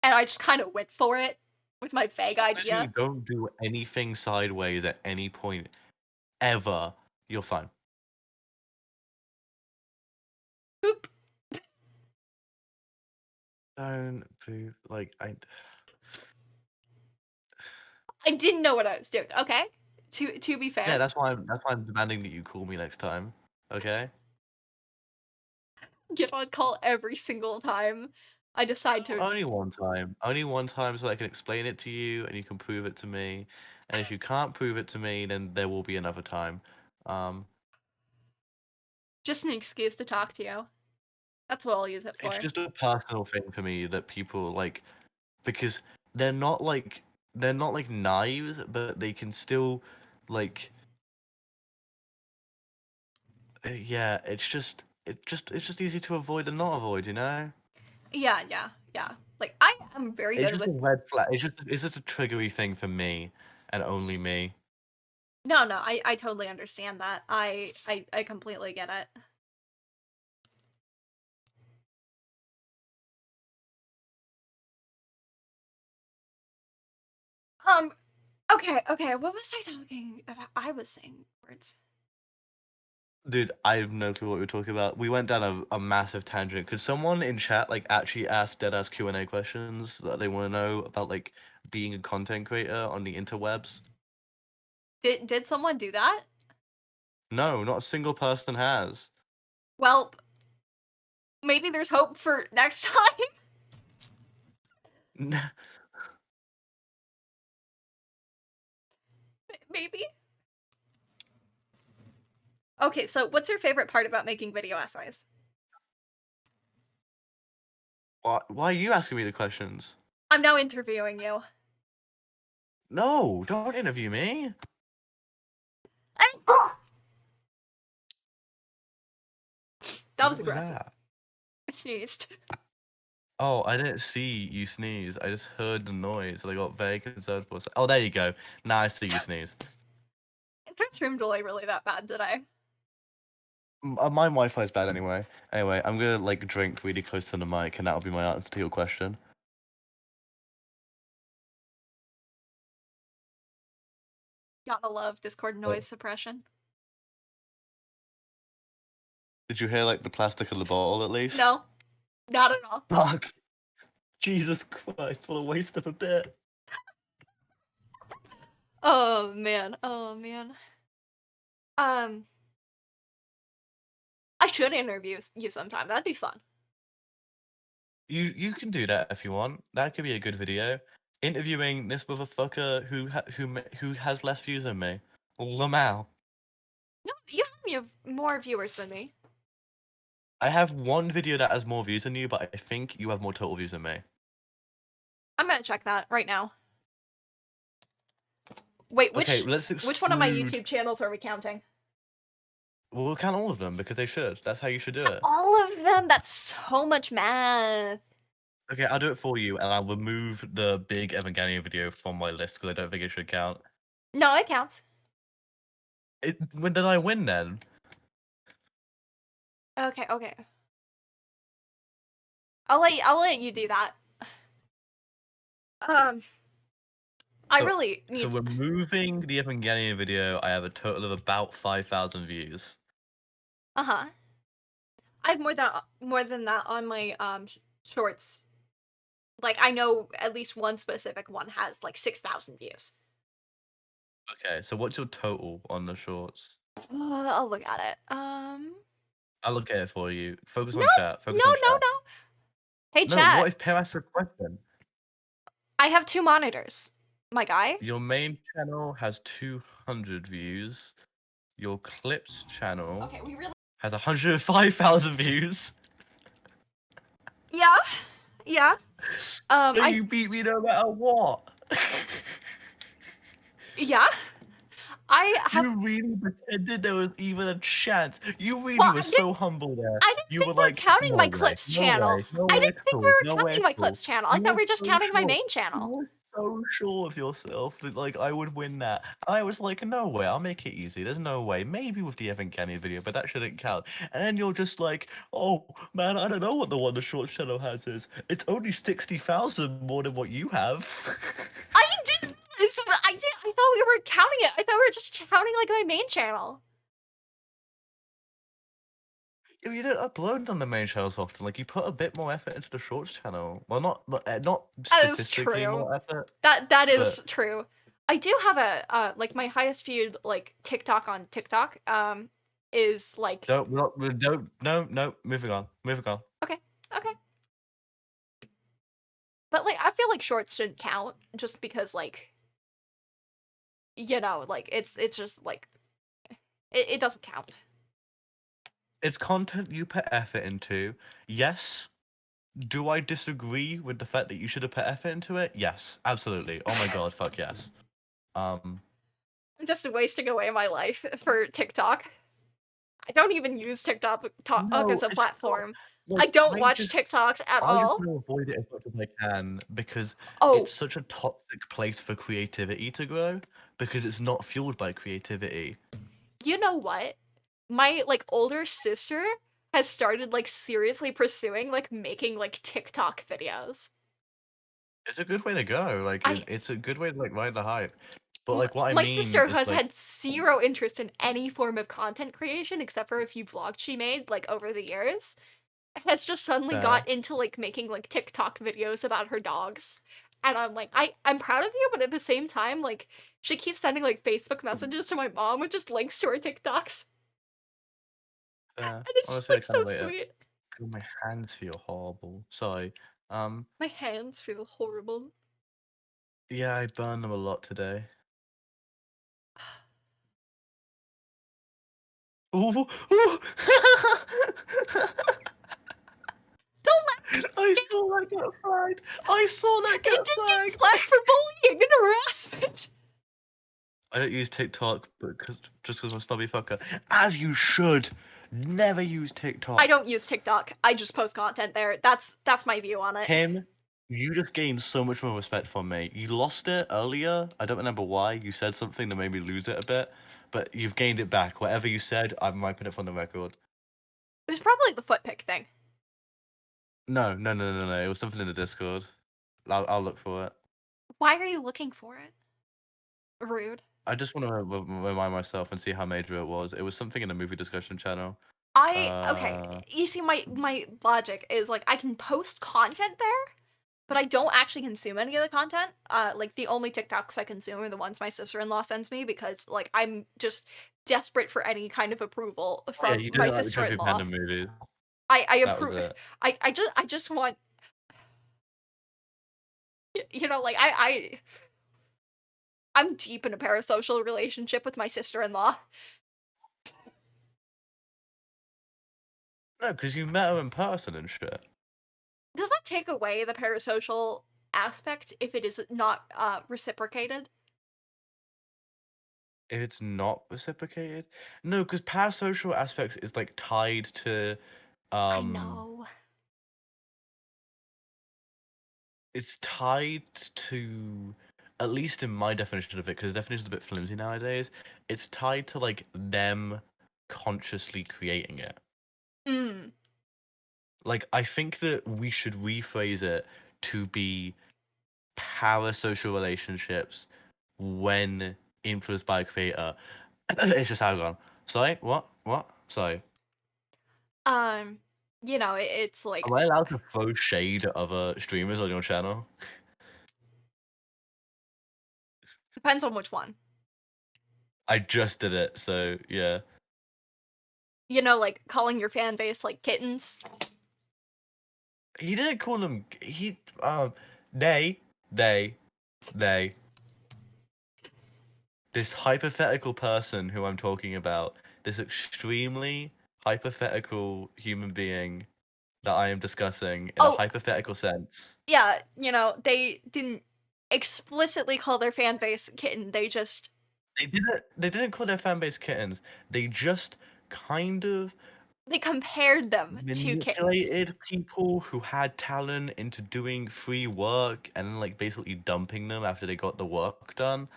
and I just kinda went for it with my vague Literally idea. don't do anything sideways at any point ever. You're fine. Boop. Don't poop like I didn't know what I was doing, okay? To be yeah, fair. that's why I'm demanding that you call me next time. Okay? Get on call every single time I decide No, to only one time. Only one time so I can explain it to you and you can prove it to me. And if you can't prove it to me, then there will be another time. Um, just an excuse to talk to you. That's what I'll use it it's for. just a personal thing for me that people like because they're not like they're not like knives, but they can still like yeah, it's just easy to avoid and not avoid, you know? Yeah, yeah, yeah. Like, I am very It's good just with a red flag. It's just a triggery thing for me and only me. no, no, I totally understand that. I completely get it. Um, okay, okay, what was I talking about? I was saying words. Dude, I have no clue what we're talking about. We went down a massive tangent. Could someone in chat like actually ask deadass Q&A questions that they want to know about like being a content creator on the interwebs? Did someone do that? No, not a single person has. Well, maybe there's hope for next time. Maybe. Okay, so what's your favorite part about making video essays? Why are you asking me the questions? I'm now interviewing you. No, don't interview me. That was What was aggressive. that? I sneezed. Oh, I didn't see you sneeze. I just heard the noise. And I got very concerned for a second. Oh, there you go. Now I see you sneeze. Is this room delay really that bad today? My Wi-Fi is bad anyway. Anyway, I'm gonna like drink really close to the mic, and that'll be my answer to your question. Gotta love Discord Uh, noise suppression. Did you hear like the plastic of the bottle at least? No, not at all. Fuck! Jesus Christ! What a waste of a bit. Oh man, oh man. Um, I should interview you sometime. That'd be fun. You can do that if you want. That could be a good video. Interviewing this motherfucker who has less views than me. Lamau. No, you have more viewers than me. I have one video that has more views than you, but I think you have more total views than me. I'm gonna check that right now. Wait, Okay, which let's which one of my exclude. YouTube channels are we counting? We'll count all of them because they should. That's how you should do it. All of them? That's so much math. Okay, I'll do it for you, and I'll remove the big Evangelion video from my list because I don't think it should count. No, it counts. When did I win then? Okay, okay. I'll let you do that. Um, I So, really so need. removing the Evangelion video, I have a total of about 5,000 views. Uh-huh. I have more than that on my shorts. Like, I know at least one specific one has like 6,000 views. Okay, so what's your total on the shorts? I'll look at it. I'll look at it for you. Focus No, on chat. no, Focus on no, chat. no. Hey, No, what chat. if Per asks a question? I have 2 monitors, my guy. Your main channel has 200 views. Your clips channel Okay, we really. has 105,000 views. Yeah, Yeah. So I you beat me no matter what. yeah. I have. You really pretended there was even a chance. You really Well, were so humble there. I didn't You think were we were like, counting no my way, clips no channel. way, no I way didn't at think we all, were no way counting at my all. clips channel. I You thought were we were just so counting my sure. main You channel. were so sure of yourself that like I would win that. I was like, no way, I'll make it easy. There's no way. Maybe with the Evan Kenny video, but that shouldn't count. And then you're just like, oh man, I don't know what the one the short channel has is. It's only 60,000 more than what you have. I didn't. I did. I thought we were counting it. I thought we were just counting like my main channel. You don't upload on the main channels often. Like you put a bit more effort into the shorts channel. Well, not That is statistically true. more effort, That is but true. I do have a like my highest viewed like TikTok on TikTok is like don't no. Moving on, moving on. okay, okay. But like I feel like shorts shouldn't count just because like like it's just like it doesn't count. It's content you put effort into. Yes. Do I disagree with the fact that you should have put effort into it? Yes, absolutely. Oh my god, fuck yes. Um, I'm just wasting away my life for TikTok. I don't even use TikTok as no, a it's not. platform. Like I don't watch TikToks at I just all. want to avoid it as much as I can because Oh, it's such a toxic place for creativity to grow because it's not fueled by creativity. you know what? My like older sister has started like seriously pursuing like making like TikTok videos. It's a good way to go. Like I it's a good way to like ride the hype. But like what I my mean sister is has like had zero interest in any form of content creation except for a few vlogs she made like over the years. Has just suddenly fair. got into like making like TikTok videos about her dogs. And I'm like, I'm proud of you, but at the same time, like she keeps sending like Facebook messages to my mom with just links to her TikToks. Fair. And it's just Honestly, I like kind so of like it. sweet. God, my hands feel horrible. Sorry. My hands feel horrible. Yeah, I burned them a lot today. Ooh, ooh. Don't let I saw that get flagged. I saw that it get did get flagged. flagged for bullying and harassment. I don't use TikTok, but just because I'm a snobby fucker. As you should. Never use I TikTok. don't use TikTok. I just post content there. That's my view on it. Him, you just gained so much more respect from me. You lost it earlier. I don't remember why. You said something that made me lose it a bit, but you've gained it back. Whatever you said, I'm wiping it from the record. It was probably the foot pick thing. No. It was something in the Discord. I'll look for it. Why are you looking for it? Rude. I just want to remind myself and see how major it was. It was something in the movie discussion channel. Okay. Uh, You see, my logic is like I can post content there, but I don't actually consume any of the content. Like the only TikToks I consume are the ones my sister-in-law sends me because like I'm just desperate for any kind of approval oh yeah, from you my didn't like the Kung Fu sister-in-law. Panda movie. I That was approve. it. I just want like I'm deep in a parasocial relationship with my sister-in-law. No, because you met her in person and shit. Does that take away the parasocial aspect if it is not reciprocated? If it's not reciprocated, no, because parasocial aspects is like tied to, I um, know. it's tied to, at least in my definition of it, because the definition's a bit flimsy nowadays. It's tied to like them consciously creating it. Mm. Like I think that we should rephrase it to be parasocial relationships when influenced by a creator. It's just how gone. Sorry, what? What? Sorry. Um, it's Am like I allowed to throw shade at other streamers on your channel? depends on which one. I just did it, so yeah. Like calling your fan base like kittens. He didn't call them. They, they, they. This hypothetical person who I'm talking about, this extremely hypothetical human being, that I am discussing in a Oh, hypothetical sense. yeah, they didn't explicitly call their fan base kitten, They didn't call their fan base kittens. They just kind of they compared them to kittens. manipulated people who had talent into doing free work and then like basically dumping them after they got the work done,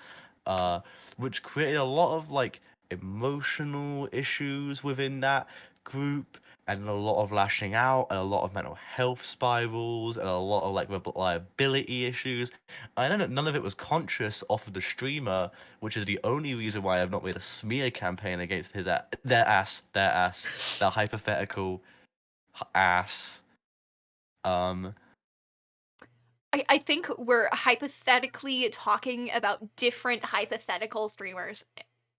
uh, which created a lot of like emotional issues within that group and a lot of lashing out and a lot of mental health spirals and a lot of like reliability issues. I know that none of it was conscious off of the streamer, which is the only reason why I've not made a smear campaign against their hypothetical ass. Um, I think we're hypothetically talking about different hypothetical streamers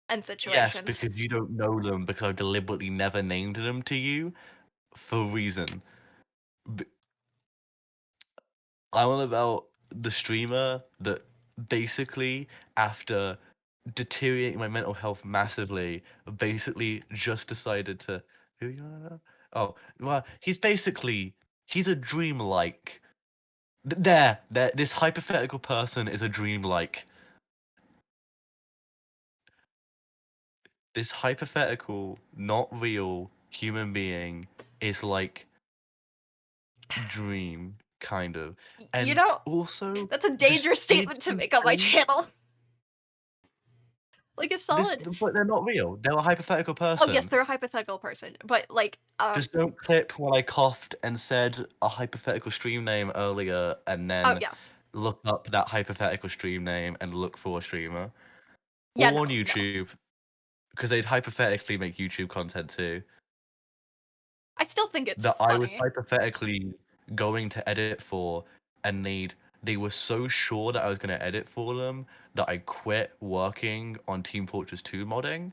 and yes, situations. because you don't know them because I've deliberately never named them to you for a reason. B- I'm on about the streamer that basically, after deteriorating my mental health massively, basically just decided to. Who you are? Oh, well, he's a dreamlike. There, this hypothetical person is a dreamlike. This hypothetical, not real human being is like dream, kind of. You And know, also that's a just dangerous did statement to some make on my things. channel. Like a This, solid. but they're not real. They're a hypothetical Oh yes, person. they're a hypothetical person, but Just don't clip when I coughed and said a hypothetical stream name earlier, and oh then yes, look up that hypothetical stream name and look for a streamer. yeah, Or no, on no. YouTube, because they'd hypothetically make YouTube content too. I still think it's That I was funny. hypothetically going to edit for, and they were so sure that I was going to edit for them that I quit working on Team Fortress 2 modding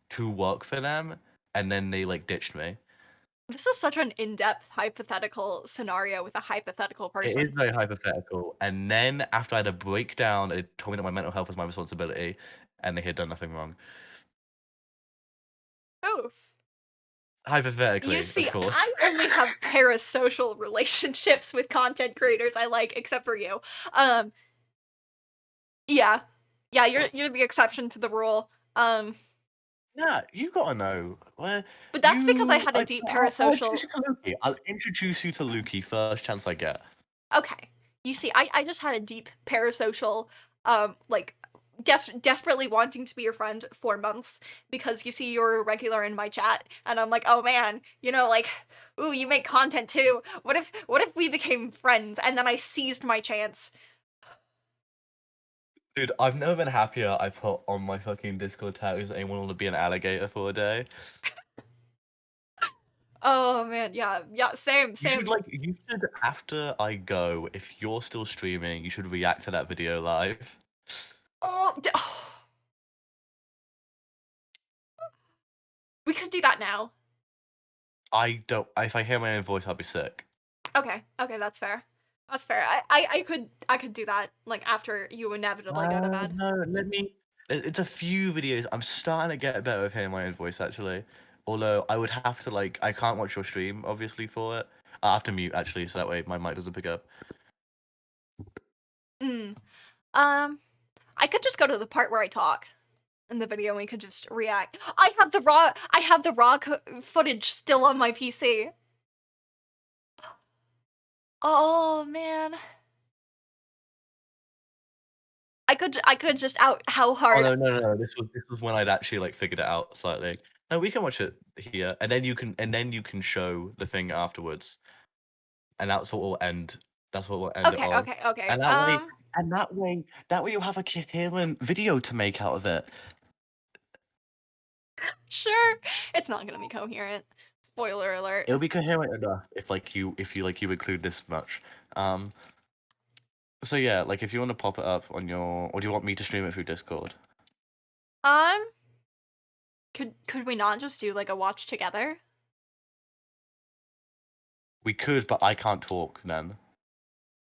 to work for them, and then they like ditched me. This is such an in-depth hypothetical scenario with a hypothetical It is person. very hypothetical. And then after I had a breakdown, it told me that my mental health was my responsibility, and they had done nothing wrong. Oof. You Hypothetically, of see, course. I only have parasocial relationships with content creators I like, except for you. Um, yeah. Yeah, you're the exception to the rule. Yeah, you gotta know. Well, But that's because I had a I, deep I'll introduce parasocial. you to Luki. I'll introduce you to Luki first chance I get. Okay. You see, I just had a deep parasocial, like, desperately wanting to be your friend for months because you see you're a regular in my chat, and I'm like, oh man, like, ooh, you make content too. What if we became friends? And then I seized my chance. Dude, I've never been happier. I put on my fucking Discord tag as anyone want to be an alligator for a day. Oh man, yeah, yeah, same, same. You should after I go, if you're still streaming, you should react to that video live. Oh, we could do that now. I don't. If I hear my own voice, I'll be sick. Okay, okay, that's fair. That's fair. I could do that like after you inevitably go to bed. No, let me. It's a few videos. I'm starting to get better with hearing my own voice actually. Although I would have to like, I can't watch your stream obviously for it. I have to mute actually, so that way my mic doesn't pick up. Mm. Um, I could just go to the part where I talk in the video and we could just react. I have the raw footage still on my PC. Oh man. I could just out how Oh hard. no. This was when I'd actually like figured it out slightly. No, we can watch it here, and then you can show the thing afterwards, and that's what will end. That's what will end it Okay, on. okay, okay. And that way, that way you'll have a coherent video to make out of it. Sure. It's not gonna be coherent. Spoiler alert. It'll be coherent enough if you like you include this much. Um, so yeah, like if you want to pop it up on your, or do you want me to stream it through Discord? Um, could we not just do like a watch together? We could, but I can't talk then.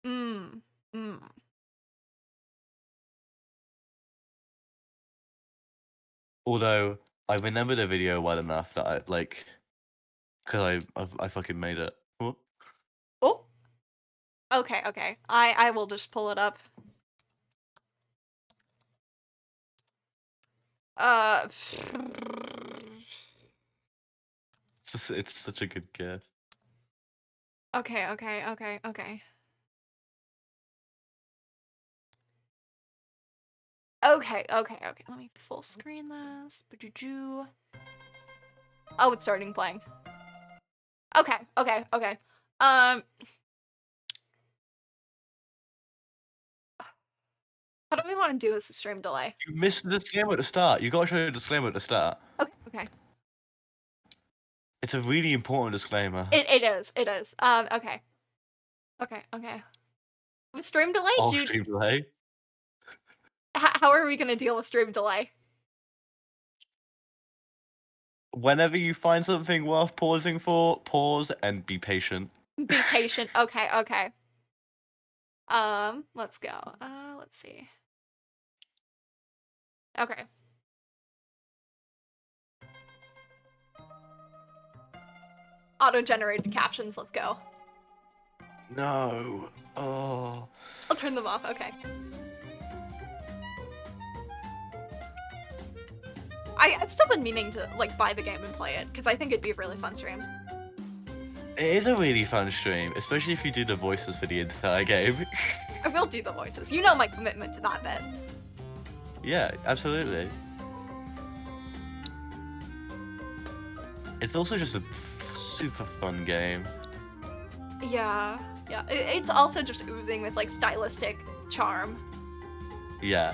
Mm. Mm. Although I remember the video well enough that I like 'Cause I fucking made it. What? Oh, okay, okay. I will just pull it up. Uh, It's such a good gift. okay, okay, okay, okay. Okay, okay, okay. Let me full screen this. Ba-doo-doo. Oh, it's starting playing. Okay, okay, okay. How do we want to do this stream delay? You missed the disclaimer at the start. You gotta show the disclaimer at the start. Okay, okay. It's a really important disclaimer. It is, it is. Okay. Okay, okay. With stream delay, All Jude, stream delay. how are we gonna deal with stream delay? Whenever you find something worth pausing for, pause and be patient. Be patient. Okay, okay. Let's go. Let's see. Okay. Auto-generated captions, let's go. No. Oh. I'll turn them off, okay. I've still been meaning to, like, buy the game and play it, because I think it'd be a really fun stream. It is a really fun stream, especially if you do the voices for the entire game. I will do the voices. You know my commitment to that bit. Yeah, absolutely. It's also just a super fun game. Yeah, yeah. It's also just oozing with, like, stylistic charm. Yeah.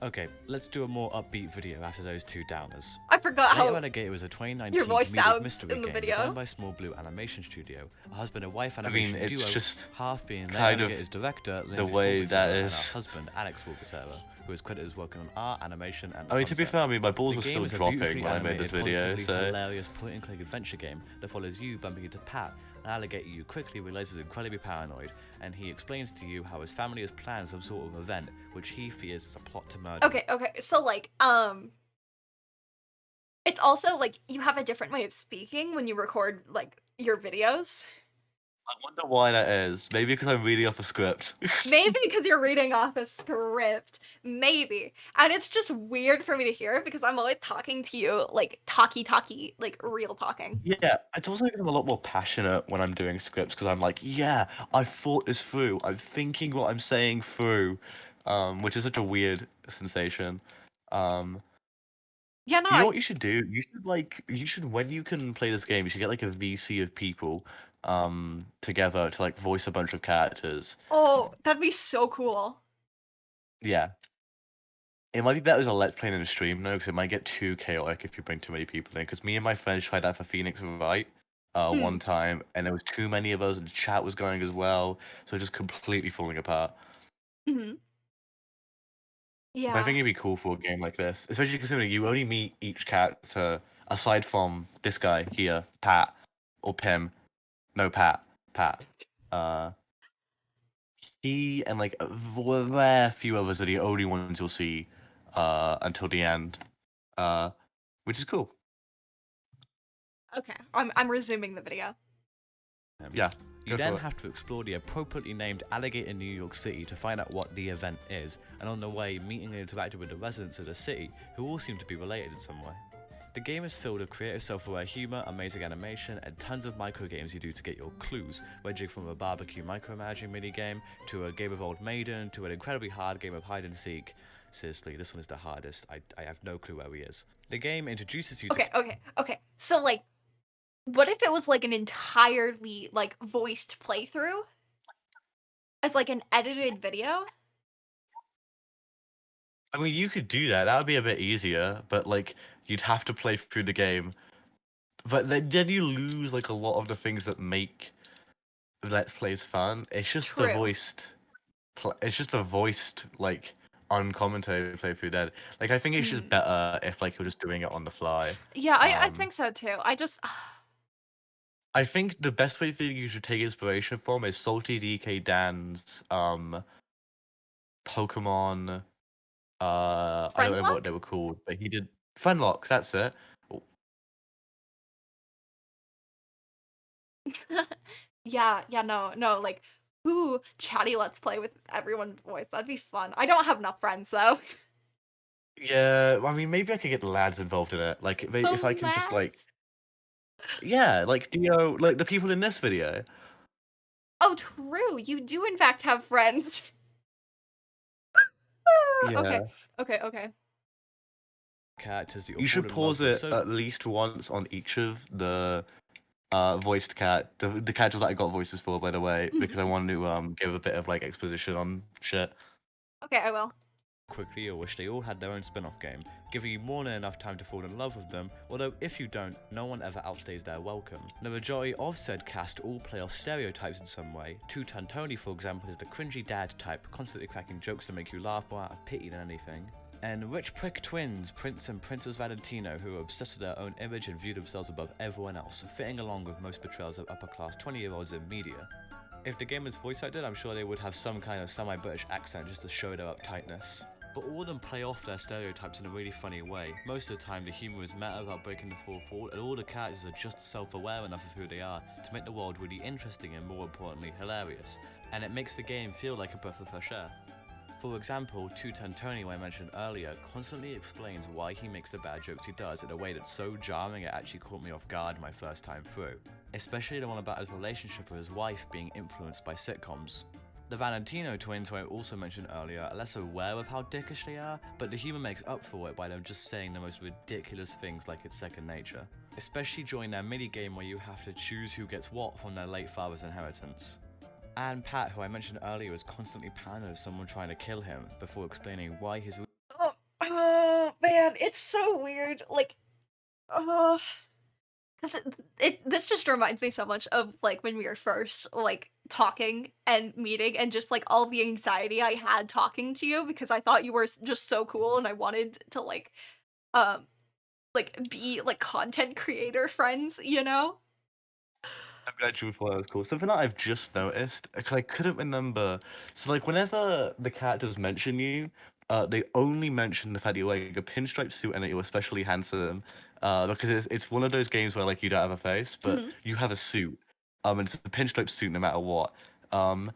Okay, let's do a more upbeat video after those two downers. I forgot Later how Renegade was a 2019 your voice comedic sounds mystery in the game video. designed by Small Blue Animation Studio, a husband and wife I animation mean, it's duo, just half being Later kind of Renegade's director, the Lindsay way Smallwood, that and is. our husband, Alex Smallwood, who is credited as working on art, animation, and I mean, to be concept. fair, I mean, my balls The were game still is a dropping beautifully when I made this animated, video, positively so... hilarious point-and-click adventure game that follows you bumping into Pat, an alligator you quickly realizes is incredibly paranoid, and he explains to you how his family has planned some sort of event, which he fears is a plot to murder. Okay, okay. So, like, it's also, like, you have a different way of speaking when you record, like, your videos. I wonder why that is. Maybe because I'm reading off a script. Maybe because you're reading off a script. Maybe. And it's just weird for me to hear because I'm always talking to you, like, talky, like, real talking. Yeah, it's also because I'm a lot more passionate when I'm doing scripts because I'm like, yeah, I thought this through. I'm thinking what I'm saying through, which is such a weird sensation. Um, Yeah, no, you know what you should do? You should when you can play this game, you should get like a VC of people, together to like voice a bunch of characters. oh, that'd be so cool. Yeah. It might be better as a let's play than a stream though, because it might get too chaotic if you bring too many people in. Because me and my friends tried that for Phoenix Wright one time, and there was too many of us, and the chat was going as well, so just completely falling apart. Mm-hmm. But I Yeah. think it'd be cool for a game like this, especially considering you only meet each character aside from this guy here, Pat, or Pim. No, Pat. Uh, he and like a rare few others are the only ones you'll see until the end, which is cool. Okay. I'm resuming the video. Yeah. You Go then for it. have to explore the appropriately named Alligator New York City to find out what the event is, and on the way, meeting and interacting with the residents of the city, who all seem to be related in some way. The game is filled with creative self-aware humor, amazing animation, and tons of micro games you do to get your clues, ranging from a barbecue micromanaging minigame, to a game of Old Maiden, to an incredibly hard game of hide and seek. Seriously, this one is the hardest. I have no clue where he is. The game introduces you to... Okay. So, like, what if it was, like, an entirely, like, voiced playthrough? As, like, an edited video? I mean, you could do that. That would be a bit easier, but like you'd have to play through the game. But then you lose like a lot of the things that make Let's Plays fun. It's just the True. voiced. It's just the voiced like uncommentary playthrough. That like I think it's just better if like you're just doing it on the fly. Yeah, I think so too. I think the best way you should take inspiration from is Salty DK Dan's Pokemon I don't know Friendlock? what they were called, but he did Friendlock. That's it. Oh, Yeah, yeah, no, like, ooh, chatty let's play with everyone voice. That'd be fun. I don't have enough friends though. yeah, I mean, maybe I could get the lads involved in it. Like, The if I can just like, lads. yeah, like Dio, like the people in this video. Oh, true. You do in fact have friends. Okay, Yeah. okay. Characters that you're You should falling in love pause with it so at least once on each of the voiced the characters that I got voices for, by the way, because I want to give a bit of like exposition on shit. Okay, I will. quickly or wish they all had their own spin-off game, giving you more than enough time to fall in love with them, although if you don't, no one ever outstays their welcome. The majority of said cast all play off stereotypes in some way. Two-Ton Tony, for example, is the cringy dad type, constantly cracking jokes that make you laugh more out of pity than anything. And rich prick twins, Prince and Princess Valentino, who are obsessed with their own image and view themselves above everyone else, fitting along with most portrayals of upper-class 20-year-olds in media. If the game was voice acted, I'm sure they would have some kind of semi-British accent just to show their uptightness. But all of them play off their stereotypes in a really funny way. Most of the time the humour is meta without breaking the fourth wall, and all the characters are just self-aware enough of who they are to make the world really interesting and, more importantly, hilarious. And it makes the game feel like a breath of fresh air. For example, Two-Ton Tony, who I mentioned earlier, constantly explains why he makes the bad jokes he does in a way that's so jarring it actually caught me off guard my first time through. Especially the one about his relationship with his wife being influenced by sitcoms. The Valentino twins, who I also mentioned earlier, are less aware of how dickish they are, but the humour makes up for it by them just saying the most ridiculous things like it's second nature. Especially during their mini-game where you have to choose who gets what from their late father's inheritance. And Pat, who I mentioned earlier, is constantly paranoid of someone trying to kill him before explaining why his Oh man, it's so weird. Like, because this just reminds me so much of like when we were first like talking and meeting, and just like all the anxiety I had talking to you because I thought you were just so cool and I wanted to um be like content creator friends, you know? I'm glad you thought that was cool. Something that I've just noticed, 'cause I couldn't remember. So, like, whenever the characters mention you, they only mention the fact that you're wearing a pinstripe suit and that you're especially handsome. Because it's one of those games where like you don't have a face, but Mhm. you have a suit. And it's a pinstripe suit no matter what. Um,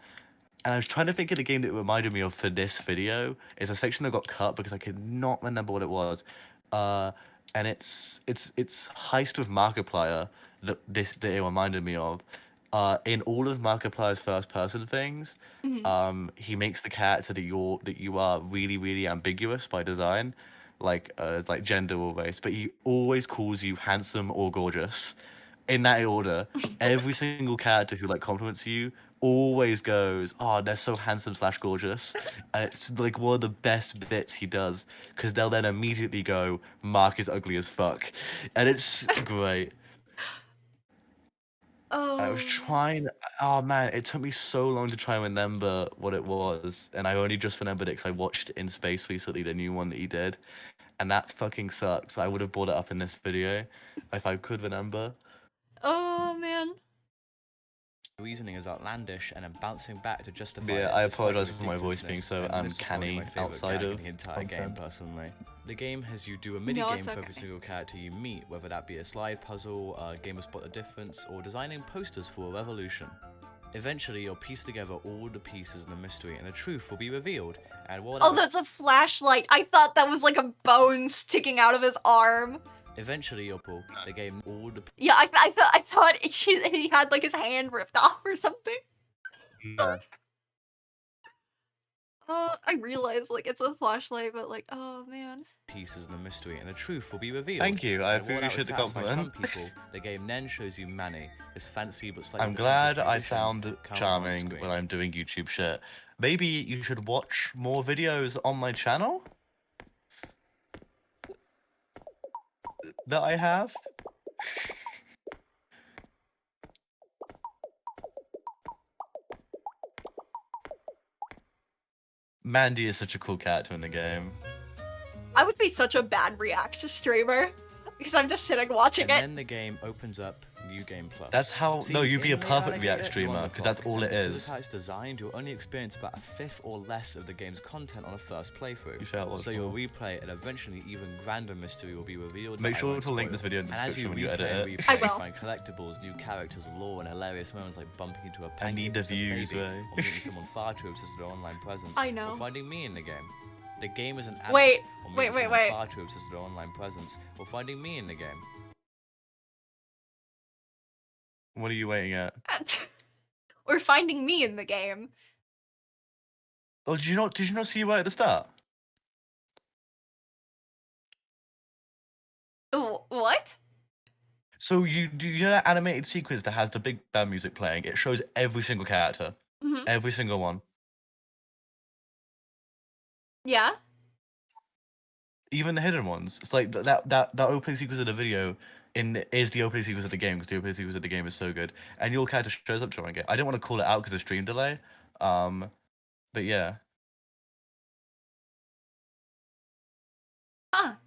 and I was trying to think of the game that it reminded me of for this video. It's a section that got cut because I could not remember what it was. Uh, and it's Heist with Markiplier that it reminded me of. In all of Markiplier's first person things, Mhm. he makes the character that you are really really ambiguous by design, like as like gender or race, but he always calls you handsome or gorgeous, in that order. Every single character who like compliments you always goes, "Oh, they're so handsome slash gorgeous," and it's like one of the best bits he does because they'll then immediately go, "Mark is ugly as fuck," and it's great. I was Oh. trying. Oh man, it took me so long to try and remember what it was, and I only just remembered it because I watched In Space recently, the new one that he did, and that fucking sucks. I would have brought it up in this video if I could remember. Oh man. reasoning is outlandish, and then bouncing back to justify Yeah, it I despite the apologize for my voice being ridiculousness, so and this is probably uncanny my favourite outside gag of in the entire game, content. personally. The game has you do a No, mini-game it's for every okay. single character you meet, whether that be a slide puzzle, a game of spot the difference, or designing posters for a revolution. Eventually, you'll piece together all the pieces in the mystery, and the truth will be revealed, and while that Oh, that's a flashlight. I thought that was like a bone sticking out of his arm. eventually you'll pull the game all the Yeah, I thought he had like his hand ripped off or something. No. Oh, I realized like it's a flashlight, but like, oh man. pieces in the mystery, and the truth will be revealed. Thank you. I And while that would appreciate the satisfy some compliment. people, the game then shows you Manny, this fancy but slightly I'm pretentious glad I musician, sound come on charming screen. when I'm doing YouTube shit. Maybe you should watch more videos on my channel that I have. Mandy is such a cool character in the game. I would be such a bad React streamer because I'm just sitting watching And it. then the game opens up New Game Plus. That's how. See, No, you'd be a in Late perfect Alligator, React you're on streamer the because that's clock, all and it because is. of how it's designed, you'll only experience about a fifth or less of the game's content on a first playthrough. You shall So you'll replay an eventually even grander mystery will be revealed. Make that I sure won't to link spoil. this video in the And as you description when you edit replay and it. replay, I you will. find collectibles, new characters, lore, and hilarious moments like bumping into a I penguin need the princess views, baby, Ray. or meeting someone far too obsessed with their online presence, I know. or finding me in the game. The game is an Wait, or meeting wait, someone wait. far too obsessed with their online presence, or finding me in the game. What are you waiting at? Or finding me in the game. Oh, did you not see you right at the start? What? So you know that animated sequence that has the big band music playing? It shows every single character, Mm-hmm. every single one, Yeah. even the hidden ones. It's like that opening sequence of the video is the opening sequence of the game because the opening sequence of the game is so good, and your character shows up during it. I didn't want to call it out because of stream delay, but yeah. Ah.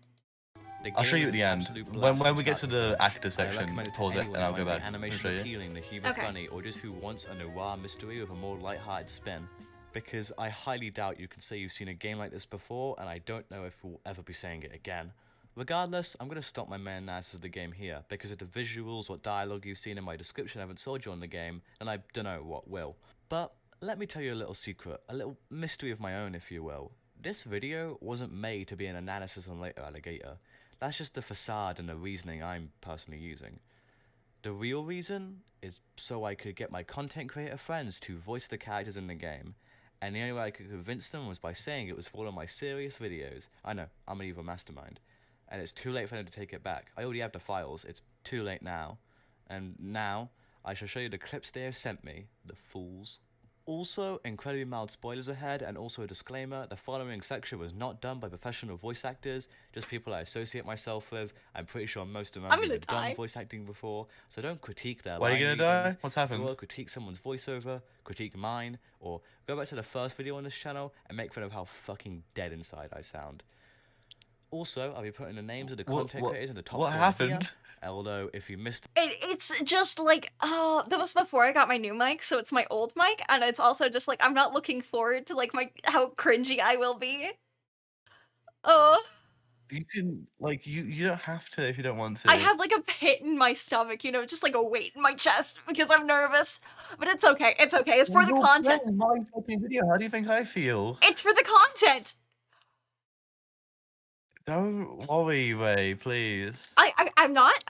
The I'll show game you is at the an end. absolute When blast from we get start to the finish. actor I section, recommend it to pause it, anyone and I'll who go finds the back and animation show you. appealing, the humor Okay. funny, or just who wants a noir mystery with a more light-hearted spin. Because I highly doubt you can say you've seen a game like this before, and I don't know if we'll ever be saying it again. Regardless, I'm going to stop my main analysis of the game here, because if the visuals or dialogue you've seen in my description haven't sold you on the game, then I don't know what will. But let me tell you a little secret, a little mystery of my own, if you will. This video wasn't made to be an analysis on Late Alligator. That's just the facade and the reasoning I'm personally using. The real reason is so I could get my content creator friends to voice the characters in the game, and the only way I could convince them was by saying it was for one of my serious videos. I know, I'm an evil mastermind, and it's too late for them to take it back. I already have the files, it's too late now. And now, I shall show you the clips they have sent me, the fools. Also, incredibly mild spoilers ahead, and also a disclaimer, the following section was not done by professional voice actors, just people I associate myself with. I'm pretty sure most of them I'm have gonna either done die. voice acting before, so don't critique their Why are line you gonna die? readings. What's If you happened? will, critique someone's voiceover, critique mine, or go back to the first video on this channel and make fun of how fucking dead inside I sound. Also, I'll be putting the names of the content creators in the top what corner happened? here, although if you missed It's just like, oh, that was before I got my new mic, so it's my old mic, and it's also just like I'm not looking forward to like how cringy I will be. Oh, You can you don't have to if you don't want to. I have like a pit in my stomach, you know, just like a weight in my chest because I'm nervous. But it's okay. It's okay. It's for the content. My fucking video. How do you think I feel? It's for the content. Don't worry, Ray, please. I'm not.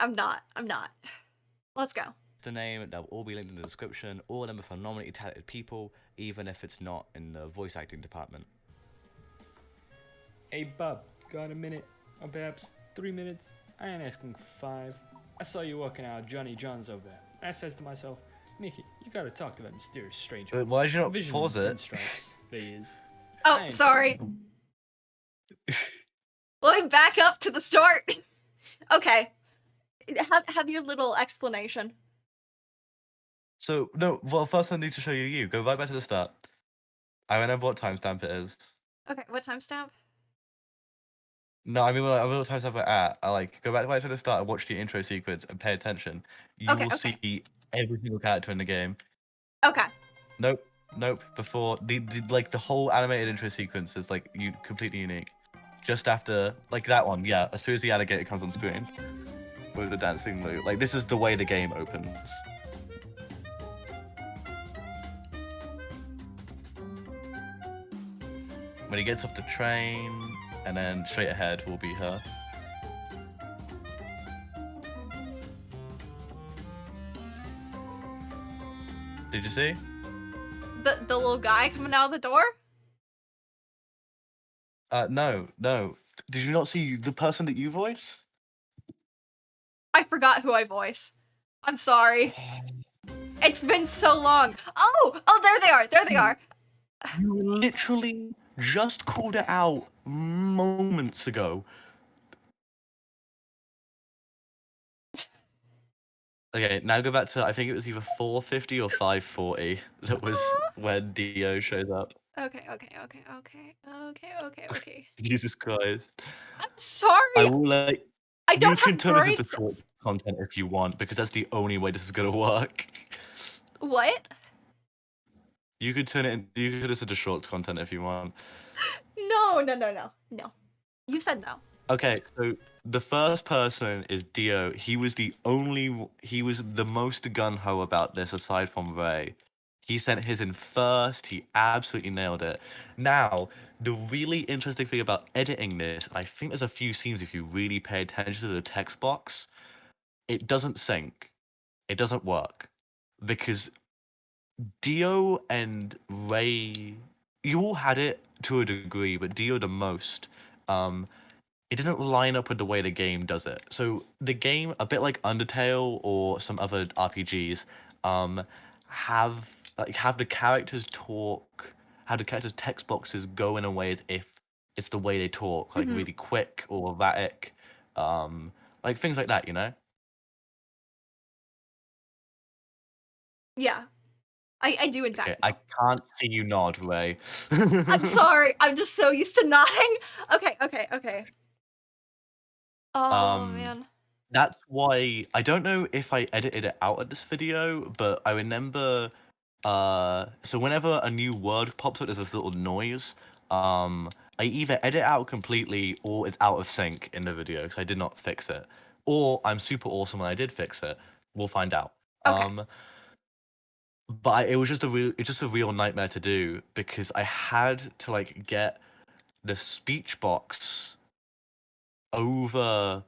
Let's go. the name, they'll all be linked in the description. All of them are phenomenally talented people, even if it's not in the voice acting department. Hey bub, got a minute? Or perhaps 3 minutes? I ain't asking for 5. I saw you walking out with Johnny Johns over there. I says to myself, Mickey, you gotta talk to that mysterious stranger. Why did you not Vision pause it? pinstripes, they is. Oh, Thanks. sorry. Let me back up to the start. Okay. Have your little explanation. So no, well first I need to show you you. Go right back to the start. I remember what timestamp it is. Okay, what timestamp? No, I mean what timestamp we're at. I go back to the start and watch the intro sequence and pay attention. You Okay, will okay. see every single character in the game. Okay. Nope. Before the whole animated intro sequence is completely unique. Just after that one, yeah. As soon as the alligator comes on screen with the dancing move, this is the way the game opens. When he gets off the train, and then straight ahead will be her. Did you see? The little guy coming out of the door? No. Did you not see the person that you voice? I forgot who I voice. I'm sorry. It's been so long. Oh, there they are. There they are. You literally just called it out moments ago. Okay, now go back to, I think it was either 450 or 540. That was when Dio shows up. Okay. Jesus Christ. I'm sorry. I will let I You don't can have turn this into short braces. content if you want, because that's the only way this is gonna work. What? You could turn this into short content if you want. No. You said no. Okay, so the first person is Dio. He was the most gung-ho about this aside from Ray. He sent his in first. He absolutely nailed it. Now, the really interesting thing about editing this, I think there's a few scenes if you really pay attention to the text box, it doesn't sync. It doesn't work. Because Dio and Ray, you all had it to a degree, but Dio the most. It didn't line up with the way the game does it. So the game, a bit like Undertale or some other RPGs, have have the characters talk, have the characters' text boxes go in a way as if it's the way they talk, like Mhm. really quick or erratic, like things like that, you know? Yeah. I do in Okay, fact I know. can't see you nod, Ray. I'm sorry. I'm just so used to nodding. Okay. Oh Um, man. that's why I don't know if I edited it out of this video, but I remember so whenever a new word pops up, there's this little noise. I either edit out completely or it's out of sync in the video because I did not fix it. Or I'm super awesome and I did fix it. We'll find out. Okay. But it was just a real nightmare to do because I had to like get the speech box over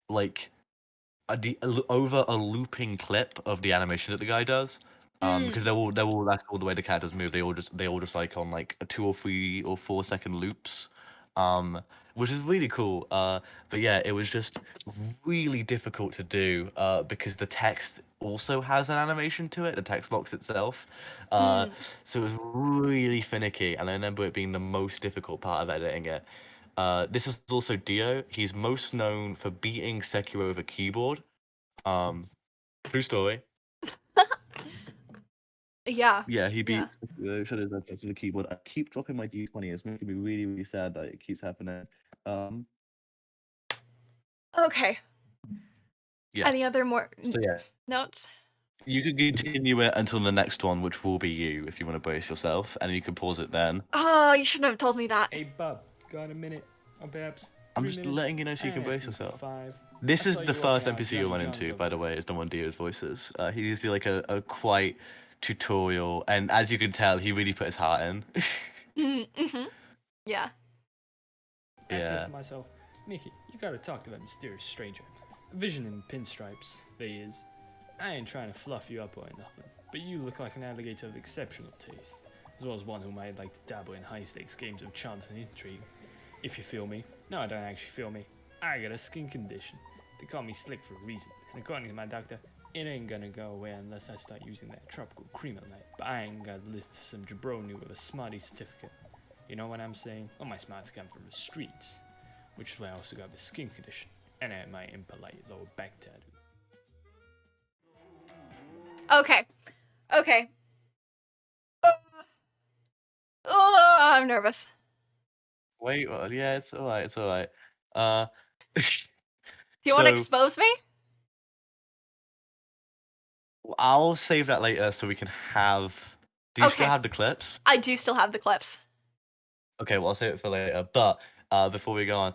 like over a looping clip of the animation that the guy does. Because Mm. that's all the way the characters move. They all just like on like a 2 or 3 or 4 second loops. Um, which is really cool. But yeah, it was just really difficult to do. Because the text also has an animation to it, the text box itself. Uh, Mm. so it was really finicky, and I remember it being the most difficult part of editing it. This is also Dio. He's most known for beating Sekiro over keyboard. True story. Yeah. Yeah, he Yeah. beat Sekiro, shut his head to the keyboard. I keep dropping my D20. It's making me really, really sad that it keeps happening. Um, Okay. yeah. Any other more So yeah, notes? you could continue it until the next one, which will be you, if you want to brace yourself, and you can pause it then. Oh, you shouldn't have told me that. Hey, Bub, got a minute? Or perhaps I'm 3 just minutes? letting you know so I you can ain't brace asking yourself. 5. This I is saw the you first walking out NPC you'll Johnny run John's into, over by the there. way, is the one Dio's voices. He's usually like a quite tutorial, and as you can tell, he really put his heart in. Mm-hmm. Yeah. I says Yeah. to myself, Mickey, you gotta talk to that mysterious stranger. A vision in pinstripes, they is. I ain't trying to fluff you up or nothing, but you look like an alligator of exceptional taste, as well as one who might like to dabble in high-stakes games of chance and intrigue. If you feel me. No, I don't actually feel me. I got a skin condition. They call me slick for a reason, and according to my doctor, it ain't gonna go away unless I start using that tropical cream at night. But I ain't got to listen to some jabroni with a smarty certificate. You know what I'm saying? All my smarts come from the streets, which is why I also got the skin condition, and I had my impolite lower back tattoo. Okay. Oh, I'm nervous. Wait, well, yeah, it's alright, it's alright. Uh, Do you want to so expose me? I'll save that later so we can have. Do you still Okay. have the clips? I do still have the clips. Okay, well I'll save it for later. But before we go on,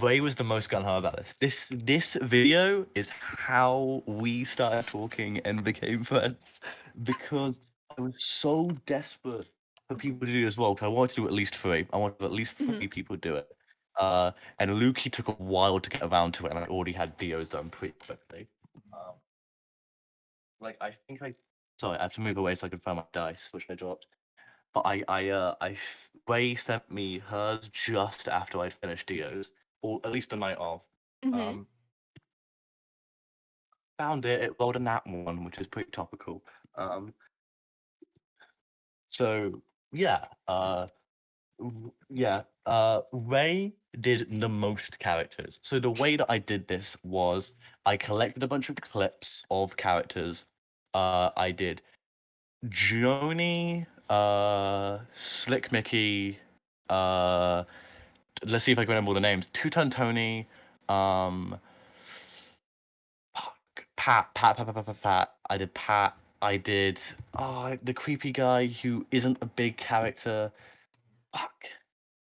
Ray was the most gung ho about this. This video is how we started talking and became friends because I was so desperate for people to do this as well because I wanted to do at least 3. I wanted at least 3 Mhm. people to do it. And Lukey took a while to get around to it, and I already had Dio's done pretty quickly. Um, like I think I. Sorry, I have to move away so I can find my dice, which I dropped. But Ray sent me hers just after I finished Dio's, or at least the night of. Mhm. Found it. It rolled a nat 1, which is pretty topical. So yeah, Ray did the most characters. So the way that I did this was I collected a bunch of clips of characters. I did Joni, Slick Mickey, let's see if I can remember all the names. Two Ton Tony, um, Pat. I did Pat. I did the creepy guy who isn't a big character. Fuck.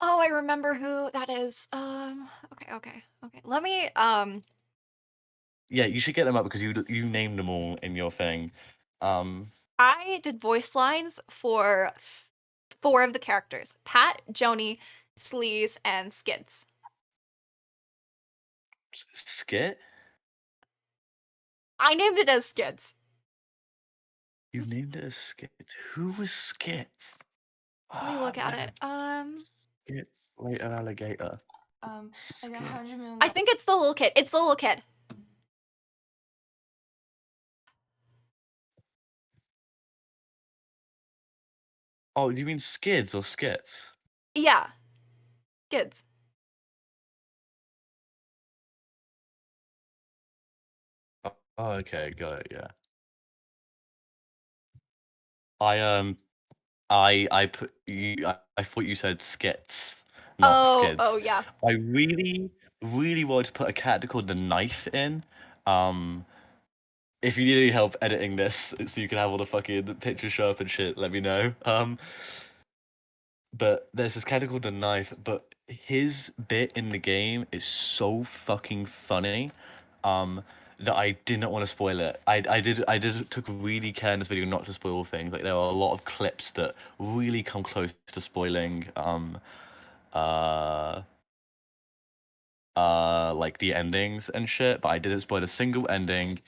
Oh, I remember who that is. Okay. Let me Yeah, you should get them up because you named them all in your thing. I did voice lines for 4 of the characters: Pat, Joni, Sleaze, and Skids. Skit? I named it as Skids. You named it as Skit. Who was Skit? Let me look at it. Skit, later alligator. I got Skit. 100 million. I think it's the little kid. It's the little kid. Oh, you mean Skids or Skits? Yeah. Skids. Oh, okay, got it. Yeah. I put you. I thought you said skits, not skids. Oh, yeah. I really wanted to put a character called the Knife in. If you need any help editing this, so you can have all the fucking pictures show up and shit, let me know. But there's this character called the Knife, but his bit in the game is so fucking funny. That I didn't want to spoil it. I took really care in this video not to spoil things. Like there are a lot of clips that really come close to spoiling uh like the endings and shit, but I didn't spoil a single ending.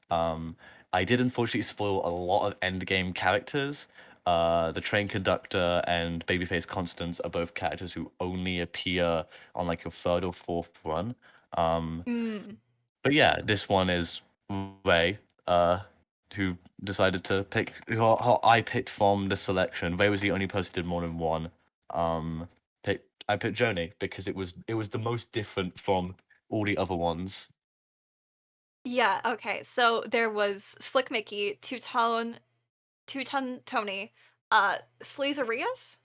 I did unfortunately spoil a lot of endgame characters. The train conductor and Babyface Constance are both characters who only appear on like your 3rd or 4th run. But yeah, this one is Ray, who decided to pick who I picked from the selection. Ray was the only person who did more than one. I picked Joni because it was the most different from all the other ones. Yeah, okay. So there was Slick Mickey, Two-Tone Tony, Sleazerius?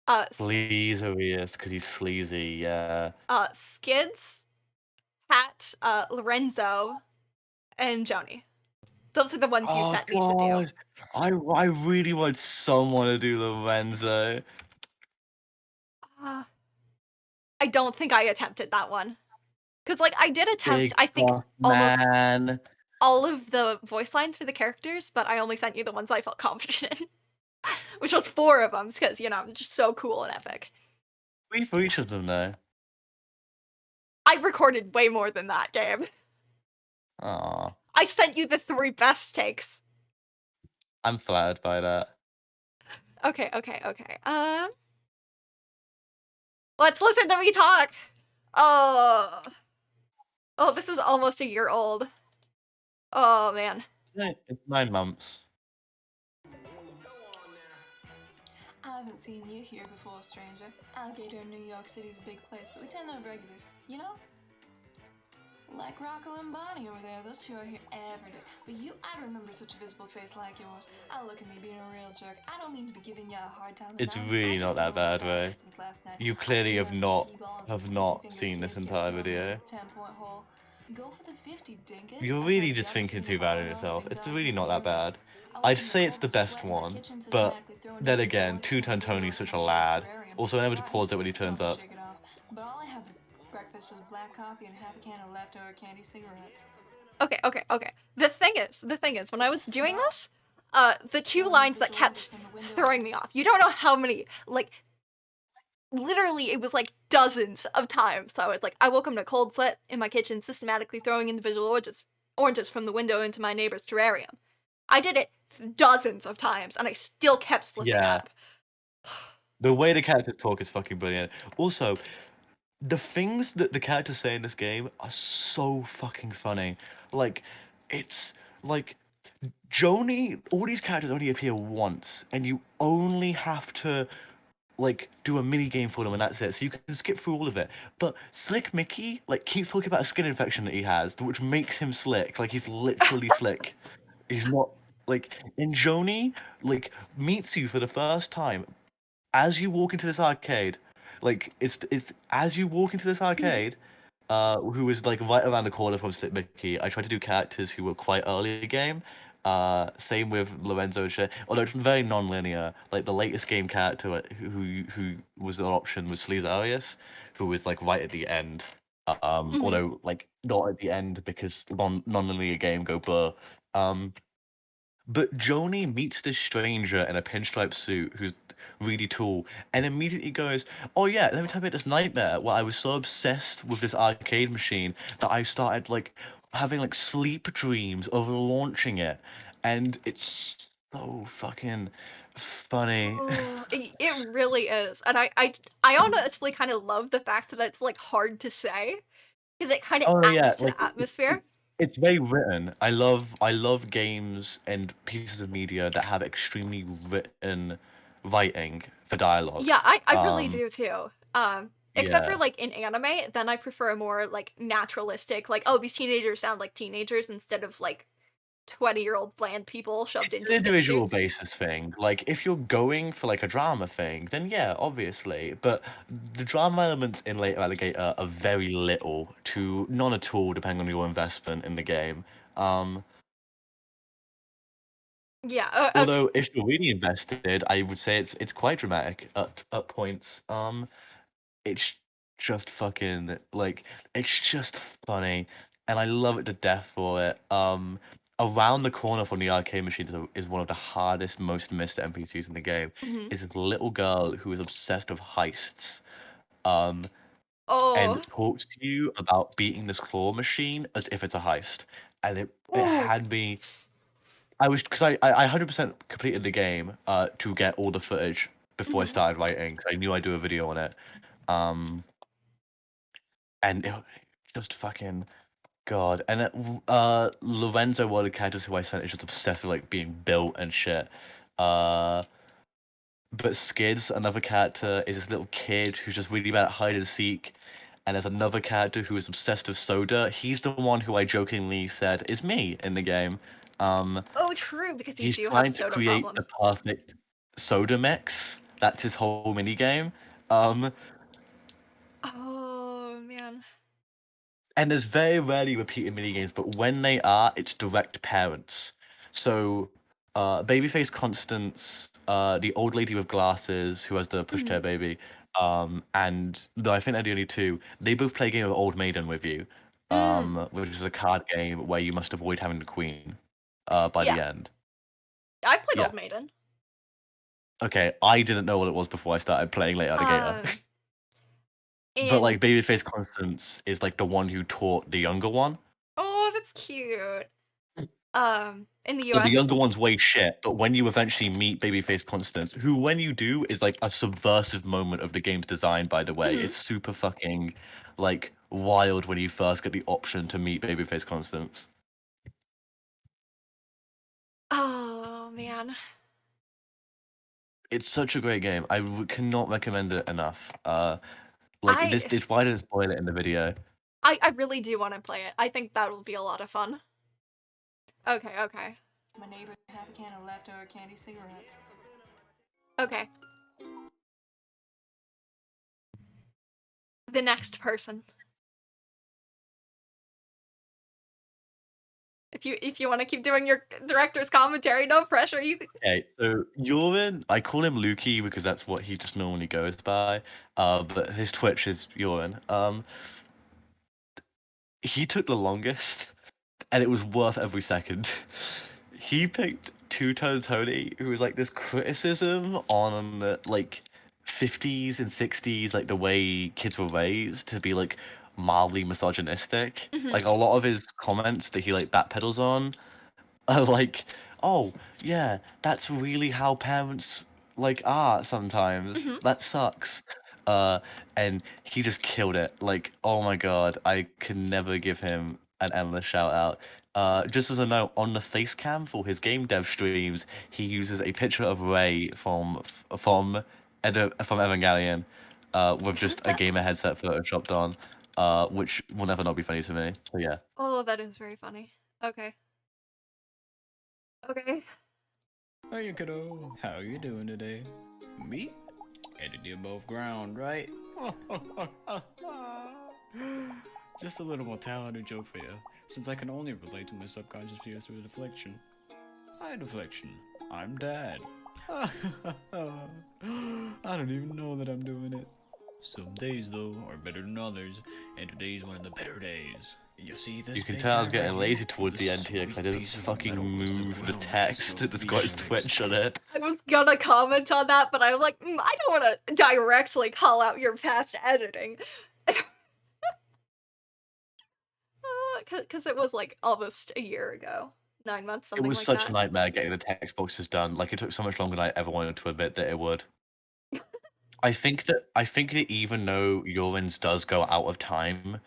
Sleazerius, because he's sleazy, yeah. Skids, Pat, Lorenzo, and Joni. Those are the ones you sent me to do. I really want someone to do Lorenzo. I don't think I attempted that one. Because, like, I did attempt, Big I think, fuck almost man. all of the voice lines for the characters, but I only sent you the ones I felt confident in. Which was 4 of them, because, you know, I'm just so cool and epic. 3 for each of them, though. I recorded way more than that, Gabe. Aww. I sent you the 3 best takes. I'm flattered by that. Okay. Let's listen to me talk. Oh, this is almost a year old. Oh, man. It's 9 months. I haven't seen you here before, stranger. Alligator in New York City is a big place, but we tend to have regulars, you know? Like Rocco and Bonnie over there, those two are here every day. But you, I remember such a visible face like yours. I look at me being a real jerk. I don't mean to be giving you a hard time. It's really not that bad, Ray. You clearly have not seen this entire video. 10-point hole. Go for the 50, dinkus. You're really just thinking too bad of yourself. It's really not that bad. I'd say it's the best one, but then again, Two-Tone Tony's such a lad. Also, remember to pause it when he turns up. But all I had for breakfast was black coffee and half a can of leftover candy cigarettes. Okay. The thing is, when I was doing this, the 2 lines that kept throwing me off, you don't know how many, like, literally, it was like dozens of times. So it's like, I woke up in a cold sweat in my kitchen, systematically throwing individual oranges from the window into my neighbor's terrarium. I did it dozens of times, and I still kept slipping up. The way the characters talk is fucking brilliant. Also, the things that the characters say in this game are so fucking funny. Like, it's like Joni, all these characters only appear once, and you only have to like do a mini game for them, and that's it. So you can skip through all of it. But Slick Mickey like keeps talking about a skin infection that he has, which makes him slick. Like he's literally slick. He's not like in Joni like meets you for the first time as you walk into this arcade. Like it's as you walk into this arcade, who was like right around the corner from Slip Mickey. I tried to do characters who were quite early in the game. Same with Lorenzo and shit. Although it's very non-linear. Like the latest game character who was an option was Sleaze Arias, who was like right at the end. Mhm. Although like not at the end because non-linear game go blur. But Joni meets this stranger in a pinstripe suit who's really tall and immediately goes, "Oh yeah, let me tell you about this nightmare where I was so obsessed with this arcade machine that I started like having like sleep dreams of launching it." And it's so fucking funny. Oh, it really is, and I honestly kind of love the fact that it's like hard to say because it kind of Oh yeah, adds to like the atmosphere. it's very written. I love games and pieces of media that have extremely written writing for dialogue. Yeah, I really Um, do too. Except for yeah. like in anime, then I prefer a more like naturalistic, like, oh, these teenagers sound like teenagers instead of like 20-year-old bland people shoved It's into an individual spacesuits. basis thing. Like, if you're going for like a drama thing, then yeah, obviously. But the drama elements in Later Alligator are very little to none at all, depending on your investment in the game. Um, Yeah, okay. Although if you're really invested, I would say it's quite dramatic at points. It's just fucking like it's just funny, and I love it to death for it. Around the corner from the arcade machine is one of the hardest, most missed NPCs in the game. Mhm. Is a little girl who is obsessed with heists. Um, Oh. and talks to you about beating this claw machine as if it's a heist, and it Oh. had me. I was because I 100% completed the game to get all the footage before I Mhm. started writing 'cause I knew I'd do a video on it. Um, and it just fucking God. And Lorenzo, one of the characters who I sent, is just obsessed with like being built and shit. Uh, but Skids, another character, is this little kid who's just really bad at hide and seek. And there's another character who is obsessed with soda. He's the one who I jokingly said is me in the game. Um, Oh, true, because you he's do have a trying to soda create the problem. perfect soda mix. That's his whole mini game. Um, Oh, man. and there's very rarely repeated mini games, but when they are, it's direct parents. So, Babyface Constance, the old lady with glasses who has the Mhm. pushchair baby, and no, I think they're the only two. They both play a game of Old Maiden with you, Mm. which is a card game where you must avoid having the queen, by Yeah. the end. I played Yeah. Old Maiden. Okay, I didn't know what it was before I started playing Late Alligator. Um, But like and Babyface Constance is like the one who taught the younger one. oh, that's cute. In the So the US. younger one's way shit, but when you eventually meet Babyface Constance, who when you do is like a subversive moment of the game's design, by the way. Mhm. It's super fucking like wild when you first get the option to meet Babyface Constance. Oh, man. It's such a great game. Cannot recommend it enough. Like this, I it's why I didn't spoil it in the video. I really do wanna play it. I think that'll be a lot of fun. Okay, okay. My neighbor have a can of leftover candy cigarettes. Okay. The next person. If you wanna keep doing your director's commentary, no pressure, you c Okay, so Yorin, I call him Lukey because that's what he just normally goes by. But his Twitch is Yorin. He took the longest, and it was worth every second. He picked Two Tone Tony, who was like this criticism on like 50s and 60s, like the way kids were raised to be like mildly misogynistic. Mhm, Like a lot of his comments that he like backpedals on are like, oh yeah, that's really how parents like are sometimes. mhm. That sucks. Uh, and he just killed it. Like, oh my god, I can never give him an endless shout out. Just as a note, on the face cam for his game dev streams, he uses a picture of Ray from Evangelion, with just a gamer headset photoshopped on, which will never not be funny to me. So yeah. Oh, that is very funny. Okay. Okay. Hey, kiddo. How you doing today? Me? Headed to above ground, right? Just a little more talented joke for you, since I can only relate to my subconscious fears through deflection. Hi, deflection. I'm Dad. I don't even know that I'm doing it. Some days, though, are better than others, and today's one of the better days. You see this? You can big tell I was guy right getting here? lazy towards the This end here, because I sweet didn't piece of fucking metal was move the well text massive that's got his Phoenix. Twitch on it. I was gonna comment on that, but I'm like, I don't want to directly call out your past editing. Because it was like almost a year ago. 9 months, It something was like such that. a nightmare getting the text boxes done. Like, it took so much longer than I ever wanted to admit that it would. I think that even though Yorin's does go out of time,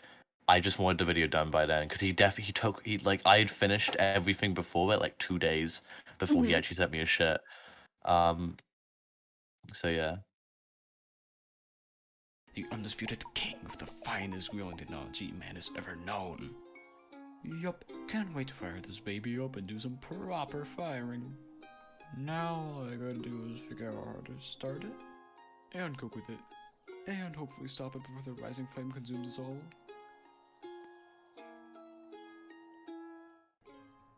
I just wanted the video done by then, because I had finished everything before it, like 2 days before he Mhm. actually sent me a shit. So yeah. The undisputed king of the finest wheeling technology man has ever known. Yup, can't wait to fire this baby up and do some proper firing. Now all I gotta do is figure out how to start it, and cook with it, and hopefully stop it before the rising flame consumes us all.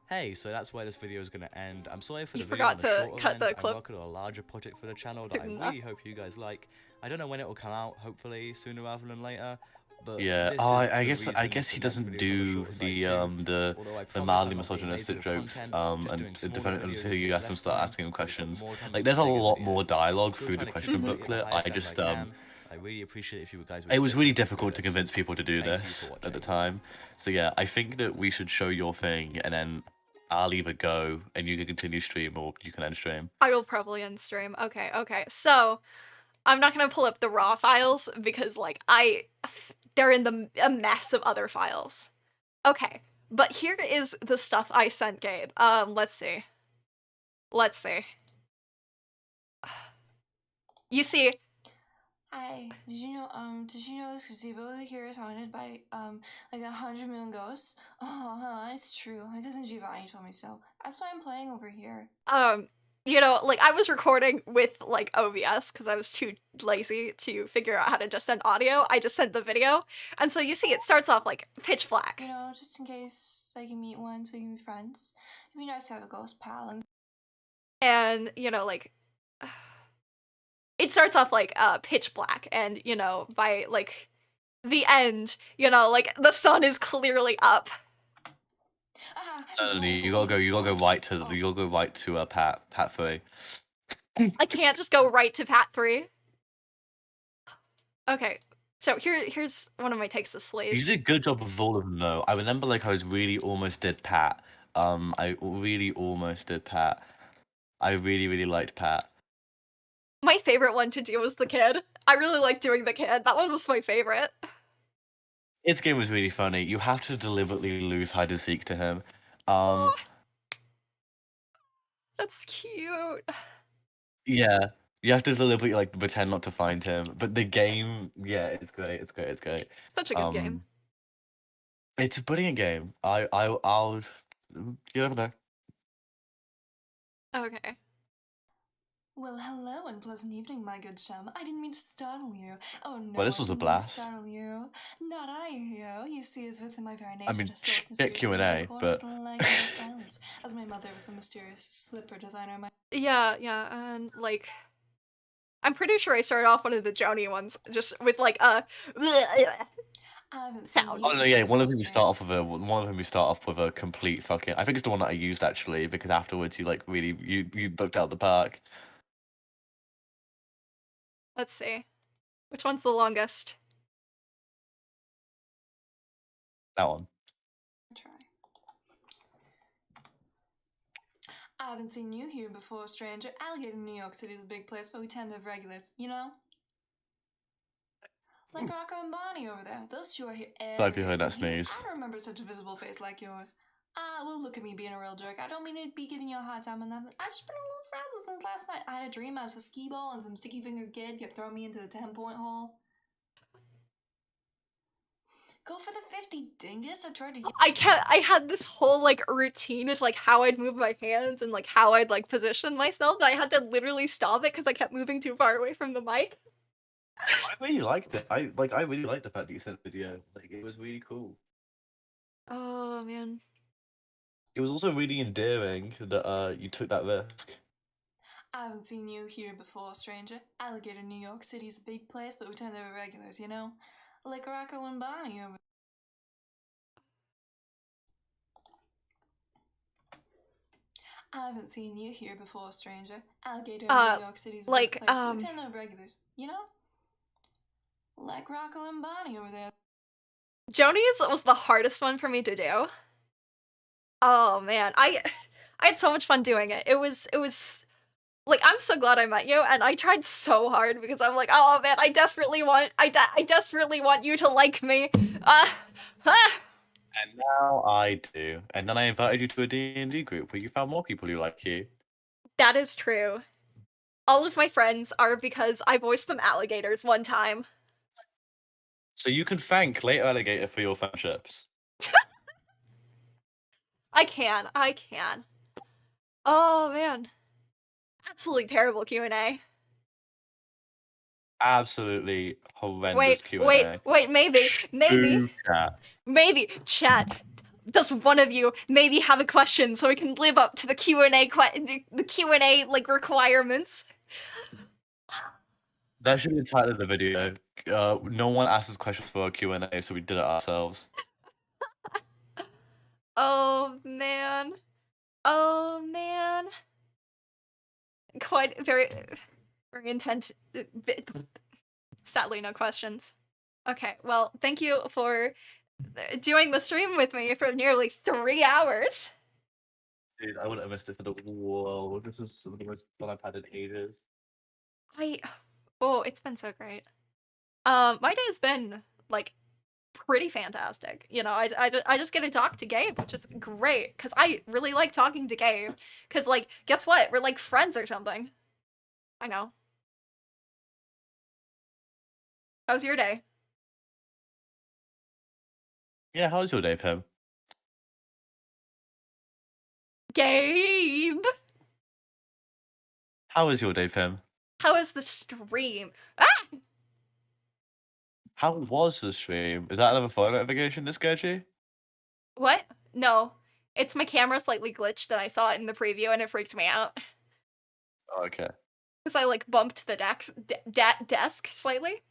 Hey, so that's where this video is going to end. I'm sorry for You the video on forgot the to shorter cut end. the I'm clip. working on a larger project for the channel that I Soon really enough. hope you guys like. I don't know when it will come out, hopefully sooner rather than later. But Yeah. this Oh, is I the guess reason he the next doesn't video's on the do shorter side the too. Although I promise mildly I'm not being lazy misogynistic with the jokes content, just doing smaller videos until that you take ask him less start time, asking him but got questions. more time to Like, there's a spend lot making more the video. dialogue Still through the trying to keep question the quality at the booklet. I highest just standard I can. I really appreciate if you guys would it was stick really with me through difficult to this. convince people to do Thank you this for at the watching. time. So yeah, I think that we should show your thing, and then I'll either go and you can continue stream, or you can end stream. I will probably end stream. Okay. So, I'm not gonna pull up the raw files because, like, they're in a mess of other files. Okay, but here is the stuff I sent Gabe. Let's see. You see, Hi, did you know this gazebo here is haunted by, like 100 million ghosts? Oh, it's true. My cousin Giovanni told me so. That's why I'm playing over here. like, I was recording with, like, OBS because I was too lazy to figure out how to just send audio. I just sent the video, and so you see it starts off, like, pitch black. You know, just in case I can meet one so we can be friends. It'd be nice to have a ghost pal. And, like, it starts off, like, pitch black, and, by, like, the end, like, the sun is clearly up. No, you gotta go right to Pat 3. I can't just go right to Pat 3. Okay, so here's one of my takes to You Slays. did a good job of all of them, though. I remember, like, I was really almost did Pat. I really almost did Pat. I really liked Pat. My favorite one to do was the kid. I really liked doing the kid. That one was my favorite. Its game was really funny. You have to deliberately lose hide and seek to him. That's cute. Yeah, you have to deliberately, like, pretend not to find him. But the game, yeah, it's great. Such a good game. It's a brilliant game. I'll you never know. Okay. Well, hello and pleasant evening, my good chum. I didn't mean to startle you. Oh no, Well, this was a blast. Startle you. Not I, hero. You see, it's within my very nature I mean, to slip shit Q&A, but like silence, as my mother was a mysterious slipper designer. Yeah, and, like, I'm pretty sure I started off one of the Joni ones, just with, like, a sound. Oh no, yeah, one of them you start off with a complete fucking. I think it's the one that I used actually, because afterwards you like really you booked out the park. Let's see. Which one's the longest? That one. Try. I haven't seen you here before, stranger. Alligator, New York City is a big place, but we tend to have regulars, you know? Like Rocco and Bonnie over there. Those two are here Sorry if you heard that every sneeze. I don't remember such a visible face like yours. Well, look at me being a real jerk. I don't mean to be giving you a hard time or nothing. I've just been a little frazzled since last night. I had a dream I was a skee ball and some sticky fingered kid kept throwing me into the 10-point hole. Go for the 50, dingus. I tried to. I had this whole, like, routine with, like, how I'd move my hands and, like, how I'd, like, position myself, that I had to literally stop it because I kept moving too far away from the mic. I really liked it. I really liked the fact that you sent the video. Like it was really cool. Oh man. It was also really endearing that you took that risk. I haven't seen you here before, stranger. Alligator, New York City's a big place, but we tend to be regulars, you know? Like Rocco and Bonnie over. I haven't seen you here before, stranger. Alligator, New York City's a big Like, place, but we tend to be regulars, you know? Like Rocco and Bonnie over there. Joni's was the hardest one for me to do. Oh man, I had so much fun doing it. It was like, I'm so glad I met you, and I tried so hard because I'm like, oh man, I desperately want you to like me. Ah. And now I do. And then I invited you to a D&D group where you found more people who like you. That is true. All of my friends are because I voiced them alligators one time. So you can thank Later Alligator for your friendships. I can. Oh man. Absolutely terrible Q&A. Absolutely horrendous Q&A. Wait, maybe, chat. Does one of you maybe have a question so we can live up to the Q&A like requirements? That should be the title of the video. No one asked us questions for our Q&A, so we did it ourselves. Oh man. Oh man. Quite very intense. Sadly, no questions. Okay, well, thank you for doing the stream with me for nearly 3 hours. Dude, I wouldn't have missed it for the world. This is some of the most fun I've had in ages. Oh, it's been so great. My day has been like pretty fantastic. You know, I just get to talk to Gabe, which is great because I really like talking to Gabe. Because like, guess what? We're like friends or something. I know. How was your day? Yeah, how was your day, Pim? Gabe, How was your day, Pim? how was the stream? Ah! How was the stream? Is that another phone notification this sketchy? What? No, it's my camera slightly glitched, and I saw it in the preview, and it freaked me out. Oh, okay. Because I like bumped the desk slightly.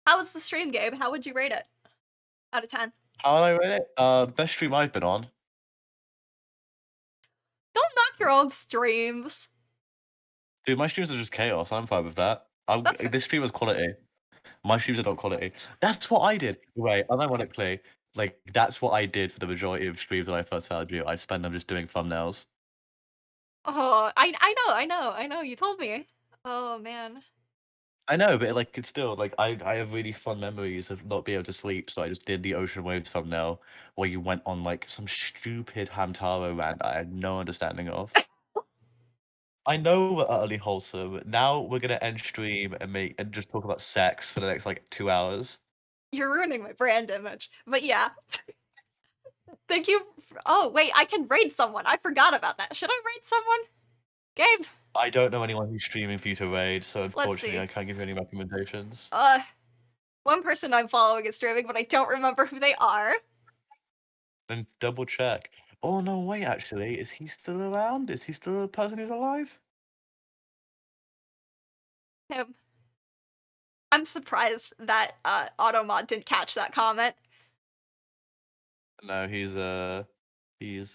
How was the stream, Gabe? How would you rate it out of 10? How would I rate it? Best stream I've been on. Don't knock your own streams. Dude, my streams are just chaos. I'm fine with that. That's fair. This stream was quality. My streams are not quality. That's what I did. Wait, unironically, like that's what I did for the majority of streams when I first found you. I spent them just doing thumbnails. Oh, I know. You told me. Oh man. I know, but like it's still like I have really fun memories of not being able to sleep, so I just did the Ocean Waves thumbnail where you went on like some stupid Hamtaro rant I had no understanding of. I know we're utterly wholesome. Now we're gonna end stream and just talk about sex for the next like 2 hours. You're ruining my brand image. But yeah. Thank you. Oh, wait, I can raid someone. I forgot about that. Should I raid someone? Gabe? I don't know anyone who's streaming for you to raid, so unfortunately see. I can't give you any recommendations. One person I'm following is streaming, but I don't remember who they are. Then double check. Oh no, wait, actually, is he still around? Is he still a person who's alive? Him. I'm surprised that Automod didn't catch that comment. No, he's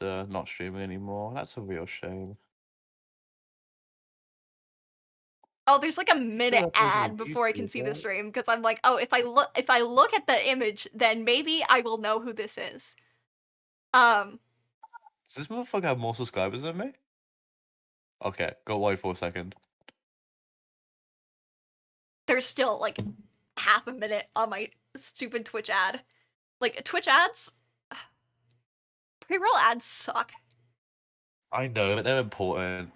not streaming anymore. That's a real shame. Oh, there's like a minute Still uploading ad on before I can YouTube, see the right? stream because I'm like, oh, if I look at the image, then maybe I will know who this is. Does this motherfucker have more subscribers than me? Okay, go wait for a second. There's still like half a minute on my stupid Twitch ad. Like Twitch ads, pre-roll ads suck. I know, but they're important.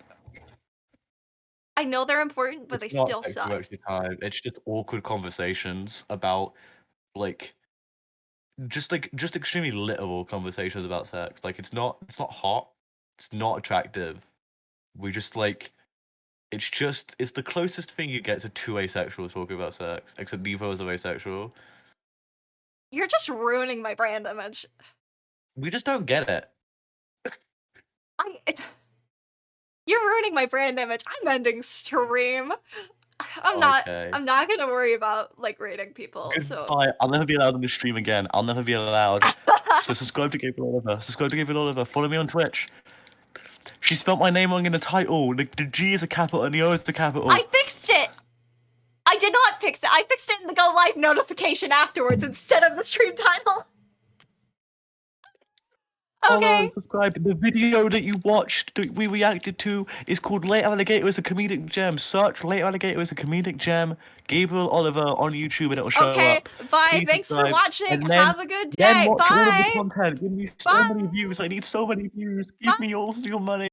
I know they're important, but It's they not still extra suck. extra time. It's just awkward conversations about like just extremely literal conversations about sex. Like it's not hot. It's not attractive. We just like It's the closest thing you get to two asexuals talking about sex, except neither of us are asexual. You're just ruining my brand image. We just don't get it. You're ruining my brand image. I'm ending stream. I'm not gonna worry about like rating people. So Goodbye. I'll never be allowed on the stream again. I'll never be allowed. So subscribe to Gabriel Oliver. Subscribe to Gabriel Oliver. Follow me on Twitch. She spelled my name wrong in the title. The G is a capital and the O is a capital. I fixed it. I did not fix it. I fixed it in the go live notification afterwards instead of the stream title. Okay. Follow and subscribe. The video that you watched, that we reacted to, is called Late Alligator is a Comedic Gem. Search Late Alligator is a Comedic Gem, Gabriel Oliver on YouTube, and it'll show up. Okay, bye. Please Thanks for subscribe. watching. And then- Have a good Then day. watch all of the Bye. content. Give me so many views. I need so many views. Give me all your money.